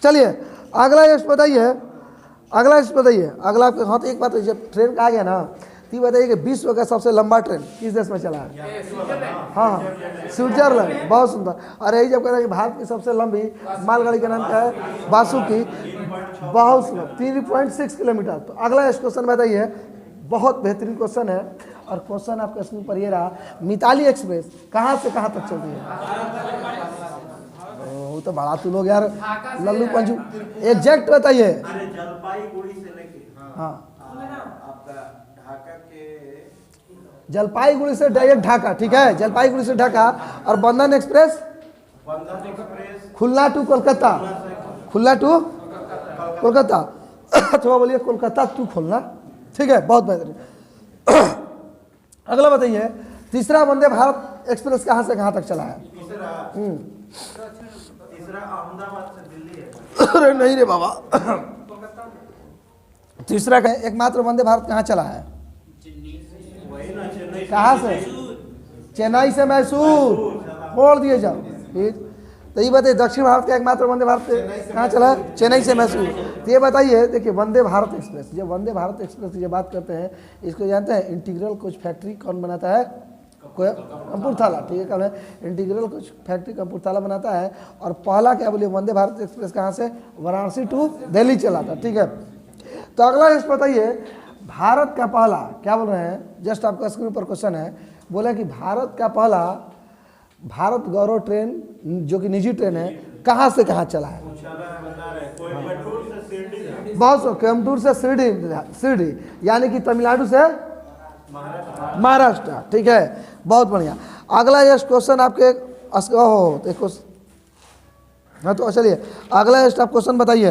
[SPEAKER 1] चलिए अगला लिस्ट बताइए, अगला हाँ, तो एक बात, जब ट्रेन का आ गया ना, तो बताइए कि विश्व का सबसे लंबा ट्रेन किस देश में चला है, हाँ, स्विट्जरलैंड, बहुत सुंदर। और यही जब कहते हैं कि भारत की सबसे लंबी मालगाड़ी का नाम क्या है, बासुकी, बहुत सुंदर, 3.6 किलोमीटर। तो अगला क्वेश्चन बताइए, बहुत बेहतरीन क्वेश्चन है, और क्वेश्चन आपके स्क्रीन पर ये रहा, मिताली एक्सप्रेस कहाँ से कहाँ तक चलती है, वो तो बड़ा तू लोग यार, लल्लू पंजू, एग्जैक्ट बताइए।
[SPEAKER 2] अरे जलपाईगुड़ी से लेके
[SPEAKER 1] हाँ,
[SPEAKER 2] आपका ढाका के,
[SPEAKER 1] जलपाईगुड़ी से डायरेक्ट ढाका, ठीक है, जलपाईगुड़ी से ढाका। और Bandhan express
[SPEAKER 2] Bandhan express
[SPEAKER 1] Khulna to Kolkata, Khulna to Kolkata, अथवा बोलिए कोलकाता टू खुलना, ठीक है, बहुत बेहतरीन। अगला बताइए तीसरा वंदे भारत एक्सप्रेस कहाँ से कहाँ तक चला है,
[SPEAKER 2] तीसरा अहमदाबाद से दिल्ली है।
[SPEAKER 1] अरे नहीं रे बाबा, तीसरा का एकमात्र वंदे भारत कहाँ चला है,
[SPEAKER 2] वही ना, चेन्नई
[SPEAKER 1] कहाँ से, चेन्नई से मैसूर, छोड़ दिए जाओ, ठीक। तो ये बताइए दक्षिण भारत का एकमात्र वंदे भारत कहाँ चला है, चेन्नई से मैसूर। तो ये बताइए, देखिए वंदे भारत एक्सप्रेस, जब वंदे भारत एक्सप्रेस की जब बात करते हैं, इसको जानते हैं इंटीग्रल कोच फैक्ट्री कौन बनाता है, कपूरथला, ठीक है, क्या है, इंटीग्रल कोच फैक्ट्री कपूरथला बनाता है। और पहला क्या बोलिए वंदे भारत एक्सप्रेस कहाँ से, वाराणसी टू दिल्ली चला था, ठीक है। तो अगला लिस्ट बताइए, भारत का पहला, क्या बोल रहे हैं, जस्ट आपका स्क्रीन पर क्वेश्चन है, बोला कि भारत का पहला भारत गौरव ट्रेन जो कि निजी ट्रेन है कहाँ से कहाँ चला है,
[SPEAKER 2] कोयम्बटूर से शिरडी,
[SPEAKER 1] बहुत सो कोयम्बटूर से शिरडी, यानी कि तमिलनाडु से महाराष्ट्र, ठीक है, बहुत बढ़िया। अगला ये क्वेश्चन आपके हाँ, तो चलिए अगला आप क्वेश्चन बताइए।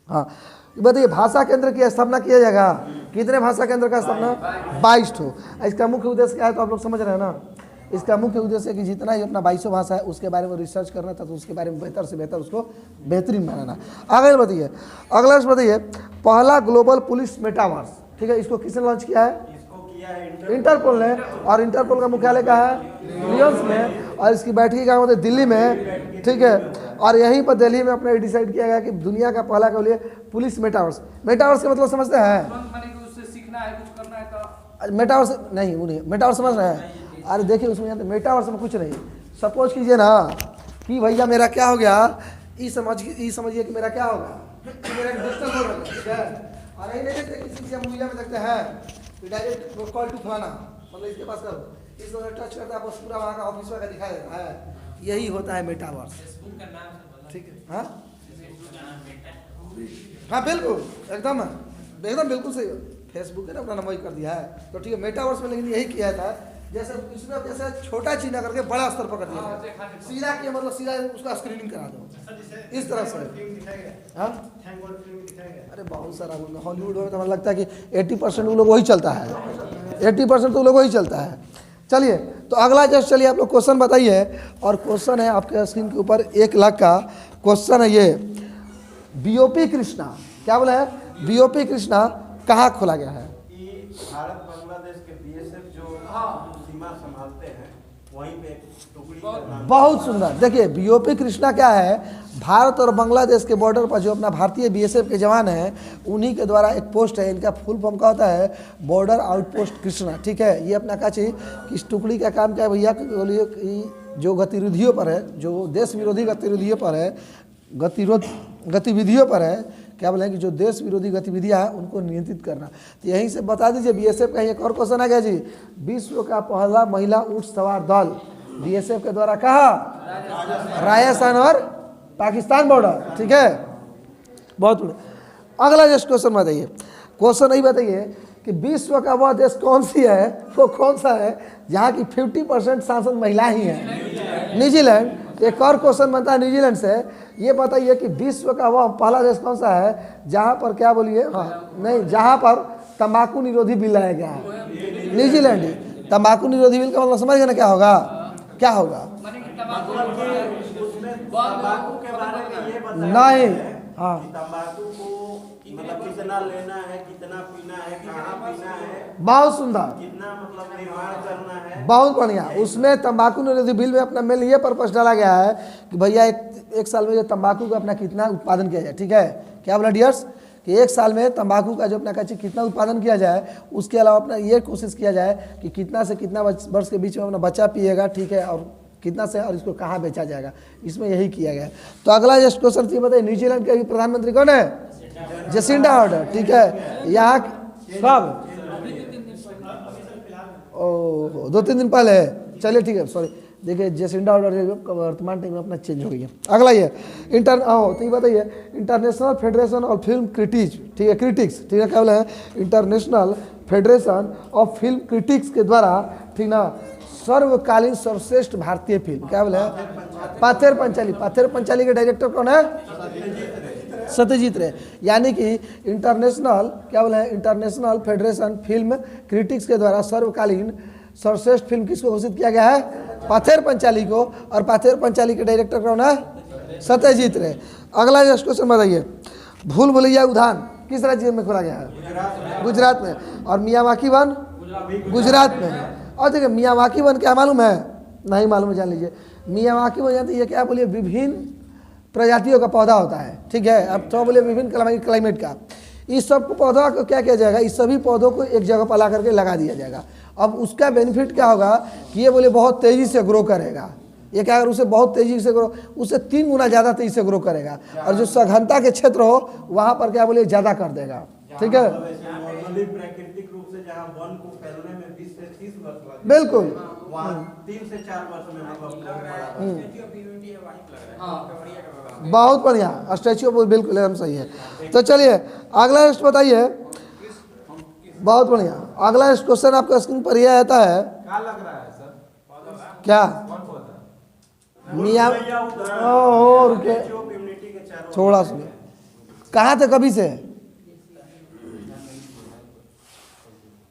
[SPEAKER 1] हाँ, बताइए भाषा केंद्र की स्थापना किया जाएगा, कितने भाषा केंद्र का स्थापना, 22 ठो। इसका मुख्य उद्देश्य क्या है, तो आप लोग समझ रहे हैं ना, इसका मुख्य उद्देश्य है कि जितना ही अपना 22 भाषा है उसके बारे में रिसर्च करना था, तो उसके बारे में बेहतर से बेहतर उसको बेहतरीन बनाना। आगे बताइए, अगला बताइए, पहला ग्लोबल पुलिस मेटावर्स, ठीक है, इसको किसने लॉन्च किया है,
[SPEAKER 2] इसको किया है
[SPEAKER 1] इंटरपोल ने। और इंटरपोल का मुख्यालय कहाँ है, लियोन्स में, और इसकी बैठकी कहाँ होती है, दिल्ली में, ठीक है। और यहीं पर दिल्ली में अपने डिसाइड किया गया कि दुनिया का पहला के लिए पुलिस मेटावर्स। मेटावर्स का मतलब समझते हैं,
[SPEAKER 3] उससे सीखना है, कुछ करना है तो
[SPEAKER 1] मेटावर्स नहीं, वो नहीं, मेटावर्स समझ रहे हैं। अरे देखिए उसमें जानते मेटावर्स में कुछ नहीं, सपोज कीजिए ना कि भैया मेरा क्या हो गया, ये समझिए कि मेरा क्या होगा, कि मेरा एक डिजिटल बोर्ड है, ठीक है। और यही नहीं देखते किसी से मूवी में देखते हैं कि डायरेक्ट कॉल टू फलाना, मतलब इसके पास करो, इस तरह टच करता है, आपको पूरा वहाँ का ऑफिस का दिखाई देता है, यही होता है मेटावर्स, ठीक है। हाँ हाँ बिल्कुल, एकदम बिल्कुल सही, फेसबुक ने अपना नंबर कर दिया है, तो ठीक है मेटावर्स में, लेकिन यही किया था, जैसे इसमें जैसे छोटा चीज करके बड़ा स्तर पर कर दिया, सीधा किया मतलब सीधा उसका स्क्रीनिंग करा दो, इस तरह से। हाँ अरे बहुत सारा हॉलीवुड में तो हमें लगता है कि 80% वो लोग वही चलता है, 80% तो लोग वही चलता है। चलिए तो अगला जस्ट चलिए आप लोग क्वेश्चन बताइए। और क्वेश्चन है आपके स्क्रीन के ऊपर 1 लाख का क्वेश्चन है ये, बीओपी कृष्णा, क्या बोला है, बीओपी कृष्णा कहाँ खोला गया है?
[SPEAKER 2] कि भारत बांग्लादेश के बीएसएफ जो सीमा संभालते हैं वहीं पे एक टुकड़ी का नाम।
[SPEAKER 1] बहुत सुंदर। देखिए बीओपी कृष्णा क्या है, भारत और बांग्लादेश के बॉर्डर पर जो अपना भारतीय बीएसएफ के जवान हैं उन्हीं के द्वारा एक पोस्ट है, इनका फुल फॉर्म का होता है बॉर्डर आउटपोस्ट कृष्णा। ठीक है, ये अपना क्या चाहिए कि इस टुकड़ी का काम क्या है भैया, बोलिए कि जो गतिविधियों पर है, जो देश विरोधी गतिविधियों पर है, गतिविधियों पर है, क्या बोले कि जो देश विरोधी गतिविधियां हैं उनको नियंत्रित करना। तो यहीं से बता दीजिए बीएसएफ का एक और क्वेश्चन आ गया जी, विश्व का पहला महिला ऊंट सवार दल बीएसएफ के द्वारा कहा, राजस्थान और पाकिस्तान बॉर्डर। ठीक है, बहुत बढ़िया। अगला जस्ट क्वेश्चन बताइए, क्वेश्चन नहीं बताइए कि विश्व का वह देश कौन सी है, वो कौन सा है जहाँ की 50% सांसद महिला ही है? न्यूजीलैंड। एक और क्वेश्चन बनता है न्यूजीलैंड से, ये बताइए कि विश्व का वह पहला देश कौन सा है जहाँ पर क्या बोलिए, हाँ नहीं, जहाँ पर तंबाकू निरोधी बिल लाया गया है? न्यूजीलैंड ही। तंबाकू निरोधी बिल का मतलब समझ गए ना क्या होगा, क्या होगा?
[SPEAKER 2] तंबाकू के बारे में ये बताया
[SPEAKER 1] नहीं,
[SPEAKER 2] है
[SPEAKER 1] हाँ
[SPEAKER 2] कि तंबाकू को मतलब कितना लेना है, कितना पीना है, कहाँ पीना है,
[SPEAKER 1] बहुत सुंदर,
[SPEAKER 2] कितना मतलब निर्माण करना है।
[SPEAKER 1] बहुत बढ़िया। उसमें तंबाकू निरोधी बिल में अपना मेन ये पर्पस डाला गया है कि भैया एक साल में जो तंबाकू का अपना कितना उत्पादन किया जाए। ठीक है, क्या बोला डियर्स, कि एक साल में तंबाकू का जो अपना कच्ची कितना उत्पादन किया जाए, उसके अलावा अपना ये कोशिश किया जाए कि कितना से कितना वर्ष के बीच में अपना बच्चा पिएगा। ठीक है, और कितना से और इसको कहाँ बेचा जाएगा, इसमें यही किया गया है। तो अगला जस्ट क्वेश्चन ये बताइए, न्यूजीलैंड के प्रधानमंत्री कौन है? Jacinda order. ठीक है, यहाँ कब, ओ 2-3 दिन पहले है। चलिए ठीक है, सॉरी, देखिए जेसिंडा ऑर्डर वर्तमान टाइम में अपना चेंज हो गई है। अगला ये तो ये बताइए, international federation of film critics, ठीक है, क्रिटिक्स, ठीक है, क्या बोले हैं, international federation of film critics के द्वारा, ठीक ना, सर्वकालीन सर्वश्रेष्ठ भारतीय फिल्म क्या बोले हैं, पाथेर पंचाली। पाथेर पंचाली के डायरेक्टर कौन है? सत्यजीत रे। यानी कि इंटरनेशनल क्या बोले हैं, इंटरनेशनल फेडरेशन फिल्म क्रिटिक्स के द्वारा सर्वकालीन सर्वश्रेष्ठ फिल्म किसको घोषित किया गया है? पाथेर पंचाली को। और पाथेर पंचाली के डायरेक्टर कौन है? सत्यजीत रे। अगला जस्ट क्वेश्चन बताइए, भूल भुलैया उद्यान किस राज्य में खोला गया है? गुजरात में। और मियावाकी वन गुजरात में। और देखिए मियावाकी वन क्या मालूम है? नहीं मालूम है, जान लीजिए। मियावाकी वन जानते ये क्या बोलिए, विभिन्न प्रजातियों का पौधा होता है। ठीक है, अब तो बोलिए विभिन्न क्लाइमेट का। इस सब पौधों को क्या किया जाएगा, इस सभी पौधों को एक जगह पर ला करके लगा दिया जाएगा। अब उसका बेनिफिट क्या होगा कि ये बोले बहुत तेज़ी से ग्रो करेगा। ये क्या अगर उसे बहुत तेज़ी से ग्रो, उससे 3 गुना ज़्यादा तेज़ी से ग्रो करेगा। और जो सघनता के क्षेत्र हो वहाँ पर क्या बोले ज़्यादा कर देगा। ठीक है,
[SPEAKER 2] प्राकृतिक रूप से जहाँ वन को फैलने में 20 से 30 वर्ष लगते,
[SPEAKER 1] बिल्कुल,
[SPEAKER 2] वहाँ 3 से 4 वर्ष में
[SPEAKER 1] बहुत बढ़िया। स्टैच्यू ऑफ बिल्कुल एकदम सही है। तो चलिए अगला नेक्स्ट बताइए, बहुत बढ़िया। अगला नेक्स्ट क्वेश्चन आपका स्क्रीन पर यह आता है,
[SPEAKER 4] क्या लग रहा है सर?
[SPEAKER 1] क्या मियाँ और के थोड़ा सुनिए, कहाँ थे कभी से?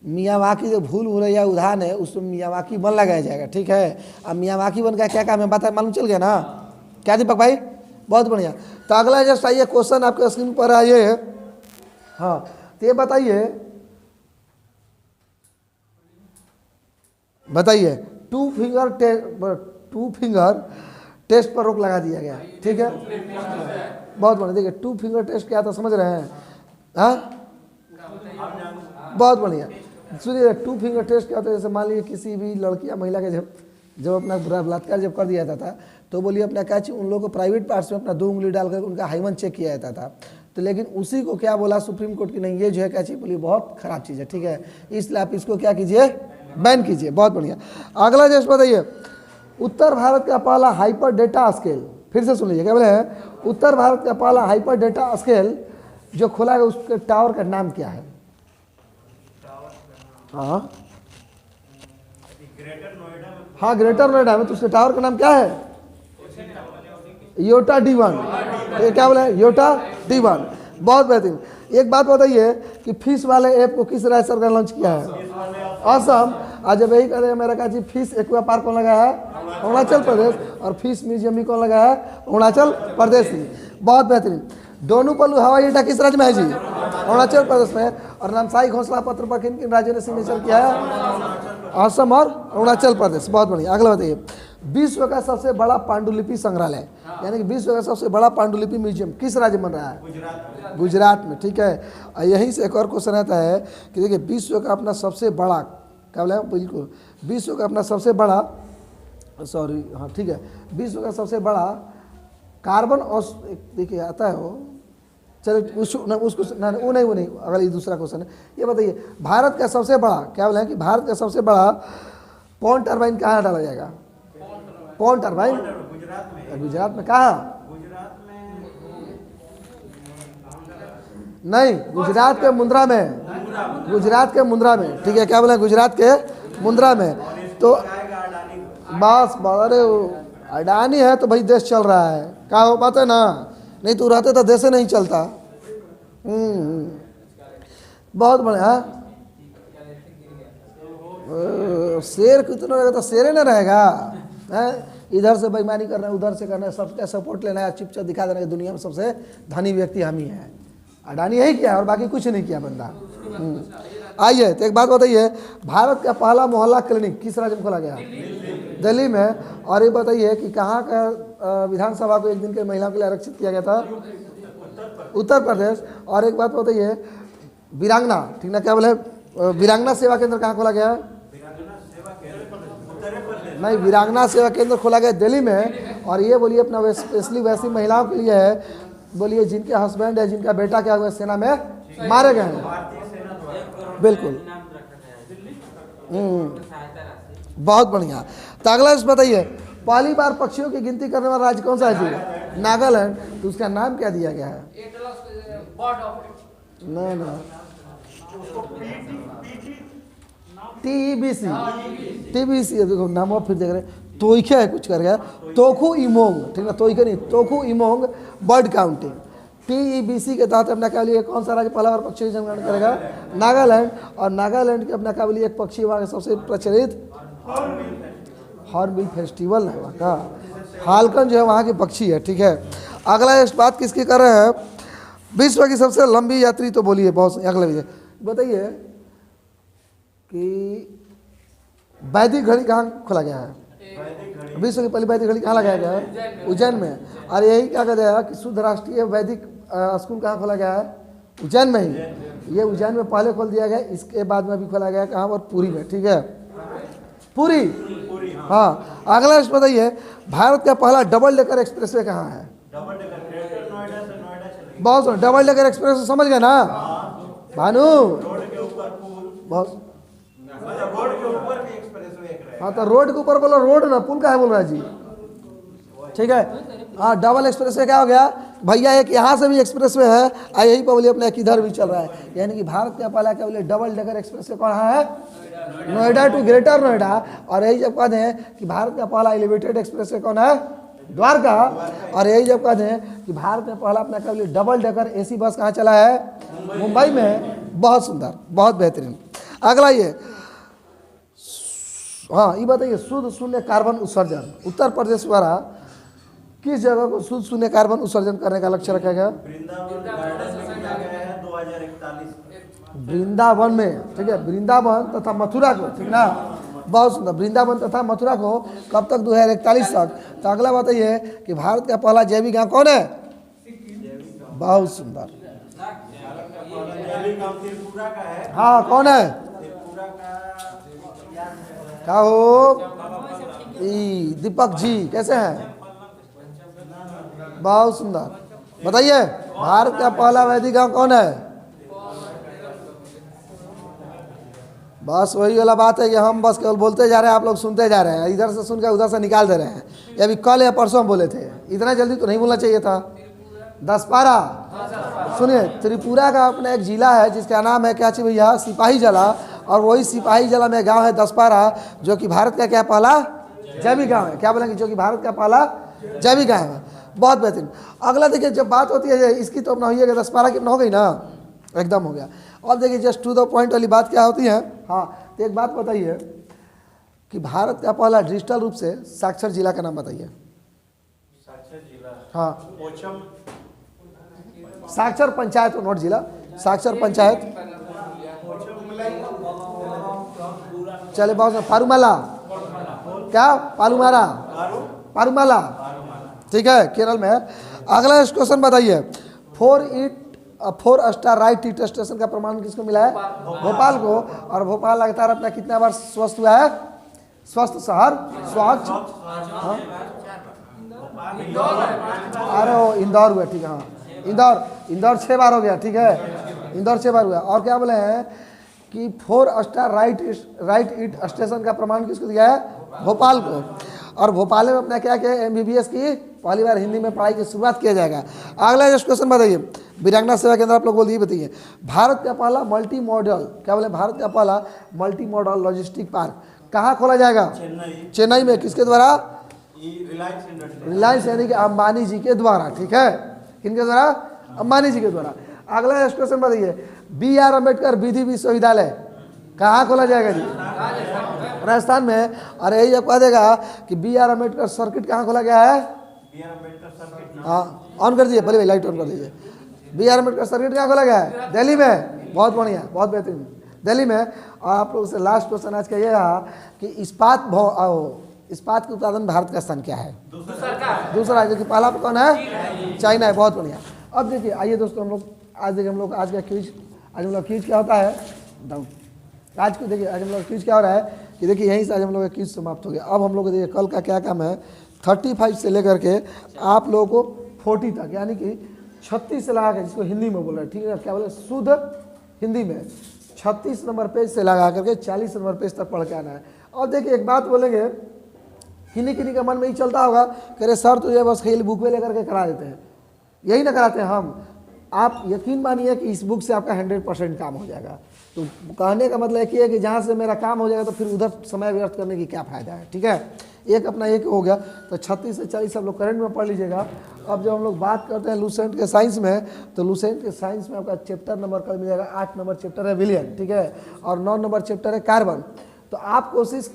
[SPEAKER 1] मियावाकी जो भूल भुलैया उद्यान है उसमें मियावाकी वन लगाया जाएगा। ठीक है, अब मियावाकी वन का क्या काम है बता, मालूम चल गया ना? क्या दीपक भाई, बहुत बढ़िया। तो अगला जस्ट आइए क्वेश्चन आपके स्क्रीन पर आइए। हाँ, तो ये बताइए टू फिंगर टेस्ट पर रोक लगा दिया गया। ठीक है, बहुत बढ़िया। देखिए 2 फिंगर टेस्ट क्या था समझ रहे हैं? हाँ, बहुत बढ़िया। सुनिए 2 फिंगर टेस्ट क्या होता है, जैसे मान लीजिए किसी भी लड़की या महिला के जब अपना बलात्कार जब कर दिया जाता था तो बोलिए अपना क्या चीज़, उन लोगों को प्राइवेट पार्ट्स में अपना 2 उंगली डालकर उनका हाइमन चेक किया जाता था। तो लेकिन उसी को क्या बोला सुप्रीम कोर्ट की, नहीं ये जो है क्या चीज़ बोलिए बहुत खराब चीज़ है। ठीक है, इसलिए आप इसको क्या कीजिए, बैन कीजिए। बहुत बढ़िया। अगला जस्ट बताइए, उत्तर भारत का पहला हाइपर डेटा स्केल, फिर से सुन लीजिए, क्या बोले हैं, उत्तर भारत का पहला हाइपर डेटा स्केल जो खोला है उसके टावर का नाम क्या है? हाँ ग्रेटर नोएडा में, तो उसके टावर का नाम क्या है? Yotta D1। ये क्या बोले, योटा D1। बहुत बेहतरीन। एक बात बताइए कि फिश वाले ऐप को किस राज्य सरकार लॉन्च किया है? असम। आज जब यही करेगा मेरा कहा जी फिश एक्वा पार्क कौन लगा है? अरुणाचल प्रदेश। और फिश म्यूजियम भी कौन लगा है? अरुणाचल प्रदेश में। बहुत बेहतरीन। दोनोपल्लू हवाई अड्डा किस राज्य में है जी? अरुणाचल प्रदेश में। और नामसाई घोषणा पत्र पर किन किन राज्यों ने सिग्नेचर किया है? असम और अरुणाचल प्रदेश। बहुत बढ़िया। अगला बताइए, विश्व का सबसे बड़ा पांडुलिपि संग्रहालय यानी कि विश्व का सबसे बड़ा पांडुलिपि म्यूजियम किस राज्य में बन रहा है? गुजरात में। ठीक है। और यहीं से एक और क्वेश्चन आता है कि देखिए विश्व का अपना सबसे बड़ा क्या बोला? बिल्कुल विश्व का अपना सबसे बड़ा हाँ ठीक है, विश्व का सबसे बड़ा कार्बन और देखिए आता है वो, चलो उसको वो नहीं अगला दूसरा क्वेश्चन है। ये बताइए भारत का सबसे बड़ा क्या बोला है कि भारत का सबसे बड़ा पवन टरबाइन कहाँ डाला जाएगा? पवन टरबाइन गुजरात में। कहाँ? नहीं, गुजरात के मुंद्रा में। गुजरात के मुंद्रा में। ठीक है। क्या बोला? गुजरात के मुंद्रा में। तो बस अरे अडानी है तो भाई देश चल रहा है। क्या हो बात है ना? नहीं तो रहते तो देश नहीं चलता। बहुत बढ़िया। शेर कितना रहेगा तो शेर न रहेगा है? इधर से बेईमानी करना है, उधर से करना है, सबका सपोर्ट लेना है, चिपचा दिखा देना है दुनिया में सबसे धनी व्यक्ति हम ही हैं। अडानी यही किया और बाकी कुछ नहीं किया बंदा। आइए तो एक बात बताइए, भारत का पहला मोहल्ला क्लिनिक किस राज्य में खोला गया? दिल्ली में। और ये बताइए कि कहाँ का विधानसभा को एक दिन के महिलाओं के लिए आरक्षित किया गया था? उत्तर प्रदेश। और एक बात बताइए, वीरांगना ठीक ना क्या बोले, वीरांगना सेवा केंद्र कहाँ खोला गया? नहीं, वीरांगना सेवा केंद्र खोला गया दिल्ली में। और ये बोलिए अपना स्पेशली वैसी महिलाओं के लिए है, बोलिए जिनके हस्बैंड है, जिनका बेटा क्या हुआ सेना में मारे गए हैं। बिल्कुल। बहुत बढ़िया। तो अगला बताइए, पहली बार पक्षियों की गिनती करने वाला राज्य कौन सा है जी? नागालैंड। तो उसका नाम क्या दिया गया है? ना TBC देखो नाम फिर देख रहे तोइखे है कुछ कर गया, तोखू इमोंग ठीक ना, तोइखे नहीं तोखू इमोंग बर्ड काउंटिंग। TEBC के तहत अपना क्या लिए कौन सा राज्य पहला बार पक्षी जनगणना करेगा? नागालैंड। और नागालैंड के अपना क्या बोलिए एक पक्षी वहाँ सबसे प्रचलित हॉर्नबिल फेस्टिवल है वहाँ का। हालकन जो है वहाँ की पक्षी है। ठीक है। अगला इस बात किसकी कर रहे हैं? विश्व की सबसे लंबी यात्री तो बोलिए बहुत। अगला बताइए कि वैदिक घड़ी कहाँ खोला गया है? विश्व की पहली वैदिक घड़ी कहाँ लगाया गया है? उज्जैन में। और यही क्या कहते हैं कि शुद्ध राष्ट्रीय वैदिक स्कूल कहाँ खोला गया है? उज्जैन में ही। ये उज्जैन में पहले खोल दिया गया, इसके बाद में भी खोला गया कहाँ पर? पुरी में। ठीक है, पुरी। हाँ। अगला बताइए, भारत का पहला डबल डेकर एक्सप्रेसवे कहाँ है? बहुत डबल डेकर एक्सप्रेस समझ गए ना भानु? बहुत। हाँ तो रोड के ऊपर बोलो, रोड ना पुल का है बोल रहा है जी। ठीक है। हाँ डबल एक्सप्रेसवे क्या हो गया भैया? एक यहाँ से भी एक्सप्रेसवे है और यही पर बोलिए अपना एक इधर भी चल रहा है। यानी कि भारत का पहला क्या बोलिए डबल डेकर एक्सप्रेसवे कहाँ है? Noida to greater Noida. और यही जब कहते हैं कि भारत का पहला एलिवेटेड एक्सप्रेसवे कौन है? द्वारका। और यही जब कहते हैं कि भारत में पहला अपना क्या बोलिए डबल डेकर AC बस कहाँ चला है? मुंबई में। बहुत सुंदर, बहुत बेहतरीन। अगला ये हाँ ये बताइए, शुद्ध शून्य कार्बन उत्सर्जन उत्तर प्रदेश द्वारा किस जगह को शुद्ध शून्य कार्बन उत्सर्जन करने का लक्ष्य रखा गया? वृंदावन में। ठीक है, वृंदावन तथा मथुरा को। ठीक ना, बहुत सुंदर। वृंदावन तथा मथुरा को कब तक? 2041 तक। तो अगला बताइए कि भारत का पहला जैविक गांव कौन है? बहुत सुंदर। हाँ कौन है? क्या हो? दीपक जी कैसे हैं? बहुत सुंदर। बताइए भारत का पहला वैदिक गांव कौन है? बस वही वाला बात है कि हम बस केवल बोलते जा रहे हैं, आप लोग सुनते जा रहे हैं, इधर से सुनकर उधर से निकाल दे रहे हैं। ये अभी कल या परसों हम बोले थे, इतना जल्दी तो नहीं बोलना चाहिए था। दसपारा सुनिए, त्रिपुरा का अपना एक जिला है जिसका नाम है क्या चाहिए भैया? सिपाही जला। और वही सिपाही जला में गांव है दसपारा, जो कि भारत का क्या पहला जैविक गांव है। क्या बोलेंगे? जो कि भारत का पहला जैविक गांव है। बहुत बेहतरीन। अगला देखिए, जब बात होती है इसकी तो अपना हुई है, दसपारा की अपना हो गई ना, एकदम हो गया। और देखिए जस्ट टू द पॉइंट वाली बात क्या होती है। हाँ तो एक बात बताइए कि भारत का पहला डिजिटल रूप से साक्षर जिला का नाम बताइए।
[SPEAKER 2] साक्षर जिला,
[SPEAKER 1] हाँ,
[SPEAKER 2] पोचम,
[SPEAKER 1] साक्षर पंचायत नोट जिला, साक्षर पंचायत। चले बहुत पारूमाला, क्या पारूमारा, पारूमाला, ठीक है, केरल में है। अगला क्वेश्चन बताइए, 4 स्टार राइट ईट स्टेशन का प्रमाण किसको मिला है? भोपाल को। और भोपाल लगातार अपना कितना बार स्वस्थ हुआ है? स्वस्थ शहर, स्वच्छ। हाँ? अरे वो इंदौर हुआ, ठीक है, हाँ इंदौर 6 बार हो गया, ठीक है, इंदौर 6 बार हुआ। और क्या बोले हैं कि 4 स्टार राइट ईट स्टेशन का प्रमाण किसको दिया है? भोपाल को। और भोपाल में अपना क्या किया? MBBS की पहली बार हिंदी में पढ़ाई की शुरुआत किया जाएगा। अगला क्वेश्चन बताइए, वीरांगना सेवा केंद्र आप लोग बोलिए, बताइए भारत का पहला मल्टी मॉडल, क्या बोले, भारत का पहला मल्टी मॉडल लॉजिस्टिक पार्क कहाँ खोला जाएगा? चेन्नई में। किसके द्वारा? रिलायंस यानी कि अंबानी जी के द्वारा, ठीक है, किनके द्वारा? अंबानी जी के द्वारा। अगला क्वेश्चन बताइए, BR अम्बेडकर विधि विश्वविद्यालय कहाँ खोला जाएगा जी? राजस्थान में। और यही आपको देगा कि BR अम्बेडकर सर्किट कहाँ खोला गया है? हाँ, ऑन कर दीजिए, पहले लाइट ऑन कर दीजिए। BR अम्बेडकर सर्किट कहाँ खोला गया है? दिल्ली में। बहुत बढ़िया, बहुत बेहतरीन, दिल्ली में। और आप लोग से लास्ट क्वेश्चन आज का ये रहा कि इस्पात के उत्पादन भारत का स्थान क्या है? दूसरा। जो कि पहला कौन है? चाइना है। बहुत बढ़िया। अब देखिए, आइए दोस्तों, हम लोग आज का क्विज, आज हम लोग क्विज क्या होता है, आज को देखिए, आज हम लोग क्विज क्या हो रहा है कि देखिए, यहीं से आज हम लोग का क्विज समाप्त हो गया। अब हम लोग देखिए कल का क्या काम है, 35 से लेकर के आप लोगों को 40 तक, यानी कि 36 से लगा के, जिसको हिंदी में बोल रहे हैं, ठीक है, क्या बोले, शुद्ध हिंदी में 36 नंबर पेज से लगा करके 40 नंबर पेज तक पढ़ के आना है। और देखिए एक बात बोलेंगे, किन्हीं का मन में ही चलता होगा कि अरे सर तो ये बस खेल बुक में लेकर के करा देते हैं, यही ना कराते हैं हम। आप यकीन मानिए कि इस बुक से आपका 100% काम हो जाएगा। तो कहने का मतलब ये है कि जहाँ से मेरा काम हो जाएगा तो फिर उधर समय व्यर्थ करने की क्या फ़ायदा है, ठीक है। एक अपना एक हो गया, तो 36 से 40 सब लोग करंट में पढ़ लीजिएगा। अब जब हम लोग बात करते हैं लूसेंट के साइंस में, तो लूसेंट के साइंस में आपका चैप्टर नंबर कल मिल जाएगा, 8 नंबर चैप्टर है विलियन, ठीक है, और 9 नंबर चैप्टर है कार्बन। तो आप कोशिश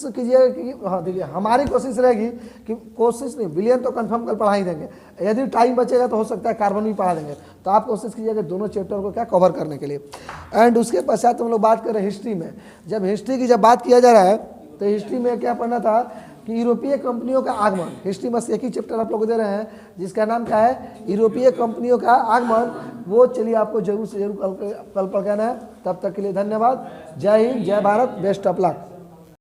[SPEAKER 1] कीजिएगा कि, हाँ देखिए, हमारी कोशिश रहेगी कि कोशिश नहीं, विलियन तो कंफर्म कल पढ़ा ही देंगे, यदि टाइम बचेगा तो हो सकता है कार्बन भी पढ़ा देंगे। तो आप कोशिश कीजिएगा दोनों चैप्टर को क्या कवर करने के लिए। एंड उसके पश्चात हम लोग बात कर रहे हैं हिस्ट्री में। जब हिस्ट्री की जब बात किया जा रहा है तो हिस्ट्री में क्या पढ़ना था कि यूरोपीय कंपनियों का आगमन। हिस्ट्री में एक ही चैप्टर आप लोग को दे रहे हैं जिसका नाम क्या है, यूरोपीय कंपनियों का आगमन। वो चलिए आपको जरूर से जरूर कल पढ़ के आना है। तब तक के लिए धन्यवाद। जय हिंद, जय भारत, बेस्ट ऑफ लक।